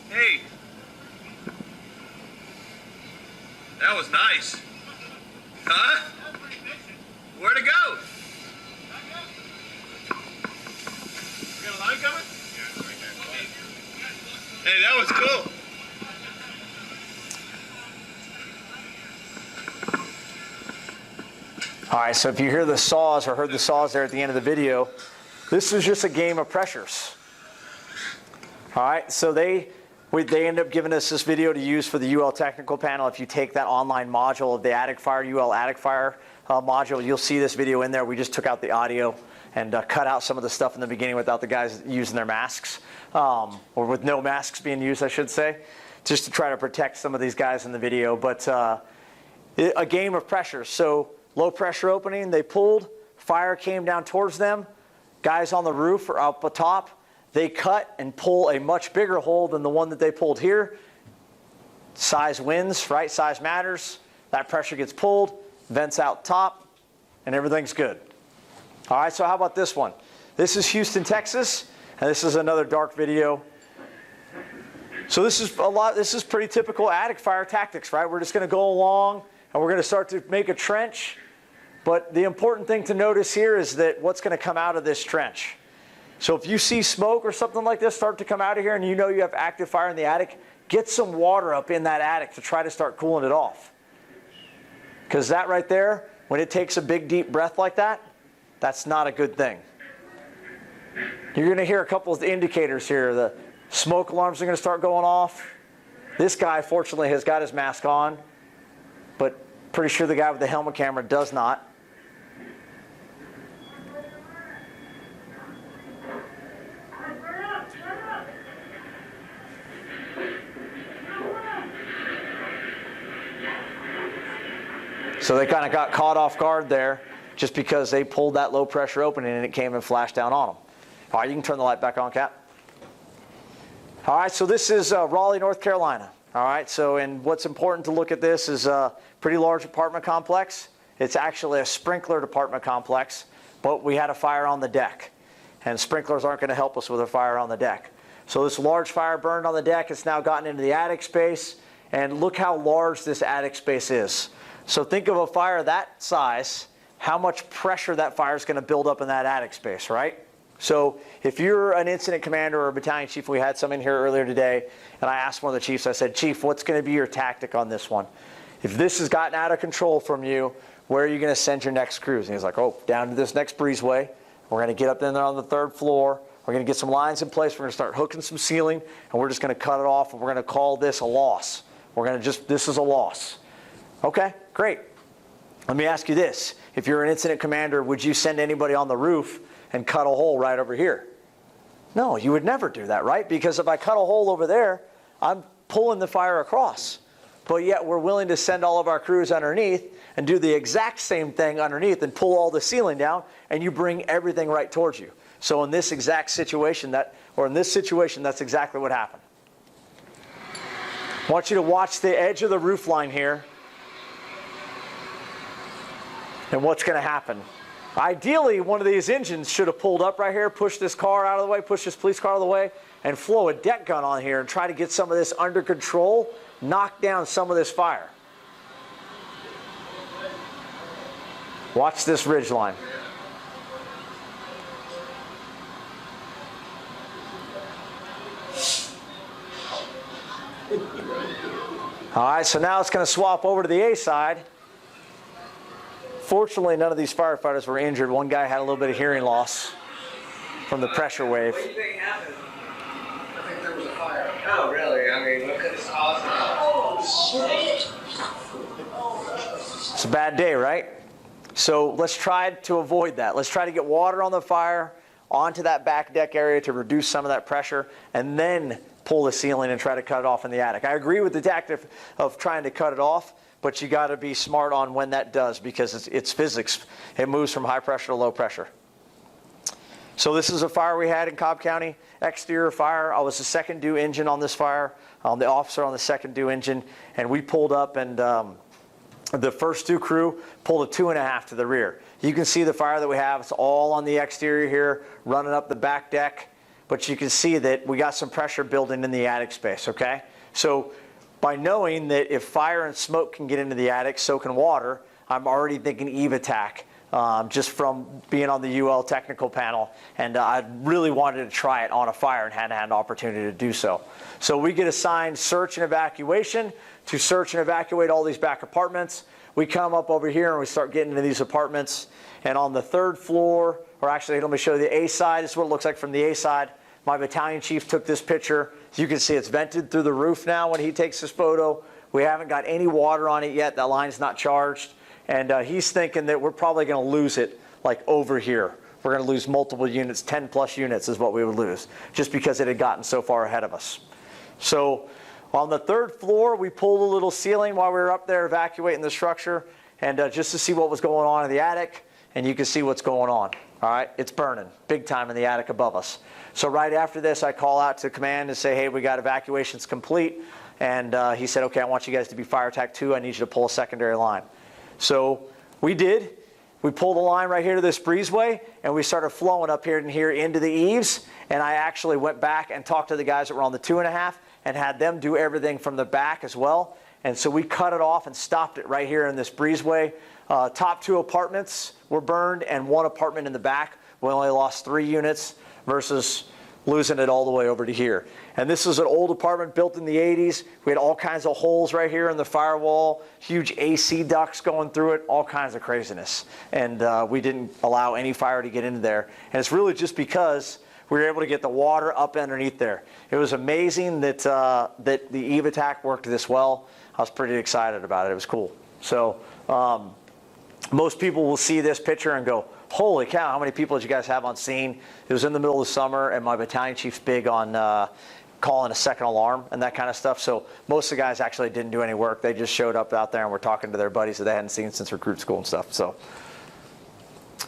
Hey. That was nice. Huh? Where'd it go? You got a line coming? Hey, that was cool. All right, so if you hear the saws or heard the saws there at the end of the video, this is just a game of pressures. All right, so they end up giving us this video to use for the UL technical panel. If you take that online module of the Attic Fire, UL Attic Fire module, you'll see this video in there. We just took out the audio and cut out some of the stuff in the beginning without the guys using their masks, or with no masks being used, I should say, just to try to protect some of these guys in the video. But a game of pressures. So low pressure opening, they pulled, fire came down towards them, guys on the roof or up atop, they cut and pull a much bigger hole than the one that they pulled here. Size wins, right? Size matters. That pressure gets pulled, vents out top, and everything's good. All right, so how about this one? This is Houston, Texas, and this is another dark video. So this is pretty typical attic fire tactics, right? We're just going to go along and we're going to start to make a trench. But the important thing to notice here is that what's going to come out of this trench. So if you see smoke or something like this start to come out of here and you know you have active fire in the attic, get some water up in that attic to try to start cooling it off. Because that right there, when it takes a big deep breath like that, that's not a good thing. You're going to hear a couple of indicators here. The smoke alarms are going to start going off. This guy, fortunately, has got his mask on, but pretty sure the guy with the helmet camera does not. So they kind of got caught off guard there just because they pulled that low pressure opening and it came and flashed down on them. All right, you can turn the light back on, Cap. All right, so this is Raleigh, North Carolina. All right, so and what's important to look at this is a pretty large apartment complex. It's actually a sprinkler apartment complex, but we had a fire on the deck. And sprinklers aren't going to help us with a fire on the deck. So this large fire burned on the deck. It's now gotten into the attic space. And look how large this attic space is. So think of a fire that size, how much pressure that fire is going to build up in that attic space, right? So if you're an incident commander or a battalion chief, we had some in here earlier today, and I asked one of the chiefs, I said, Chief, what's going to be your tactic on this one? If this has gotten out of control from you, where are you going to send your next crews? And he's like, oh, down to this next breezeway. We're going to get up in there on the 3rd floor. We're going to get some lines in place. We're going to start hooking some ceiling, and we're just going to cut it off, and we're going to call this a loss. We're going to this is a loss. Okay, great. Let me ask you this. If you're an incident commander, would you send anybody on the roof and cut a hole right over here? No, you would never do that, right? Because if I cut a hole over there, I'm pulling the fire across. But yet we're willing to send all of our crews underneath and do the exact same thing underneath and pull all the ceiling down, and you bring everything right towards you. So in this exact situation, that's exactly what happened. I want you to watch the edge of the roof line here and what's going to happen. Ideally, one of these engines should have pulled up right here, pushed this car out of the way, pushed this police car out of the way, and flow a deck gun on here and try to get some of this under control, knock down some of this fire. Watch this ridge line. All right, so now it's going to swap over to the A side. Fortunately, none of these firefighters were injured. One guy had a little bit of hearing loss from the pressure wave. What do you think happened? I think there was a fire. Oh, really? I mean, look at this awesome. It's a bad day, right? So let's try to avoid that. Let's try to get water on the fire onto that back deck area to reduce some of that pressure, and then pull the ceiling and try to cut it off in the attic. I agree with the tactic of trying to cut it off, but you got to be smart on when that does, because it's physics. It moves from high pressure to low pressure. So this is a fire we had in Cobb County, exterior fire. I was the second due engine on this fire, the officer on the second due engine, and we pulled up, and the first due crew pulled a 2.5 to the rear. You can see the fire that we have. It's all on the exterior here, running up the back deck. But you can see that we got some pressure building in the attic space, okay? So by knowing that if fire and smoke can get into the attic, so can water, I'm already thinking EVE attack, just from being on the UL technical panel. And I really wanted to try it on a fire and hadn't had an opportunity to do so. So we get assigned search and evacuation to search and evacuate all these back apartments. We come up over here and we start getting into these apartments. And on the 3rd floor, or actually let me show you the A side. This is what it looks like from the A side. My battalion chief took this picture. You can see it's vented through the roof now when he takes this photo. We haven't got any water on it yet. That line's not charged. And he's thinking that we're probably going to lose it like over here. We're going to lose multiple units, 10 plus units is what we would lose, just because it had gotten so far ahead of us. So on the 3rd floor, we pulled a little ceiling while we were up there evacuating the structure, and just to see what was going on in the attic, and you can see what's going on. All right, it's burning big time in the attic above us. So right after this, I call out to command and say, hey, we got evacuations complete. And he said, okay, I want you guys to be fire attack 2. I need you to pull a secondary line. So we did. We pulled the line right here to this breezeway, and we started flowing up here and here into the eaves. And I actually went back and talked to the guys that were on the 2.5 and had them do everything from the back as well. And so we cut it off and stopped it right here in this breezeway. Top 2 apartments were burned and 1 apartment in the back. We only lost 3 units versus losing it all the way over to here. And this is an old apartment built in the 80s. We had all kinds of holes right here in the firewall, huge AC ducts going through it, all kinds of craziness. And we didn't allow any fire to get into there. And it's really just because we were able to get the water up underneath there. It was amazing that, that the Eve attack worked this well. I was pretty excited about it. It was cool. So most people will see this picture and go, holy cow, how many people did you guys have on scene? It was in the middle of the summer, and my battalion chief's big on calling a second alarm and that kind of stuff. So most of the guys actually didn't do any work. They just showed up out there and were talking to their buddies that they hadn't seen since recruit school and stuff. So,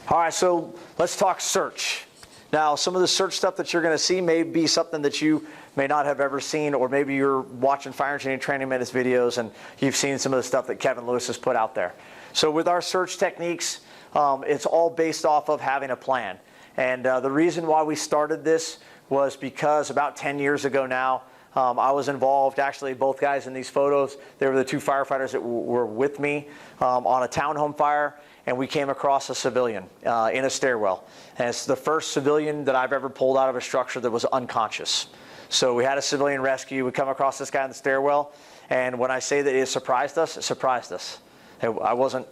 all right, so let's talk search. Now, some of the search stuff that you're going to see may be something that you may not have ever seen, or maybe you're watching Fire Engineering Training Minutes videos and you've seen some of the stuff that Kevin Lewis has put out there. So with our search techniques, it's all based off of having a plan. And the reason why we started this was because about 10 years ago now, I was involved, actually both guys in these photos, they were the 2 firefighters that were with me on a townhome fire, and we came across a civilian in a stairwell. And it's the first civilian that I've ever pulled out of a structure that was unconscious. So we had a civilian rescue, we come across this guy in the stairwell, and when I say that it surprised us, it surprised us. I wasn't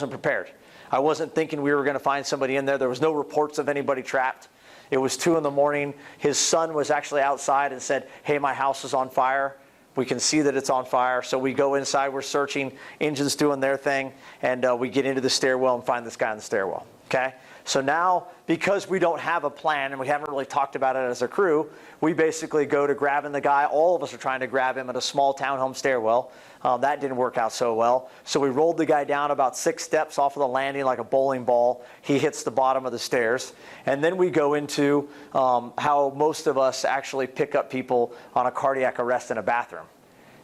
prepared. I wasn't thinking we were going to find somebody in there. There was no reports of anybody trapped. It was 2 in the morning. His son was actually outside and said, hey, my house is on fire. We can see that it's on fire. So we go inside, we're searching, engines doing their thing, and we get into the stairwell and find this guy in the stairwell. Okay? So now, because we don't have a plan and we haven't really talked about it as a crew, we basically go to grabbing the guy. All of us are trying to grab him at a small townhome stairwell. That didn't work out so well. So we rolled the guy down about 6 steps off of the landing like a bowling ball. He hits the bottom of the stairs. And then we go into how most of us actually pick up people on a cardiac arrest in a bathroom.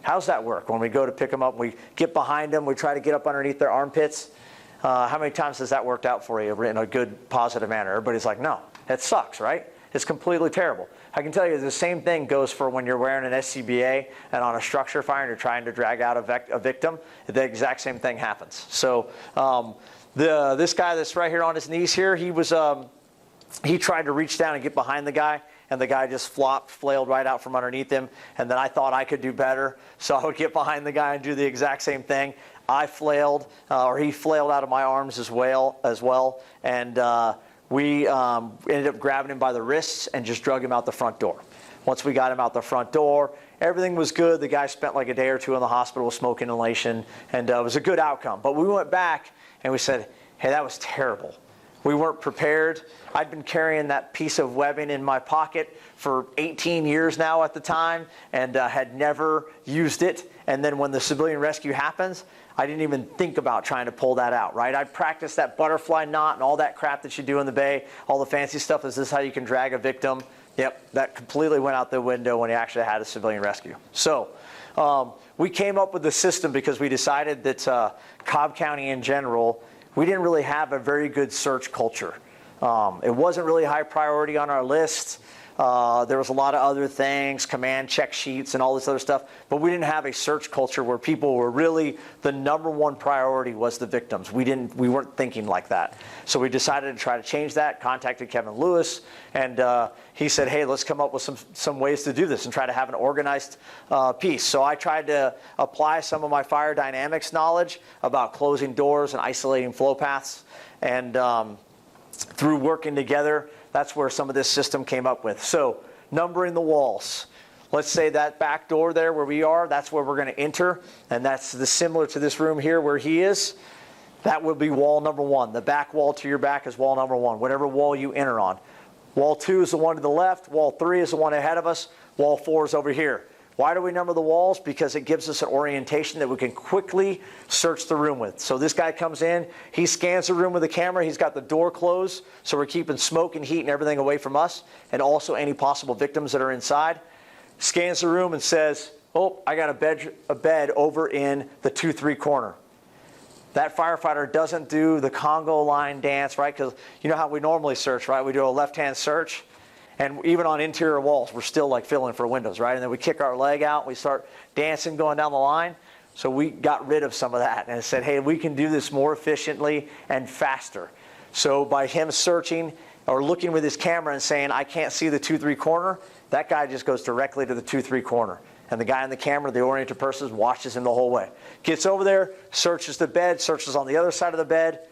How's that work? When we go to pick them up, we get behind them, we try to get up underneath their armpits. How many times has that worked out for you in a good, positive manner? Everybody's like, no, it sucks, right? It's completely terrible. I can tell you the same thing goes for when you're wearing an SCBA and on a structure fire and you're trying to drag out a victim. The exact same thing happens. So this guy that's right here on his knees here, he tried to reach down and get behind the guy, and the guy just flailed right out from underneath him. And then I thought I could do better, so I would get behind the guy and do the exact same thing. I flailed, or he flailed out of my arms as well, and we ended up grabbing him by the wrists and just drug him out the front door. Once we got him out the front door, everything was good. The guy spent like a day or 2 in the hospital with smoke inhalation, and it was a good outcome. But we went back and we said, hey, that was terrible. We weren't prepared. I'd been carrying that piece of webbing in my pocket for 18 years now at the time, and had never used it. And then when the civilian rescue happens, I didn't even think about trying to pull that out, right? I practiced that butterfly knot and all that crap that you do in the bay, all the fancy stuff. Is this how you can drag a victim? Yep, that completely went out the window when you actually had a civilian rescue. So we came up with the system because we decided that Cobb County in general, we didn't really have a very good search culture. It wasn't really high priority on our list. There was a lot of other things, command check sheets and all this other stuff, but we didn't have a search culture where people were really, the #1 priority was the victims. We weren't thinking like that. So we decided to try to change that, contacted Kevin Lewis, and he said, hey, let's come up with some ways to do this and try to have an organized piece. So I tried to apply some of my fire dynamics knowledge about closing doors and isolating flow paths, and through working together, that's where some of this system came up with. So numbering the walls. Let's say that back door there where we are, that's where we're going to enter. And that's similar to this room here where he is. That will be wall #1. The back wall to your back is wall #1, whatever wall you enter on. Wall 2 is the one to the left. Wall 3 is the one ahead of us. Wall 4 is over here. Why do we number the walls? Because it gives us an orientation that we can quickly search the room with. So this guy comes in, he scans the room with a camera, he's got the door closed, so we're keeping smoke and heat and everything away from us, and also any possible victims that are inside. Scans the room and says, oh, I got a bed over in the 2-3 corner. That firefighter doesn't do the Congo line dance, right? Because you know how we normally search, right? We do a left-hand search. And even on interior walls, we're still like feeling for windows, right? And then we kick our leg out, we start dancing going down the line. So we got rid of some of that and said, hey, we can do this more efficiently and faster. So by him searching or looking with his camera and saying, I can't see the 2-3 corner, that guy just goes directly to the 2-3 corner. And the guy in the camera, the oriented person, watches him the whole way. Gets over there, searches the bed, searches on the other side of the bed,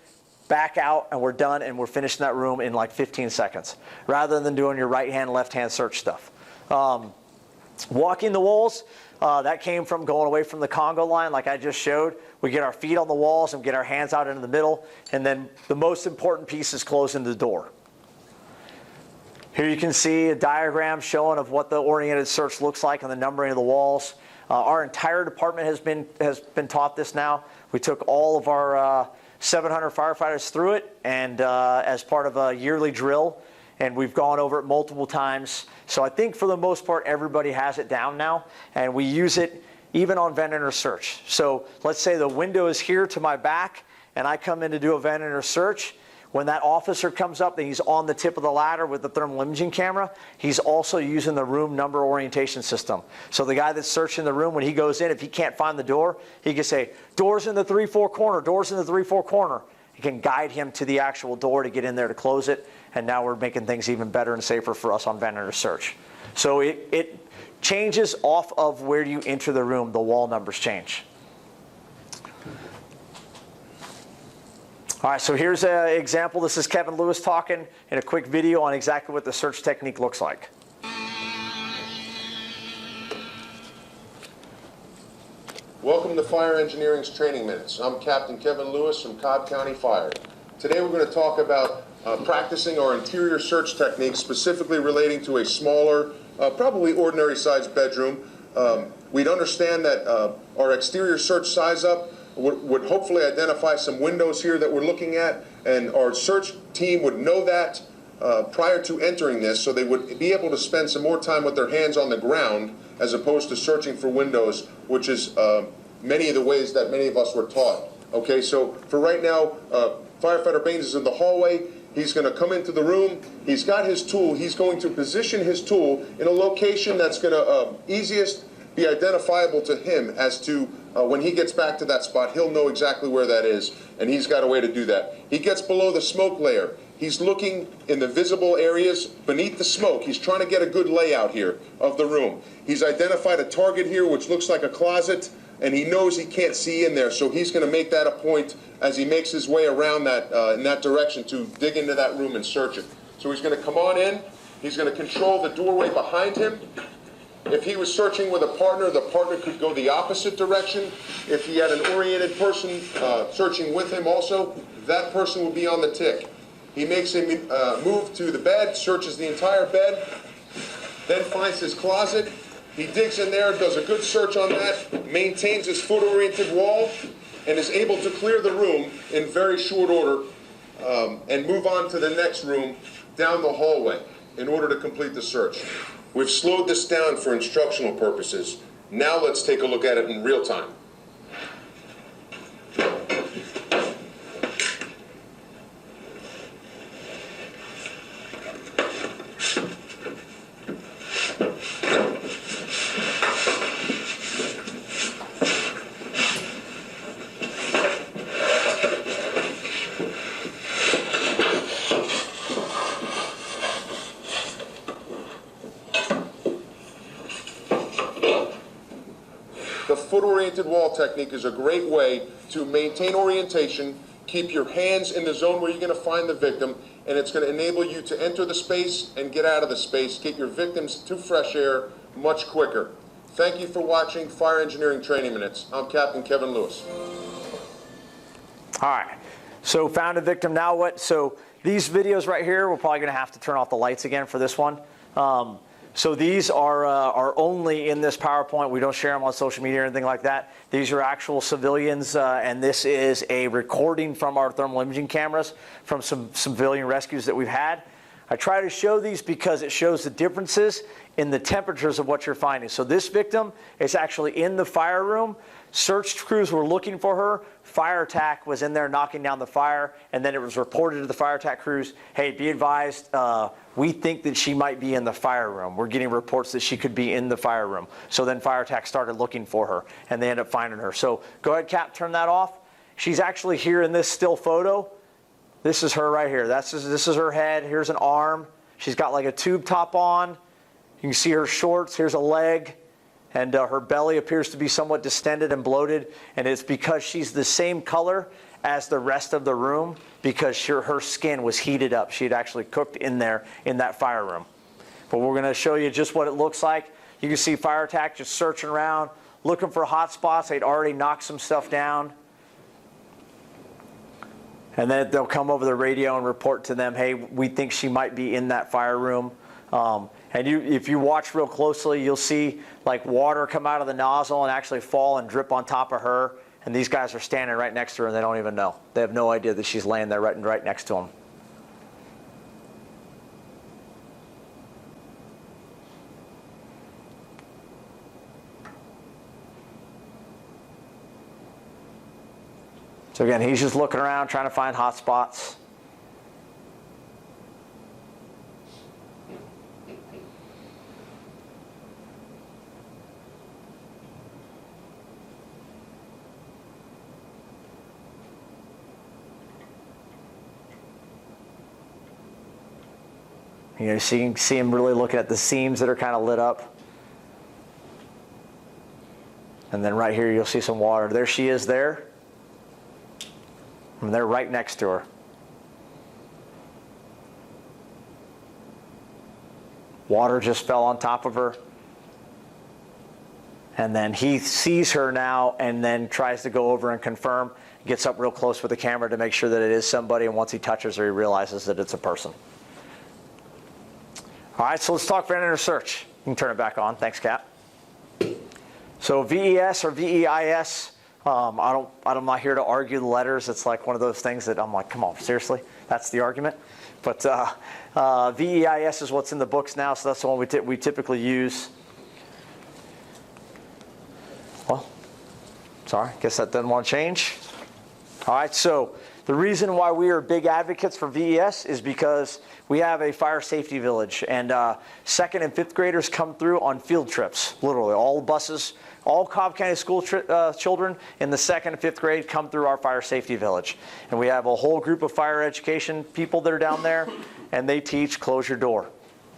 back out, and we're done, and we're finishing that room in like 15 seconds, rather than doing your right-hand, left-hand search stuff. Walking the walls, that came from going away from the Congo line like I just showed. We get our feet on the walls and get our hands out into the middle, and then the most important piece is closing the door. Here you can see a diagram showing of what the oriented search looks like and the numbering of the walls. Our entire department has been taught this now. We took all of our 700 firefighters through it, and as part of a yearly drill, and we've gone over it multiple times. So I think for the most part, everybody has it down now, and we use it even on vent enter search. So let's say the window is here to my back, and I come in to do a vent enter search. When that officer comes up and he's on the tip of the ladder with the thermal imaging camera, he's also using the room number orientation system. So the guy that's searching the room, when he goes in, if he can't find the door, he can say, doors in the 3-4 corner, doors in the 3-4 corner. He can guide him to the actual door to get in there to close it. And now we're making things even better and safer for us on vent enter search. So it changes off of where you enter the room, the wall numbers change. All right, so here's an example. This is Kevin Lewis talking in a quick video on exactly what the search technique looks like. Welcome to Fire Engineering's Training Minutes. I'm Captain Kevin Lewis from Cobb County Fire. Today we're going to talk about practicing our interior search technique, specifically relating to a smaller, probably ordinary sized bedroom. We'd understand that our exterior search size up would hopefully identify some windows here that we're looking at, and our search team would know that prior to entering this, so they would be able to spend some more time with their hands on the ground as opposed to searching for windows, which is many of the ways that many of us were taught. Okay, so for right now, Firefighter Baines is in the hallway. He's going to come into the room. He's got his tool. He's going to position his tool in a location that's going to easiest be identifiable to him as to when he gets back to that spot, he'll know exactly where that is, and he's got a way to do that. He gets below the smoke layer. He's looking in the visible areas beneath the smoke. He's trying to get a good layout here of the room. He's identified a target here which looks like a closet, and he knows he can't see in there, so he's going to make that a point as he makes his way around that in that direction to dig into that room and search it. So he's going to come on in. He's going to control the doorway behind him. If he was searching with a partner, the partner could go the opposite direction. If he had an oriented person searching with him also, that person would be on the tick. He makes a move to the bed, searches the entire bed, then finds his closet. He digs in there, does a good search on that, maintains his foot-oriented wall, and is able to clear the room in very short order and move on to the next room down the hallway in order to complete the search. We've slowed this down for instructional purposes. Now let's take a look at it in real time. The foot-oriented wall technique is a great way to maintain orientation, keep your hands in the zone where you're going to find the victim, and it's going to enable you to enter the space and get out of the space, get your victims to fresh air much quicker. Thank you for watching Fire Engineering Training Minutes. I'm Captain Kevin Lewis. All right, so found a victim, now what? So these videos right here, we're probably going to have to turn off the lights again for this one. So these are only in this PowerPoint. We don't share them on social media or anything like that. These are actual civilians, and this is a recording from our thermal imaging cameras from some civilian rescues that we've had. I try to show these because it shows the differences in the temperatures of what you're finding. So this victim is actually in the fire room. Search crews were looking for her. Fire attack was in there knocking down the fire, and then it was reported to the fire attack crews, hey, be advised, we think that she might be in the fire room. We're getting reports that she could be in the fire room. So then fire attack started looking for her, and they ended up finding her. So go ahead, Cap, turn that off. She's actually here in this still photo. This is her right here. This is her head. Here's an arm. She's got like a tube top on. You can see her shorts. Here's a leg. And her belly appears to be somewhat distended and bloated. And it's because she's the same color as the rest of the room because her skin was heated up. She had actually cooked in there in that fire room. But we're going to show you just what it looks like. You can see fire attack just searching around, looking for hot spots. They'd already knocked some stuff down. And then they'll come over the radio and report to them, hey, we think she might be in that fire room. And if you watch real closely, you'll see like water come out of the nozzle and actually fall and drip on top of her. And these guys are standing right next to her and they don't even know. They have no idea that she's laying there right next to them. So again, he's just looking around trying to find hot spots. You know, so you can see him really looking at the seams that are kind of lit up. And then right here you'll see some water. There she is there. And they're right next to her. Water just fell on top of her. And then he sees her now and then tries to go over and confirm. Gets up real close with the camera to make sure that it is somebody. And once he touches her, he realizes that it's a person. All right, so let's talk predator search. You can turn it back on. Thanks, Cap. So VES or VEIS. I'm not here to argue the letters. It's like one of those things that I'm like, come on, seriously? That's the argument? But VEIS is what's in the books now, so that's the one we typically use. Well, sorry, guess that doesn't want to change. All right, so the reason why we are big advocates for VES is because we have a fire safety village, and 2nd and 5th graders come through on field trips, literally. All buses, all Cobb County school children in the 2nd and 5th grade come through our fire safety village. And we have a whole group of fire education people that are down there, and they teach close your door.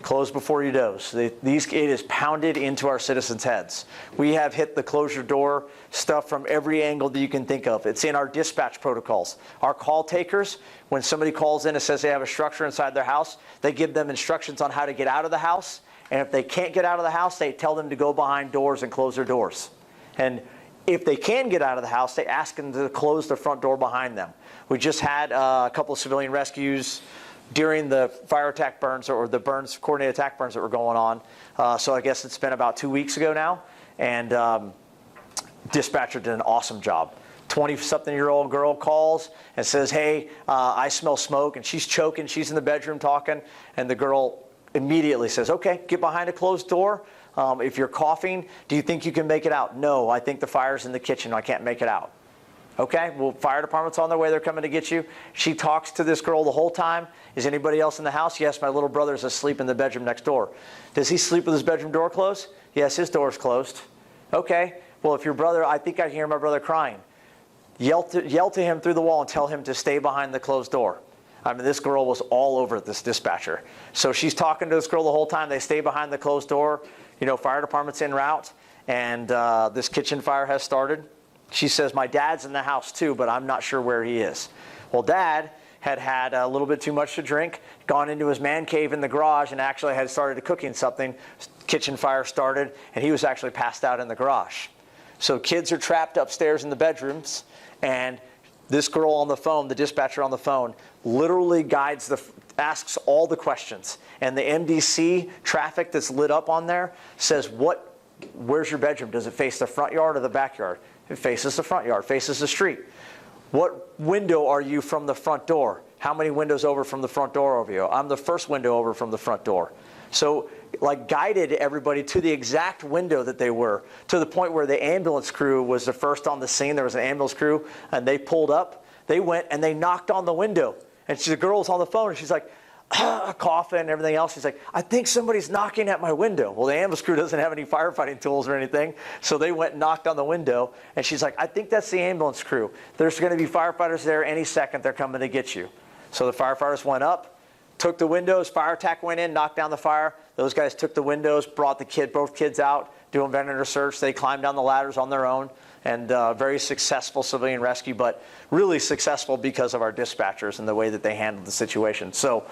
Close before you doze. It is pounded into our citizens' heads. We have hit the close your door stuff from every angle that you can think of. It's in our dispatch protocols. Our call takers, when somebody calls in and says they have a structure inside their house, they give them instructions on how to get out of the house. And if they can't get out of the house, they tell them to go behind doors and close their doors. And if they can get out of the house, they ask them to close the front door behind them. We just had a couple of civilian rescues during the fire attack burns or the burns, coordinated attack burns that were going on. So I guess it's been about 2 weeks ago now. And dispatcher did an awesome job. 20-something-year-old girl calls and says, hey, I smell smoke. And she's choking. She's in the bedroom talking. And the girl immediately says, okay, get behind a closed door. If you're coughing, do you think you can make it out? No, I think the fire's in the kitchen. I can't make it out. Okay, well, fire department's on their way. They're coming to get you. She talks to this girl the whole time. Is anybody else in the house? Yes, my little brother's asleep in the bedroom next door. Does he sleep with his bedroom door closed? Yes, his door's closed. Okay, well, if your brother, I think I hear my brother crying. Yell to him through the wall and tell him to stay behind the closed door. I mean, this girl was all over this dispatcher. So she's talking to this girl the whole time. They stay behind the closed door. You know, fire department's en route, and this kitchen fire has started. She says, my dad's in the house too, but I'm not sure where he is. Well, Dad had a little bit too much to drink, gone into his man cave in the garage, and actually had started cooking something. Kitchen fire started, and he was actually passed out in the garage. So kids are trapped upstairs in the bedrooms, and this girl on the phone, the dispatcher on the phone, literally asks all the questions. And the MDC traffic that's lit up on there says, where's your bedroom? Does it face the front yard or the backyard? It faces the front yard, faces the street. What window are you from the front door? How many windows over from the front door over you? I'm the first window over from the front door. So like guided everybody to the exact window that they were, to the point where the ambulance crew was the first on the scene. There was an ambulance crew, and they pulled up. They went and they knocked on the window. And the girl's on the phone, and she's like, coughing and everything else. She's like, I think somebody's knocking at my window. Well, the ambulance crew doesn't have any firefighting tools or anything, so they went and knocked on the window. And she's like, I think that's the ambulance crew. There's going to be firefighters there any second. They're coming to get you. So the firefighters went up, took the windows, fire tech went in, knocked down the fire. Those guys took the windows, brought both kids out, doing Venator search. They climbed down the ladders on their own, and very successful civilian rescue, but really successful because of our dispatchers and the way that they handled the situation. So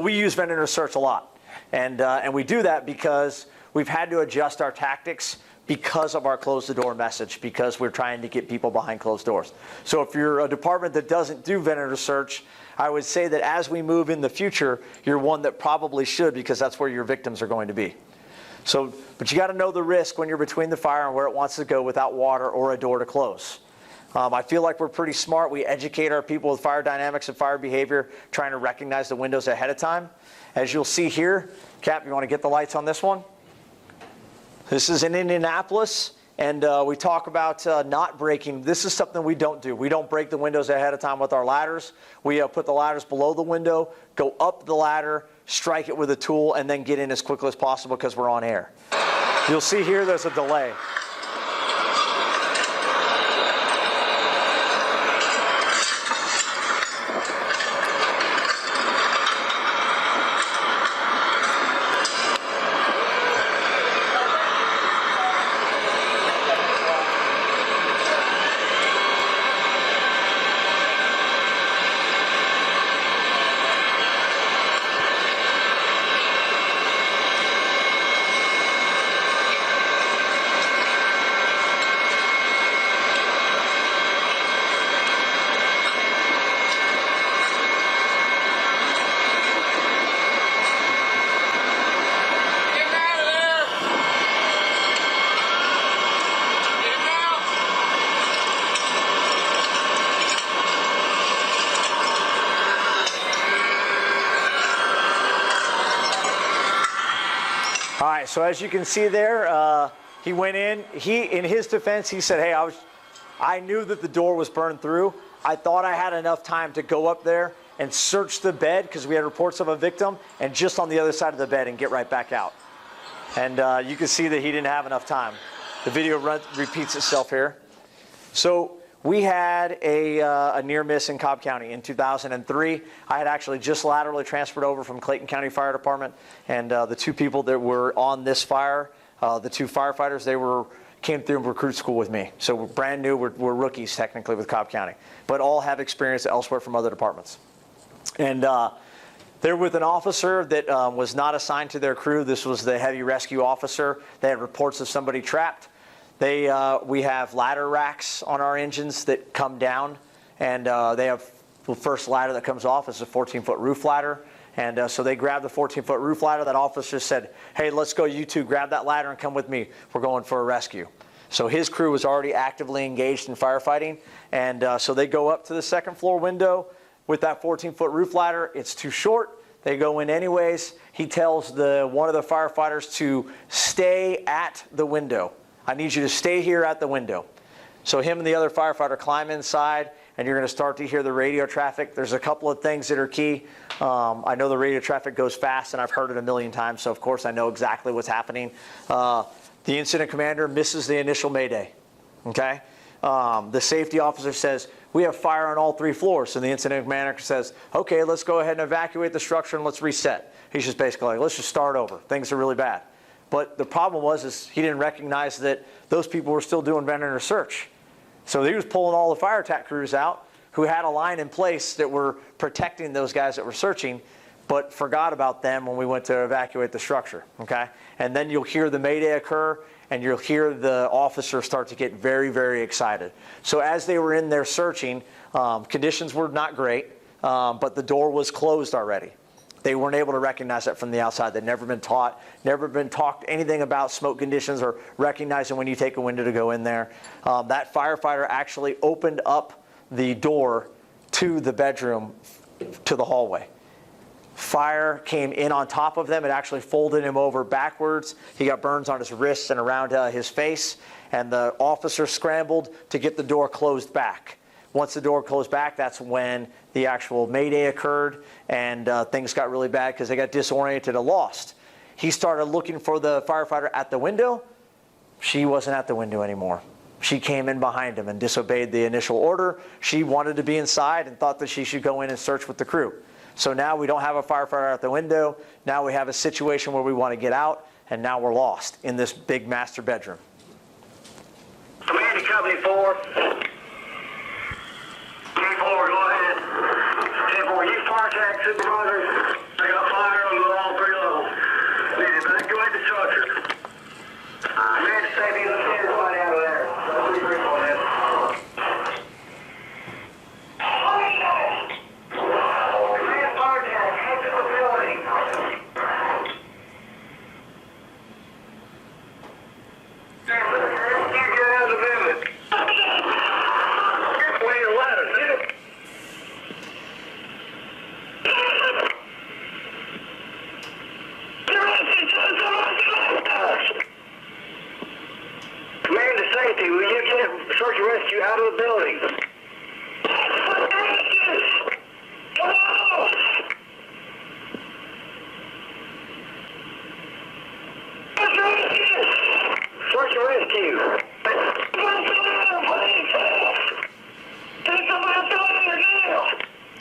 we use Venator search a lot, and we do that because we've had to adjust our tactics because of our close the door message, because we're trying to get people behind closed doors. So if you're a department that doesn't do Venator search, I would say that as we move in the future, you're one that probably should, because that's where your victims are going to be. So, but you got to know the risk when you're between the fire and where it wants to go without water or a door to close. I feel like we're pretty smart. We educate our people with fire dynamics and fire behavior, trying to recognize the windows ahead of time. As you'll see here, Cap, you want to get the lights on this one? This is in Indianapolis. And we talk about not breaking. This is something we don't do. We don't break the windows ahead of time with our ladders. We put the ladders below the window, go up the ladder, strike it with a tool, and then get in as quickly as possible because we're on air. You'll see here there's a delay. All right, so as you can see there, he went in. In his defense, he said, hey, I knew that the door was burned through. I thought I had enough time to go up there and search the bed because we had reports of a victim, and just on the other side of the bed and get right back out. And you can see that he didn't have enough time. The video repeats itself here. So we had a near miss in Cobb County in 2003. I had actually just laterally transferred over from Clayton County Fire Department, and the two people that were on this fire, the two firefighters, came through recruit school with me. So we're brand new, we're rookies technically with Cobb County, but all have experience elsewhere from other departments. And they're with an officer that was not assigned to their crew. This was the heavy rescue officer. They had reports of somebody trapped. We have ladder racks on our engines that come down, and they have the first ladder that comes off is a 14-foot roof ladder. And so they grabbed the 14-foot roof ladder. That officer said, hey, let's go, you two, grab that ladder and come with me. We're going for a rescue. So his crew was already actively engaged in firefighting. And so they go up to the second floor window with that 14-foot roof ladder. It's too short. They go in anyways. He tells one of the firefighters to stay at the window. I need you to stay here at the window. So him and the other firefighter climb inside, and you're going to start to hear the radio traffic. There's a couple of things that are key. I know the radio traffic goes fast, and I've heard it a million times, so of course I know exactly what's happening. The incident commander misses the initial mayday. Okay? The safety officer says, we have fire on all 3 floors. So the incident commander says, okay, let's go ahead and evacuate the structure and let's reset. He's just basically like, let's just start over. Things are really bad. But the problem was he didn't recognize that those people were still doing Venator search. So he was pulling all the fire attack crews out who had a line in place that were protecting those guys that were searching, but forgot about them when we went to evacuate the structure, okay? And then you'll hear the mayday occur, and you'll hear the officer start to get very, very excited. So as they were in there searching, conditions were not great, but the door was closed already. They weren't able to recognize it from the outside. They'd never been taught anything about smoke conditions or recognizing when you take a window to go in there. That firefighter actually opened up the door to the bedroom, to the hallway. Fire came in on top of them. It actually folded him over backwards. He got burns on his wrists and around his face. And the officer scrambled to get the door closed back. Once the door closed back, that's when the actual mayday occurred, and things got really bad because they got disoriented and lost. He started looking for the firefighter at the window. She wasn't at the window anymore. She came in behind him and disobeyed the initial order. She wanted to be inside and thought that she should go in and search with the crew. So now we don't have a firefighter at the window. Now we have a situation where we want to get out, and now we're lost in this big master bedroom. Command to Company 4. Company 4, go ahead. 10-4, you fire attack supervisors. They got fire on all 3 levels. Need to evacuate the structure. Command to safety, let's get everybody out of there. Let's go ahead. Command fire attack, exit the building. You get out of the building. Way your ladder, get it. Command to safety, will you get search and rescue out of the building? Search and rescue.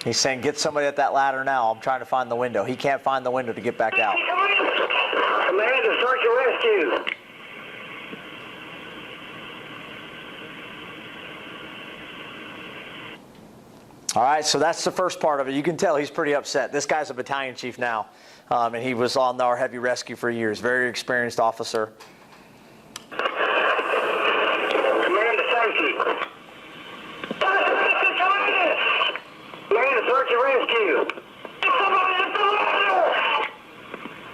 He's saying, get somebody at that ladder now. I'm trying to find the window. He can't find the window to get back out. Command to search and rescue. All right, so that's the first part of it. You can tell he's pretty upset. This guy's a battalion chief now, and he was on our heavy rescue for years. Very experienced officer. Command to safety. Command to search and rescue.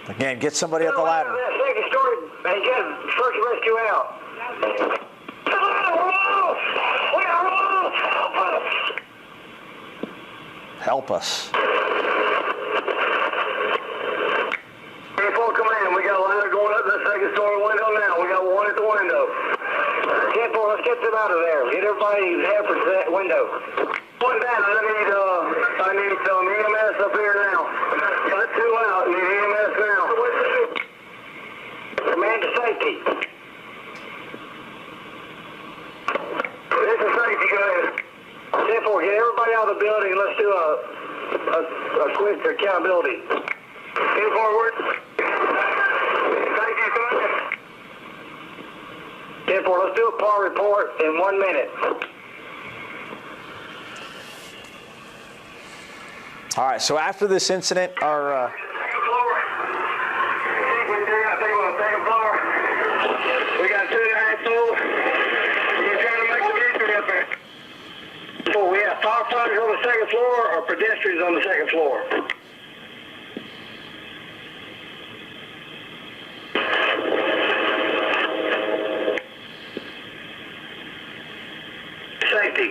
Again, get somebody at the ladder. That second story and get search and rescue out. Help us. 10-4 command, we got a ladder going up the second story window now. We got one at the window. 10-4, let's get them out of there. Get everybody half to that window. One down, I need some EMS up here now. Got 2 out, need EMS now. Command to safety. This is safety, go ahead. 10-4, get everybody out of the building. Let's do a quick accountability. 10 forward. Safety, 10-4, let's do a PAR report in 1 minute. All right, so after this incident, our... Second floor. Second floor. We got 2 assholes. We're trying to make some history up there. So we have firefighters on the second floor or pedestrians on the second floor? Safety.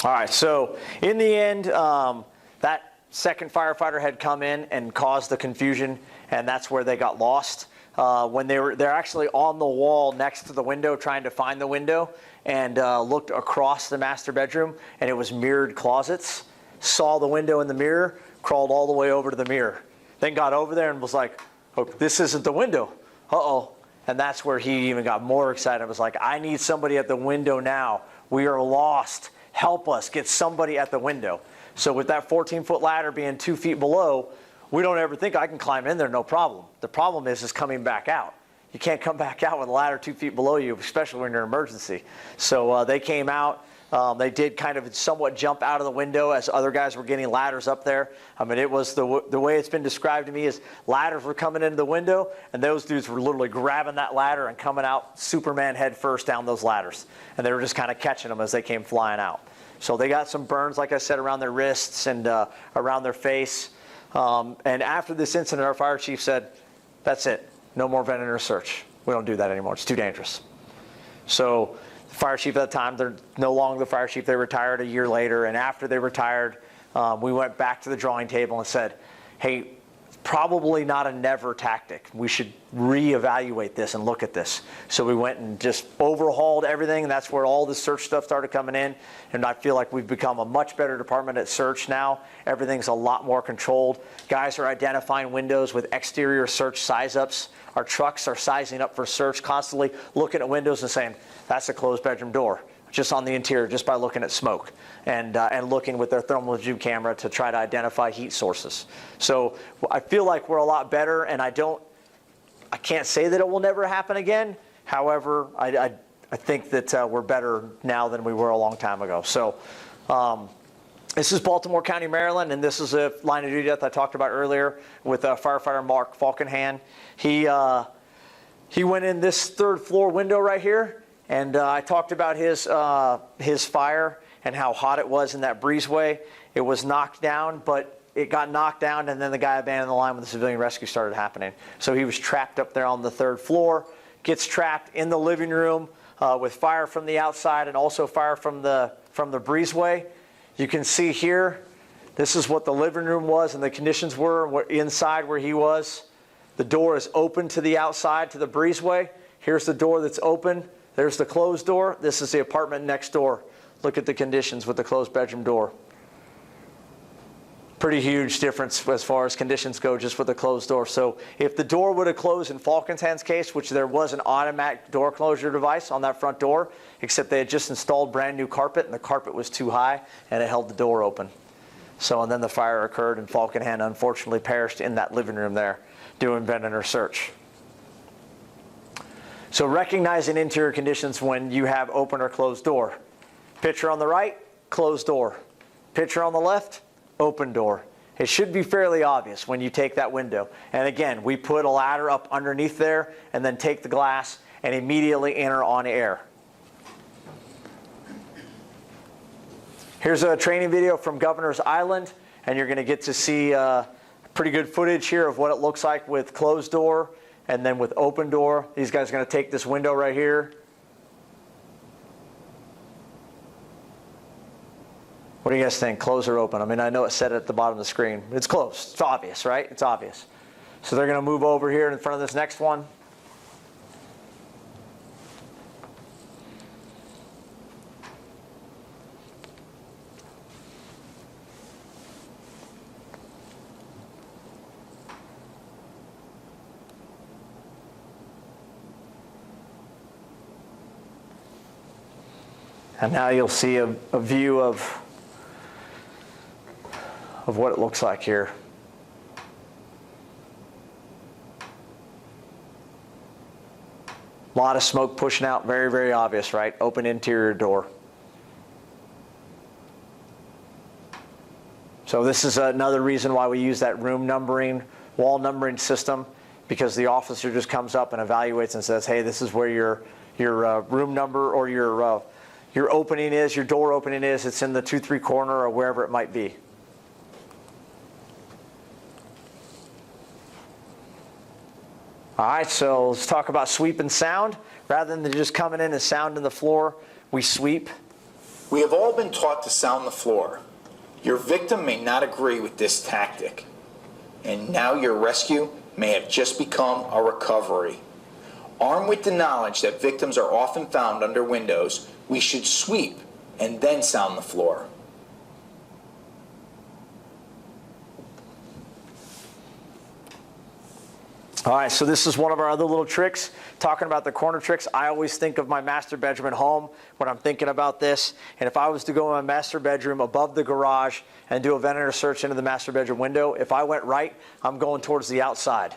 All right, so in the end, that second firefighter had come in and caused the confusion, and that's where they got lost. When they're actually on the wall next to the window trying to find the window, and looked across the master bedroom, and it was mirrored closets. Saw the window in the mirror, crawled all the way over to the mirror, then got over there and was like, oh, this isn't the window. Uh-oh. And that's where he even got more excited. Was like, I need somebody at the window now. We are lost. Help us. Get somebody at the window. So with that 14-foot ladder being 2 feet below, we don't ever think I can climb in there, no problem. The problem is coming back out. You can't come back out with a ladder 2 feet below you, especially when you're in an emergency. So they came out. They did kind of somewhat jump out of the window as other guys were getting ladders up there. I mean, it was the way it's been described to me is ladders were coming into the window, and those dudes were literally grabbing that ladder and coming out Superman head first down those ladders. And they were just kind of catching them as they came flying out. So they got some burns, like I said, around their wrists and around their face. And after this incident, our fire chief said, that's it. No more vent search. We don't do that anymore. It's too dangerous. So the fire chief at the time, they're no longer the fire chief. They retired a year later. And after they retired, we went back to the drawing table and said, hey, probably not a never tactic. We should reevaluate this and look at this. So we went and just overhauled everything, and that's where all the search stuff started coming in. And I feel like we've become a much better department at search now. Everything's a lot more controlled. Guys are identifying windows with exterior search size ups. Our trucks are sizing up for search, constantly looking at windows and saying, that's a closed bedroom door, just on the interior, just by looking at smoke, and looking with their thermal view camera to try to identify heat sources. So I feel like we're a lot better, and I can't say that it will never happen again. However, I think that we're better now than we were a long time ago. So this is Baltimore County, Maryland, and this is a line of duty death I talked about earlier with firefighter Mark Falkenhand. He went in this third floor window right here, and I talked about his fire and how hot it was in that breezeway. It was knocked down, but it got knocked down, and then the guy abandoned the line when the civilian rescue started happening. So he was trapped up there on the third floor, gets trapped in the living room with fire from the outside and also fire from the breezeway. You can see here, this is what the living room was and the conditions were inside where he was. The door is open to the outside, to the breezeway. Here's the door that's open. There's the closed door. This is the apartment next door. Look at the conditions with the closed bedroom door. Pretty huge difference as far as conditions go just with the closed door. So if the door would have closed in Falkenhand's case, which there was an automatic door closure device on that front door, except they had just installed brand new carpet and the carpet was too high and it held the door open. So, and then the fire occurred and Falkenhand unfortunately perished in that living room there doing vent search. So recognizing interior conditions when you have open or closed door. Picture on the right, closed door. Picture on the left, open door. It should be fairly obvious when you take that window. And again, we put a ladder up underneath there and then take the glass and immediately enter on air. Here's a training video from Governor's Island, and you're going to get to see pretty good footage here of what it looks like with closed door and then with open door. These guys are going to take this window right here. What do you guys think? Close or open? I mean, I know it said it at the bottom of the screen. It's closed. It's obvious, right? It's obvious. So they're going to move over here in front of this next one. And now you'll see a view of what it looks like here. A lot of smoke pushing out, very, very obvious, right? Open interior door. So this is another reason why we use that room numbering, wall numbering system, because the officer just comes up and evaluates and says, hey, this is where your room number or your opening is, your door opening is. It's in the 2-3 corner or wherever it might be. All right, so let's talk about sweep and sound. Rather than just coming in and sounding the floor, we sweep. We have all been taught to sound the floor. Your victim may not agree with this tactic, and now your rescue may have just become a recovery. Armed with the knowledge that victims are often found under windows, we should sweep and then sound the floor. All right, so this is one of our other little tricks. Talking about the corner tricks, I always think of my master bedroom at home when I'm thinking about this. And if I was to go in my master bedroom above the garage and do a vent search into the master bedroom window, if I went right, I'm going towards the outside.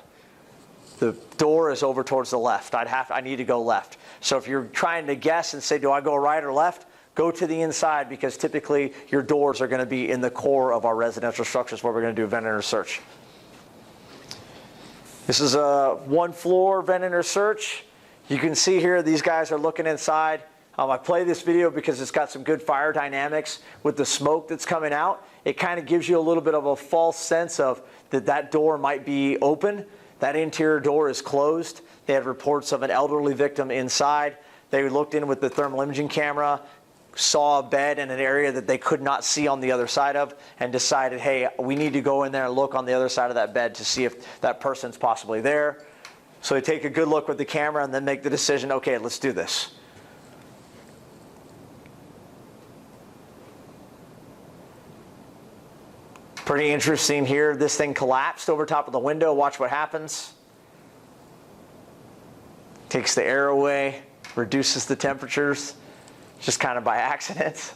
The door is over towards the left. I need to go left. So if you're trying to guess and say, do I go right or left? go to the inside because typically your doors are going to be in the core of our residential structures where we're going to do vent enter search. This is a 1-floor vent enter search. You can see here these guys are looking inside. I play this video because it's got some good fire dynamics with the smoke that's coming out. It kind of gives you a little bit of a false sense of that door might be open. That interior door is closed. They had reports of an elderly victim inside. They looked in with the thermal imaging camera, saw a bed in an area that they could not see on the other side of, and decided, hey, we need to go in there and look on the other side of that bed to see if that person's possibly there. So they take a good look with the camera and then make the decision, okay, let's do this. Pretty interesting here. This thing collapsed over top of the window. Watch what happens. Takes the air away, reduces the temperatures, just kind of by accident.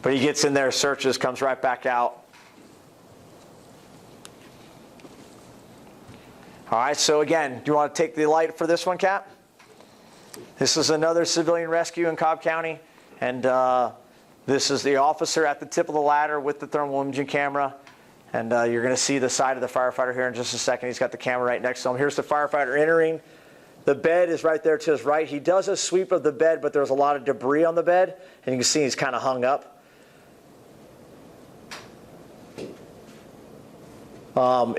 But he gets in there, searches, comes right back out. All right, so again, do you want to take the light for this one, Cap? This is another civilian rescue in Cobb County. And this is the officer at the tip of the ladder with the thermal imaging camera. And you're going to see the side of the firefighter here in just a second. He's got the camera right next to him. Here's the firefighter entering. The bed is right there to his right. He does a sweep of the bed, but there's a lot of debris on the bed. And you can see he's kind of hung up.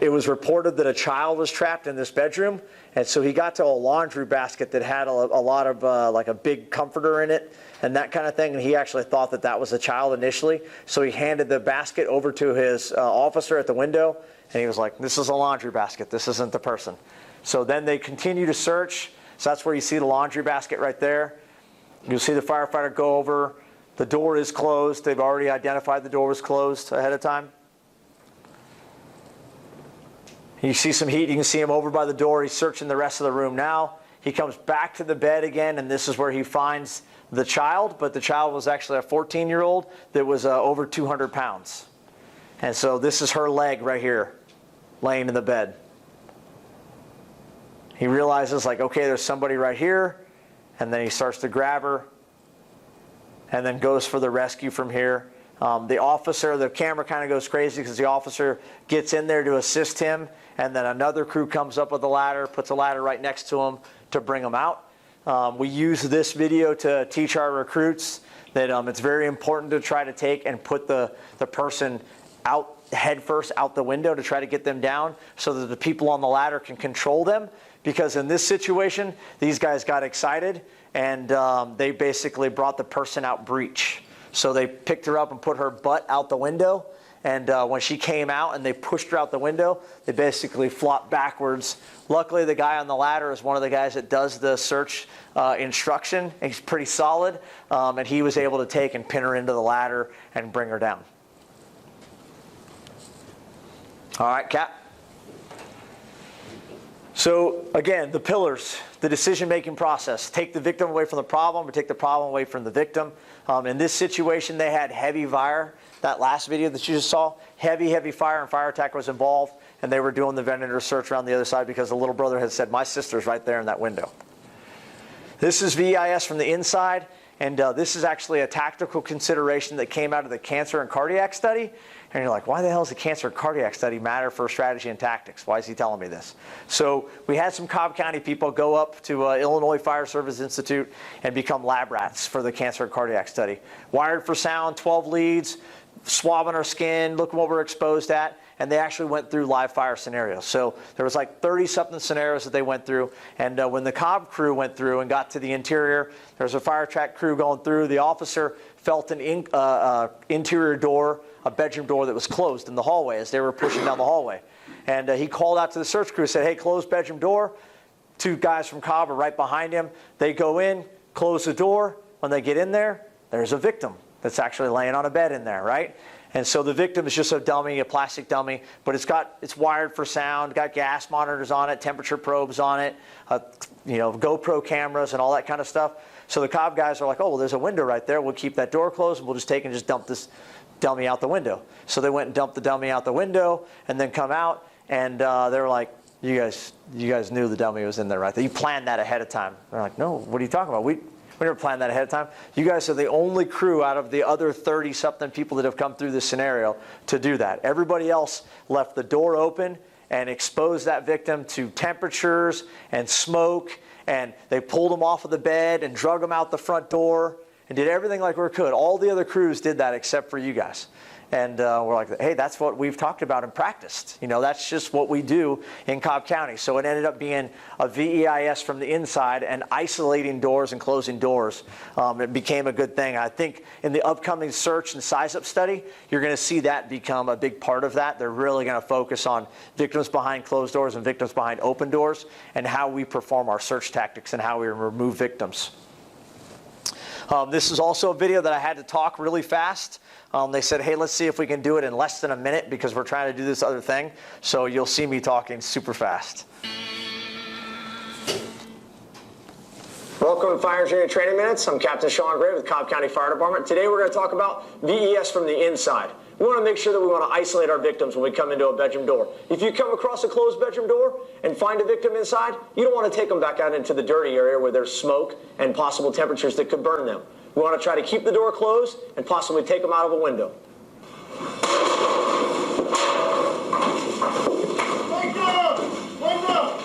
It was reported that a child was trapped in this bedroom. And so he got to a laundry basket that had a lot of like a big comforter in it and that kind of thing. And he actually thought that was a child initially. So he handed the basket over to his officer at the window. And he was like, this is a laundry basket. This isn't the person. So then they continue to search. So that's where you see the laundry basket right there. You'll see the firefighter go over. The door is closed. They've already identified the door was closed ahead of time. You see some heat. You can see him over by the door. He's searching the rest of the room now. He comes back to the bed again, and this is where he finds the child. But the child was actually a 14-year-old that was over 200 pounds. And so this is her leg right here, laying in the bed. He realizes, like, okay, there's somebody right here. And then he starts to grab her and then goes for the rescue from here. The officer, the camera kind of goes crazy because the officer gets in there to assist him, and then another crew comes up with a ladder, puts a ladder right next to him to bring him out. We use this video to teach our recruits that it's very important to try to take and put the person out head first out the window to try to get them down so that the people on the ladder can control them. Because in this situation, these guys got excited and they basically brought the person out breech. So they picked her up and put her butt out the window. And when she came out and they pushed her out the window, they basically flopped backwards. Luckily, the guy on the ladder is one of the guys that does the search instruction. He's pretty solid. And he was able to take and pin her into the ladder and bring her down. All right, Cap. So again, the pillars, the decision-making process. Take the victim away from the problem or take the problem away from the victim. In this situation, they had heavy fire. That last video that you just saw, heavy fire and fire attack was involved. And they were doing the vent enter search around the other side because the little brother had said, my sister's right there in that window. This is VIS from the inside. And this is actually a tactical consideration that came out of the cancer and cardiac study. And you're like, why the hell does the cancer and cardiac study matter for strategy and tactics? Why is he telling me this? So we had some Cobb County people go up to Illinois Fire Service Institute and become lab rats for the cancer and cardiac study. Wired for sound, 12 leads, swabbing our skin, looking what we're exposed at. And they actually went through live fire scenarios. So there was like 30-something scenarios that they went through. And when the Cobb crew went through and got to the interior, there was a fire track crew going through. The officer felt an interior door, a bedroom door that was closed in the hallway as they were pushing down the hallway. And he called out to the search crew, said, hey, closed bedroom door. Two guys from Cobb are right behind him. They go in, close the door. When they get in there, there's a victim that's actually laying on a bed in there, right? And so the victim is just a dummy, a plastic dummy, but it's wired for sound, got gas monitors on it, temperature probes on it, GoPro cameras and all that kind of stuff. So the Cobb guys are like, oh, well, there's a window right there. We'll keep that door closed and we'll just take and just dump this dummy out the window. So they went and dumped the dummy out the window and then come out and they were like, You guys knew the dummy was in there, right? You planned that ahead of time. They're like, no, what are you talking about? We never planned that ahead of time. You guys are the only crew out of the other 30-something people that have come through this scenario to do that. Everybody else left the door open and exposed that victim to temperatures and smoke, and they pulled him off of the bed and drug him out the front door and did everything like we could. All the other crews did that except for you guys. And we're like, hey, that's what we've talked about and practiced. You know, that's just what we do in Cobb County. So it ended up being a VEIS from the inside and isolating doors and closing doors. It became a good thing. I think in the upcoming search and size-up study, you're going to see that become a big part of that. They're really going to focus on victims behind closed doors and victims behind open doors and how we perform our search tactics and how we remove victims. This is also a video that I had to talk really fast. They said, hey, let's see if we can do it in less than a minute because we're trying to do this other thing. So you'll see me talking super fast. Welcome to Fire Engineering Training Minutes. I'm Captain Sean Gray with Cobb County Fire Department. Today we're going to talk about VES from the inside. We want to make sure that we want to isolate our victims when we come into a bedroom door. If you come across a closed bedroom door and find a victim inside, you don't want to take them back out into the dirty area where there's smoke and possible temperatures that could burn them. We want to try to keep the door closed and possibly take them out of a window. Wake up! Wake up!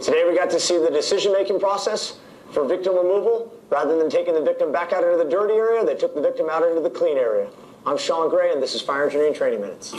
Today we got to see the decision-making process for victim removal. Rather than taking the victim back out into the dirty area, they took the victim out into the clean area. I'm Sean Gray, and this is Fire Engineering Training Minutes.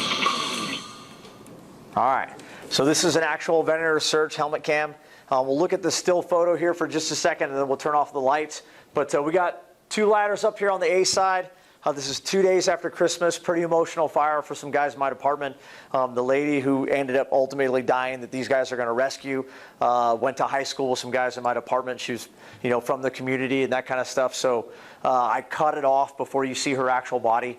All right. So this is an actual Venator search helmet cam. We'll look at the still photo here for just a second, and then we'll turn off the lights. But we got 2 ladders up here on the A side. This is 2 days after Christmas. Pretty emotional fire for some guys in my department. The lady who ended up ultimately dying that these guys are going to rescue went to high school with some guys in my department. She was, from the community and that kind of stuff. So I cut it off before you see her actual body.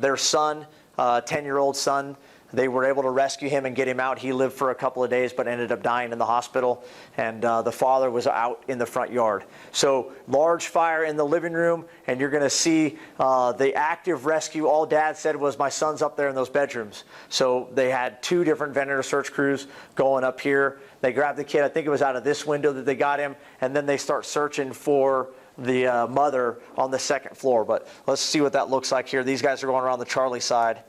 Their son, 10-year-old son, they were able to rescue him and get him out. He lived for a couple of days but ended up dying in the hospital. And the father was out in the front yard. So large fire in the living room, and you're going to see the active rescue. All Dad said was, my son's up there in those bedrooms. So they had 2 different Venator search crews going up here. They grabbed the kid. I think it was out of this window that they got him. And then they start searching for the mother on the 2nd floor. But let's see what that looks like here. These guys are going around the Charlie side.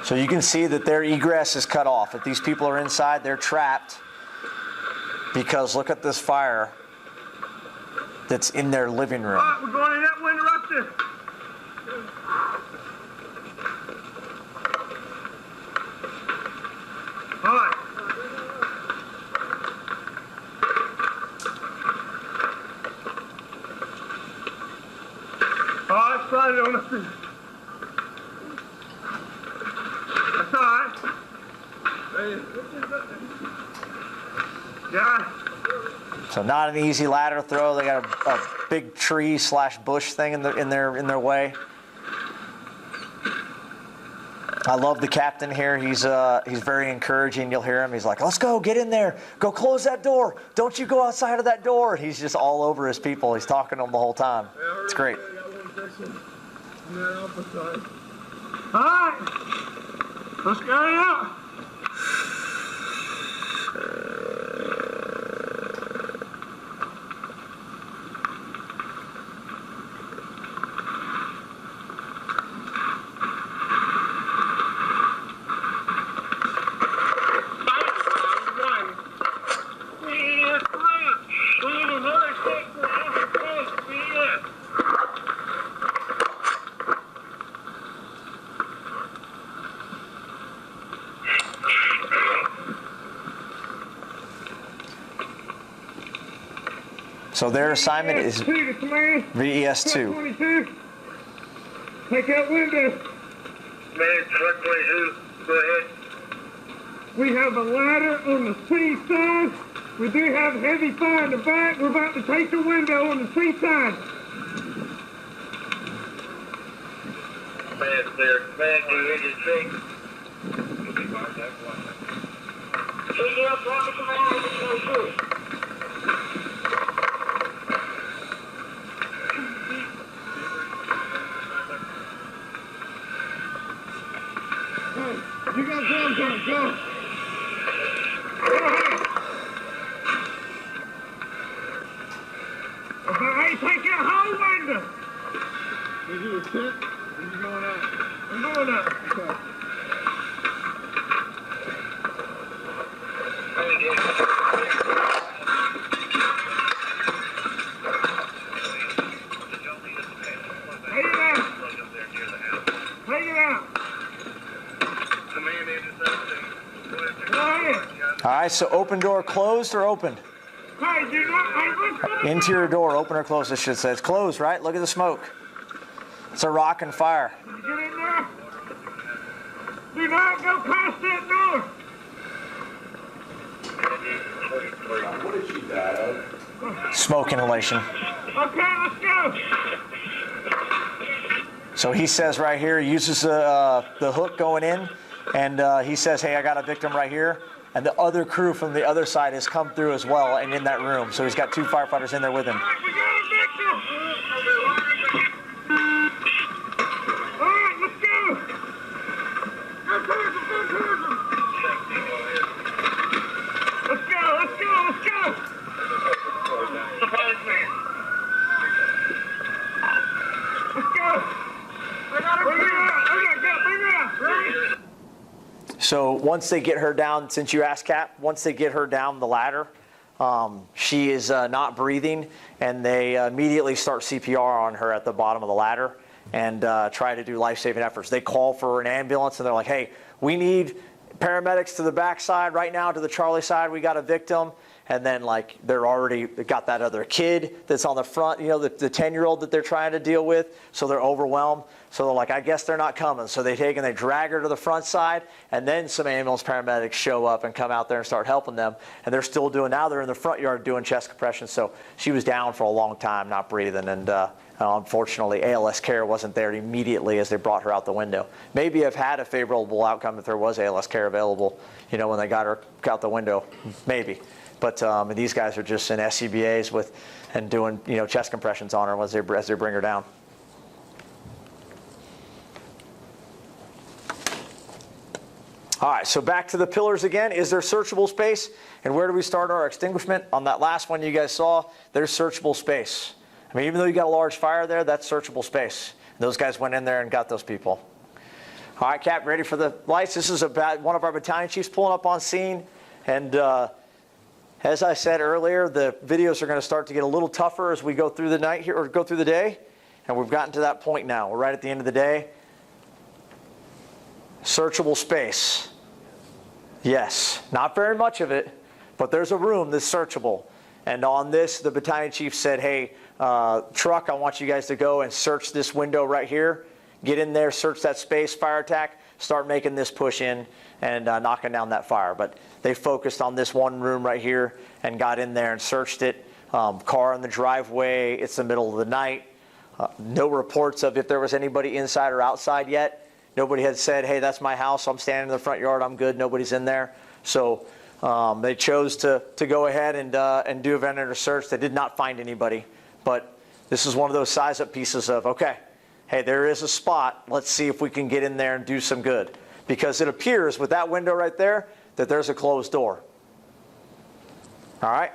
So you can see that their egress is cut off. If these people are inside, they're trapped because look at this fire that's in their living room. All right, we're going in that window right there. All right. All right, slide it on the street. That's all right. Yeah. So not an easy ladder throw. They got a big tree/bush thing in their way. I love the captain here. He's very encouraging. You'll hear him. He's like, let's go, get in there. Go close that door. Don't you go outside of that door. And he's just all over his people. He's talking to them the whole time. It's great. All right. Let's go out. So their assignment is VES2. Take that window. Man, 122, go ahead. We have a ladder on the C side. We do have heavy fire in the back. We're about to take the window on the C side. Man, clear. Man, clear. You got them coming, go. Hey, take that whole window. Is you a tent? Or you going out? I'm going out. Okay. Take it out. Take it out. Go ahead. All right, so open door closed or open? Hey, do not, hey, let's go. Interior door, open or closed, it should say. It's closed, right? Look at the smoke. It's a rock and fire. Get in there. Do not go past that door. What did she die of? Smoke inhalation. Okay, let's go. So he says right here, he uses the hook going in, and he says, hey, I got a victim right here. And the other crew from the other side has come through as well and in that room. So he's got 2 firefighters in there with him. All right, we got a victim. All right, let's go. Go towards him, go towards him. Let's go, let's go, let's go. Let's go. Bring it out, bring it out. Ready? So once they get her down, since you asked Cap, once they get her down the ladder, she is not breathing, and they immediately start CPR on her at the bottom of the ladder and try to do life-saving efforts. They call for an ambulance, and they're like, hey, we need paramedics to the backside right now, to the Charlie side. We got a victim. And then, like, they're already got that other kid that's on the front, you know, the 10-year-old that they're trying to deal with. So they're overwhelmed. So they're like, I guess they're not coming. So they take and they drag her to the front side. And then some ambulance paramedics show up and come out there and start helping them. And they're still doing, now they're in the front yard doing chest compression. So she was down for a long time, not breathing. And unfortunately, ALS care wasn't there immediately as they brought her out the window. Maybe have had a favorable outcome if there was ALS care available, you know, when they got her out the window. Maybe. But these guys are just in SCBAs with and doing, you know, chest compressions on her as they bring her down. All right, so back to the pillars again. Is there searchable space? And where do we start our extinguishment? On that last one you guys saw, there's searchable space. I mean, even though you got a large fire there, that's searchable space. Those guys went in there and got those people. All right, Cap, ready for the lights? This is one of our battalion chiefs pulling up on scene. And as I said earlier, the videos are going to start to get a little tougher as we go through the night here, or go through the day. And we've gotten to that point now. We're right at the end of the day. Searchable space. Yes, not very much of it, but there's a room that's searchable. And on this, the battalion chief said, hey, truck, I want you guys to go and search this window right here. Get in there, search that space, fire attack, start making this push in and knocking down that fire. But they focused on this one room right here and got in there and searched it. Car in the driveway, it's the middle of the night. No reports of if there was anybody inside or outside yet. Nobody had said, hey, that's my house, I'm standing in the front yard, I'm good, nobody's in there. So they chose to go ahead and do a vendor search. They did not find anybody. But this is one of those size-up pieces of, okay, hey, there is a spot. Let's see if we can get in there and do some good. Because it appears with that window right there that there's a closed door. All right?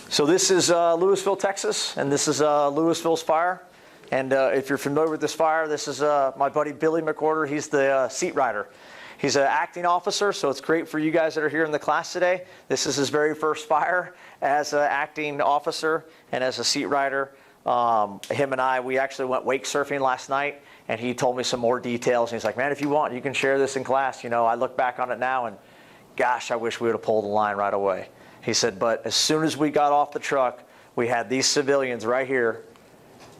So this is Louisville, Texas, and this is Louisville's fire. And if you're familiar with this fire, this is my buddy Billy McWhorter. He's the seat rider. He's an acting officer, so it's great for you guys that are here in the class today. This is his very first fire as an acting officer and as a seat rider. Him and I, we actually went wake surfing last night, and he told me some more details. And he's like, man, if you want, you can share this in class. You know, I look back on it now, and gosh, I wish we would have pulled the line right away. He said, but as soon as we got off the truck, we had these civilians right here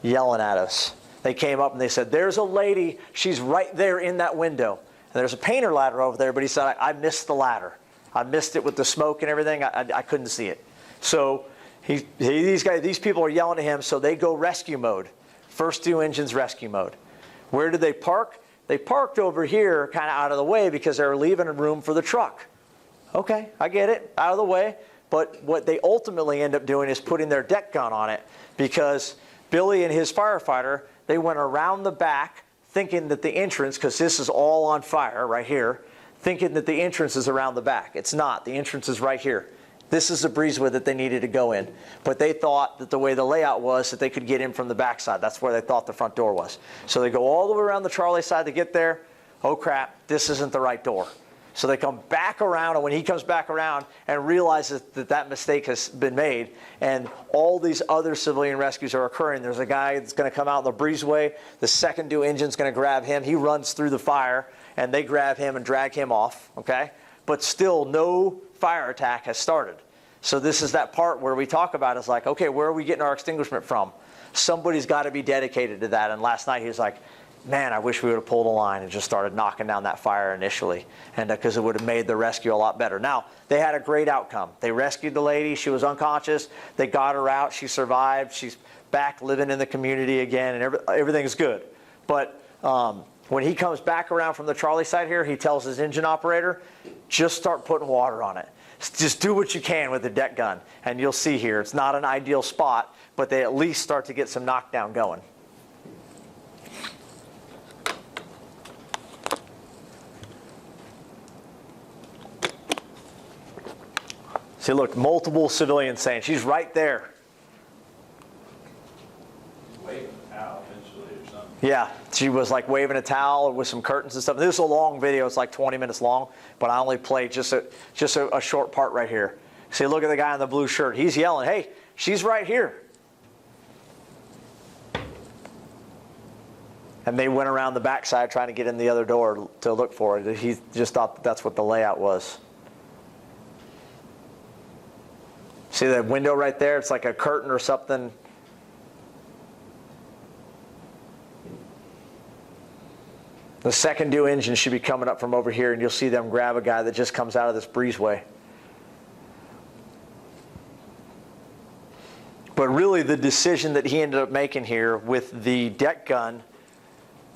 yelling at us. They came up and they said, there's a lady, she's right there in that window. And there's a painter ladder over there, but he said, I missed the ladder. I missed it with the smoke and everything. I couldn't see it. So these people are yelling at him, so they go rescue mode. First two engines rescue mode. Where did they park? they parked over here kind of out of the way because they were leaving room for the truck. Okay, I get it, out of the way. But what they ultimately end up doing is putting their deck gun on it, because Billy and his firefighter, they went around the back thinking that the entrance, because this is all on fire right here, thinking that the entrance is around the back. It's not. The entrance is right here. This is the breezeway that they needed to go in. But they thought that the way the layout was that they could get in from the backside. That's where they thought the front door was. So they go all the way around the Charlie side to get there. Oh crap, this isn't the right door. So they come back around, and when he comes back around and realizes that that mistake has been made, and all these other civilian rescues are occurring, there's a guy that's going to come out in the breezeway. The second due engine's going to grab him. He runs through the fire, and they grab him and drag him off, okay? But still, no fire attack has started. So this is that part where we talk about is like, okay, where are we getting our extinguishment from? Somebody's got to be dedicated to that. And last night he was like, man, I wish we would have pulled a line and just started knocking down that fire initially, and because it would have made the rescue a lot better. Now, they had a great outcome. They rescued the lady. She was unconscious. They got her out. She survived. She's back living in the community again, and everything's good. But when he comes back around from the Charlie side here, he tells his engine operator, just start putting water on it. Just do what you can with the deck gun. And you'll see here, it's not an ideal spot, but they at least start to get some knockdown going. See, look, multiple civilians saying, she's right there. Waving a towel eventually or something. Yeah, she was like waving a towel with some curtains and stuff. This is a long video. It's like 20 minutes long, but I only played just a short part right here. See, look at the guy in the blue shirt. He's yelling, hey, she's right here. And they went around the backside trying to get in the other door to look for it. He just thought that's what the layout was. See that window right there? It's like a curtain or something. The second due engine should be coming up from over here, and you'll see them grab a guy that just comes out of this breezeway. But really the decision that he ended up making here with the deck gun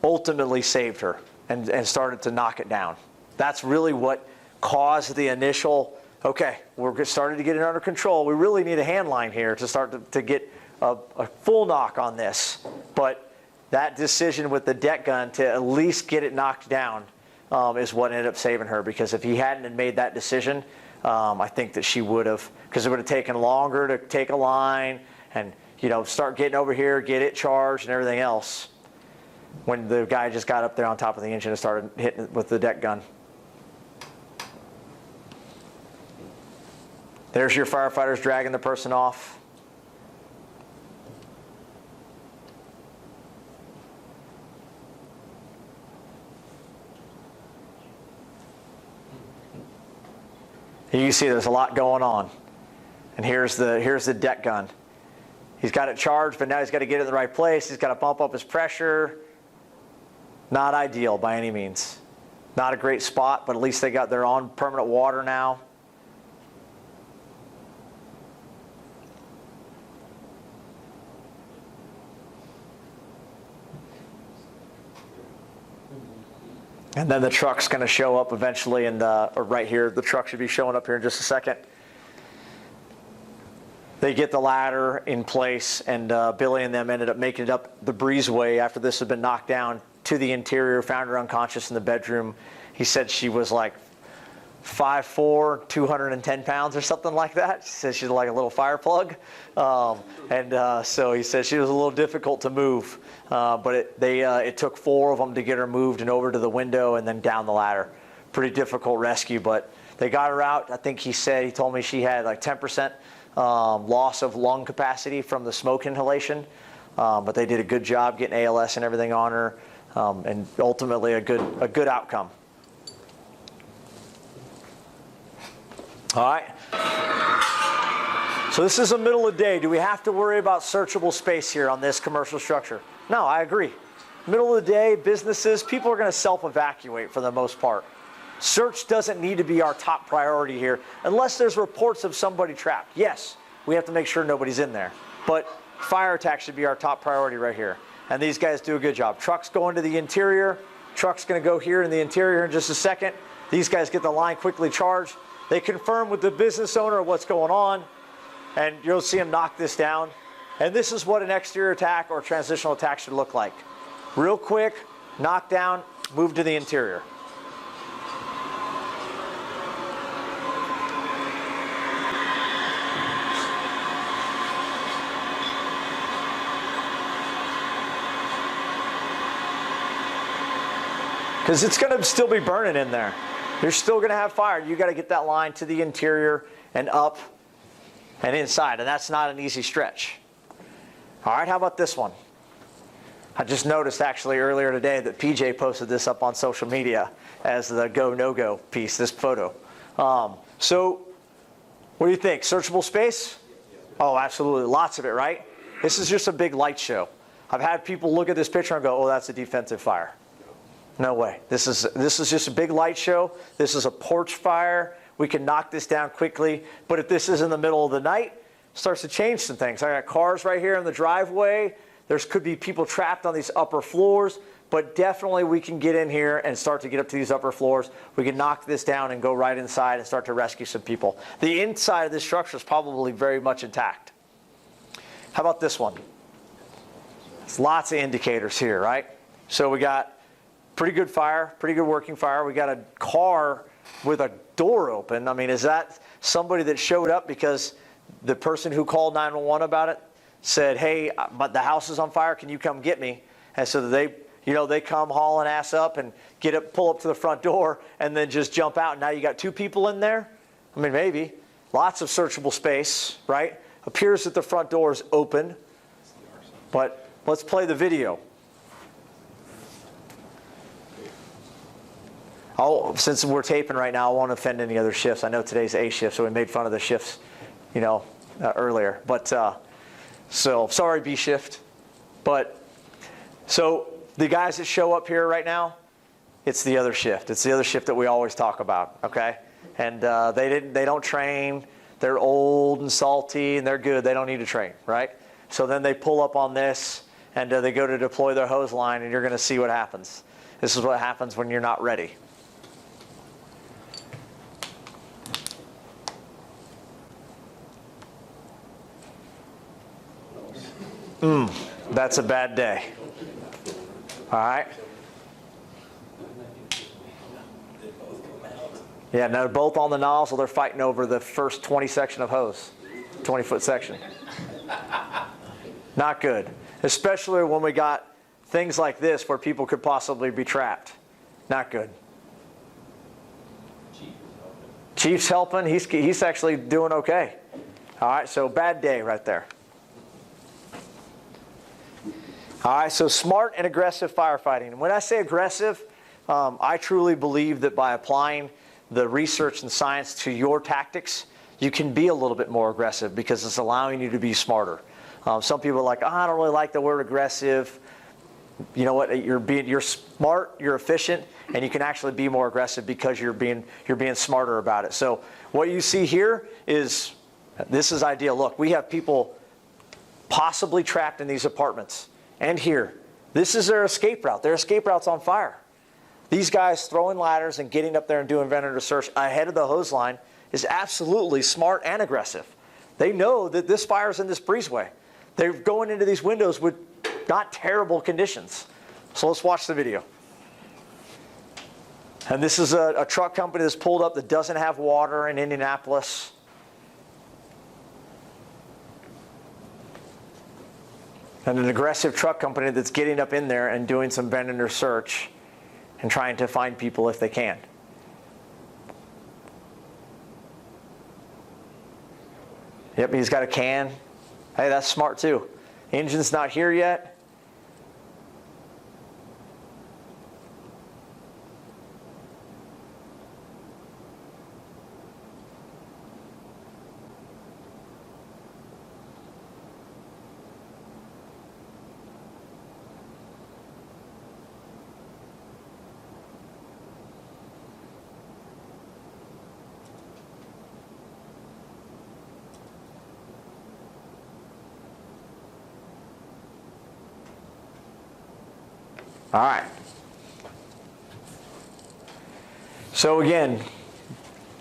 ultimately saved her and started to knock it down. That's really what caused the initial, okay, we're starting to get it under control. We really need a hand line here to start to get a full knock on this. But that decision with the deck gun to at least get it knocked down is what ended up saving her. Because if he hadn't made that decision, I think that she would have, because it would have taken longer to take a line and start getting over here, get it charged and everything else, when the guy just got up there on top of the engine and started hitting it with the deck gun. There's your firefighters dragging the person off. You can see there's a lot going on. And here's the deck gun. He's got it charged, but now he's got to get it in the right place. He's got to bump up his pressure. Not ideal by any means. Not a great spot, but at least they're on permanent water now. And then the truck's going to show up eventually, and or right here, the truck should be showing up here in just a second. They get the ladder in place, and Billy and them ended up making it up the breezeway after this had been knocked down to the interior, found her unconscious in the bedroom. He said she was like 5'4", 210 pounds or something like that. He said she's like a little fire plug. So he said she was a little difficult to move. But it took 4 of them to get her moved and over to the window and then down the ladder. Pretty difficult rescue, but they got her out. I think he told me she had like 10% loss of lung capacity from the smoke inhalation. But they did a good job getting ALS and everything on her, and ultimately a good outcome. All right. So this is the middle of the day. Do we have to worry about searchable space here on this commercial structure? No, I agree. Middle of the day, businesses, people are going to self-evacuate for the most part. Search doesn't need to be our top priority here unless there's reports of somebody trapped. Yes, we have to make sure nobody's in there. But fire attack should be our top priority right here. And these guys do a good job. Trucks go into the interior, Truck's going to go here in the interior in just a second. These guys get the line quickly charged. They confirm with the business owner what's going on, and you'll see them knock this down. And this is what an exterior attack or transitional attack should look like. Real quick, knock down, move to the interior. Because it's going to still be burning in there. You're still going to have fire. You got to get that line to the interior and up and inside, and that's not an easy stretch. All right, how about this one? I just noticed actually earlier today that PJ posted this up on social media as the go, no-go piece, this photo. So what do you think? Searchable space? Oh, absolutely. Lots of it, right? This is just a big light show. I've had people look at this picture and go, oh, that's a defensive fire. No way. This is just a big light show. This is a porch fire. We can knock this down quickly. But if this is in the middle of the night, it starts to change some things. I got cars right here in the driveway. There could be people trapped on these upper floors. But definitely we can get in here and start to get up to these upper floors. We can knock this down and go right inside and start to rescue some people. The inside of this structure is probably very much intact. How about this one? There's lots of indicators here, right? So we got pretty good fire, pretty good working fire. We got a car with a door open. I mean, is that somebody that showed up because the person who called 911 about it said, hey, but the house is on fire, can you come get me? And so they come hauling ass up and pull up to the front door and then just jump out. And now you got 2 people in there? I mean, maybe. Lots of searchable space, right? Appears that the front door is open. But let's play the video. Since we're taping right now, I won't offend any other shifts. I know today's A shift, so we made fun of the shifts, earlier. But so sorry, B shift. But so the guys that show up here right now, it's the other shift. It's the other shift that we always talk about. Okay, and they don't train. They're old and salty, and they're good. They don't need to train, right? So then they pull up on this, and they go to deploy their hose line, and you're going to see what happens. This is what happens when you're not ready. That's a bad day. All right. Yeah, now they're both on the nozzle. They're fighting over the first 20 section of hose, 20-foot section. Not good, especially when we got things like this where people could possibly be trapped. Not good. Chief's helping. He's actually doing okay. All right, so bad day right there. All right, so smart and aggressive firefighting. And when I say aggressive, I truly believe that by applying the research and science to your tactics, you can be a little bit more aggressive because it's allowing you to be smarter. Some people are like, I don't really like the word aggressive. You know what? You're smart, you're efficient, and you can actually be more aggressive because you're being smarter about it. So what you see here is, this is ideal. Look, we have people possibly trapped in these apartments. And here, this is their escape route. Their escape route's on fire. These guys throwing ladders and getting up there and doing vendor search ahead of the hose line is absolutely smart and aggressive. They know that this fire's in this breezeway. They're going into these windows with not terrible conditions. So let's watch the video. And this is a truck company that's pulled up that doesn't have water in Indianapolis. And an aggressive truck company that's getting up in there and doing some vendor search and trying to find people if they can. Yep, he's got a can. Hey, that's smart too. Engine's not here yet. All right. So again,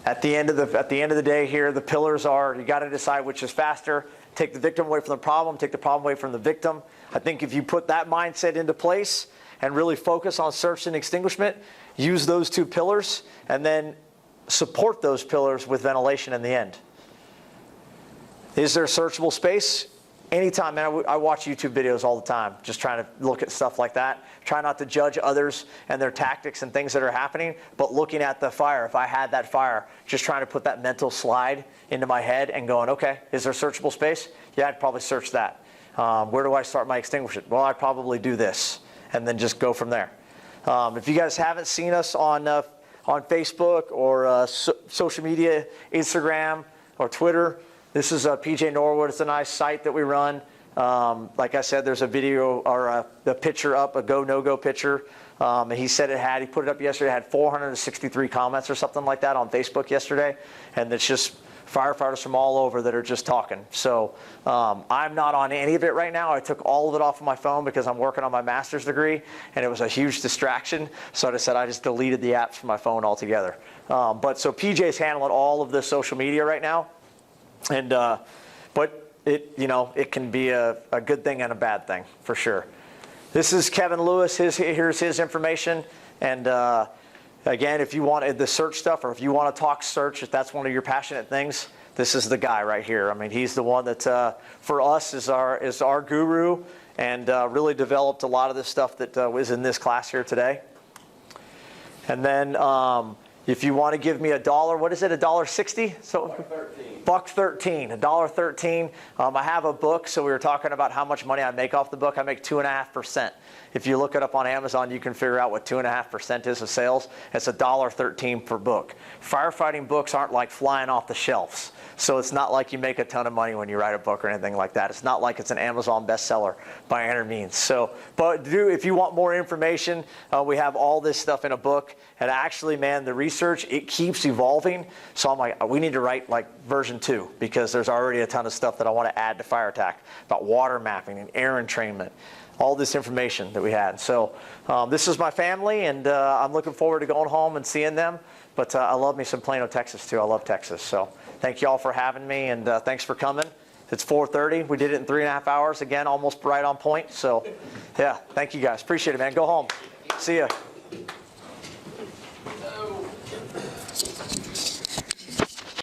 at the end of the day here, the pillars are, you got to decide which is faster. Take the victim away from the problem, take the problem away from the victim. I think if you put that mindset into place and really focus on search and extinguishment, use those two pillars, and then support those pillars with ventilation in the end. Is there searchable space? Anytime, man. I watch YouTube videos all the time, just trying to look at stuff like that. Try not to judge others and their tactics and things that are happening, but looking at the fire, if I had that fire, just trying to put that mental slide into my head and going, okay, is there searchable space? Yeah, I'd probably search that. Where do I start my extinguisher? Well, I'd probably do this, and then just go from there. If you guys haven't seen us on Facebook or social media, Instagram or Twitter, this is PJ Norwood. It's a nice site that we run. Like I said, there's a video or a picture up, a go, no-go picture. And he said he put it up yesterday, had 463 comments or something like that on Facebook yesterday. And it's just firefighters from all over that are just talking. So I'm not on any of it right now. I took all of it off of my phone because I'm working on my master's degree, and it was a huge distraction. So I just deleted the apps from my phone altogether. But so PJ's handling all of the social media right now. And but it can be a good thing and a bad thing for sure. This is Kevin Lewis. Here's his information. And again, if you want the search stuff, or if you want to talk search, if that's one of your passionate things, this is the guy right here. I mean, he's the one that for us is our guru, and really developed a lot of this stuff that was in this class here today. And then if you want to give me $1, what is it? $1.60? So $1.13. $1.13. I have a book, so we were talking about how much money I make off the book. I make 2.5%. If you look it up on Amazon, you can figure out what 2.5% is of sales. It's $1.13 per book. Firefighting books aren't like flying off the shelves. So it's not like you make a ton of money when you write a book or anything like that. It's not like it's an Amazon bestseller by any means. So, but if you want more information, we have all this stuff in a book. And actually, man, the research, it keeps evolving. So I'm like, we need to write like version 2, because there's already a ton of stuff that I want to add to Fire Attack about water mapping and air entrainment, all this information that we had. So this is my family, and I'm looking forward to going home and seeing them. But I love me some Plano, Texas, too. I love Texas. So thank you all for having me, and thanks for coming. It's 4:30. We did it in 3.5 hours. Again, almost right on point. So, yeah, thank you guys. Appreciate it, man. Go home. See ya.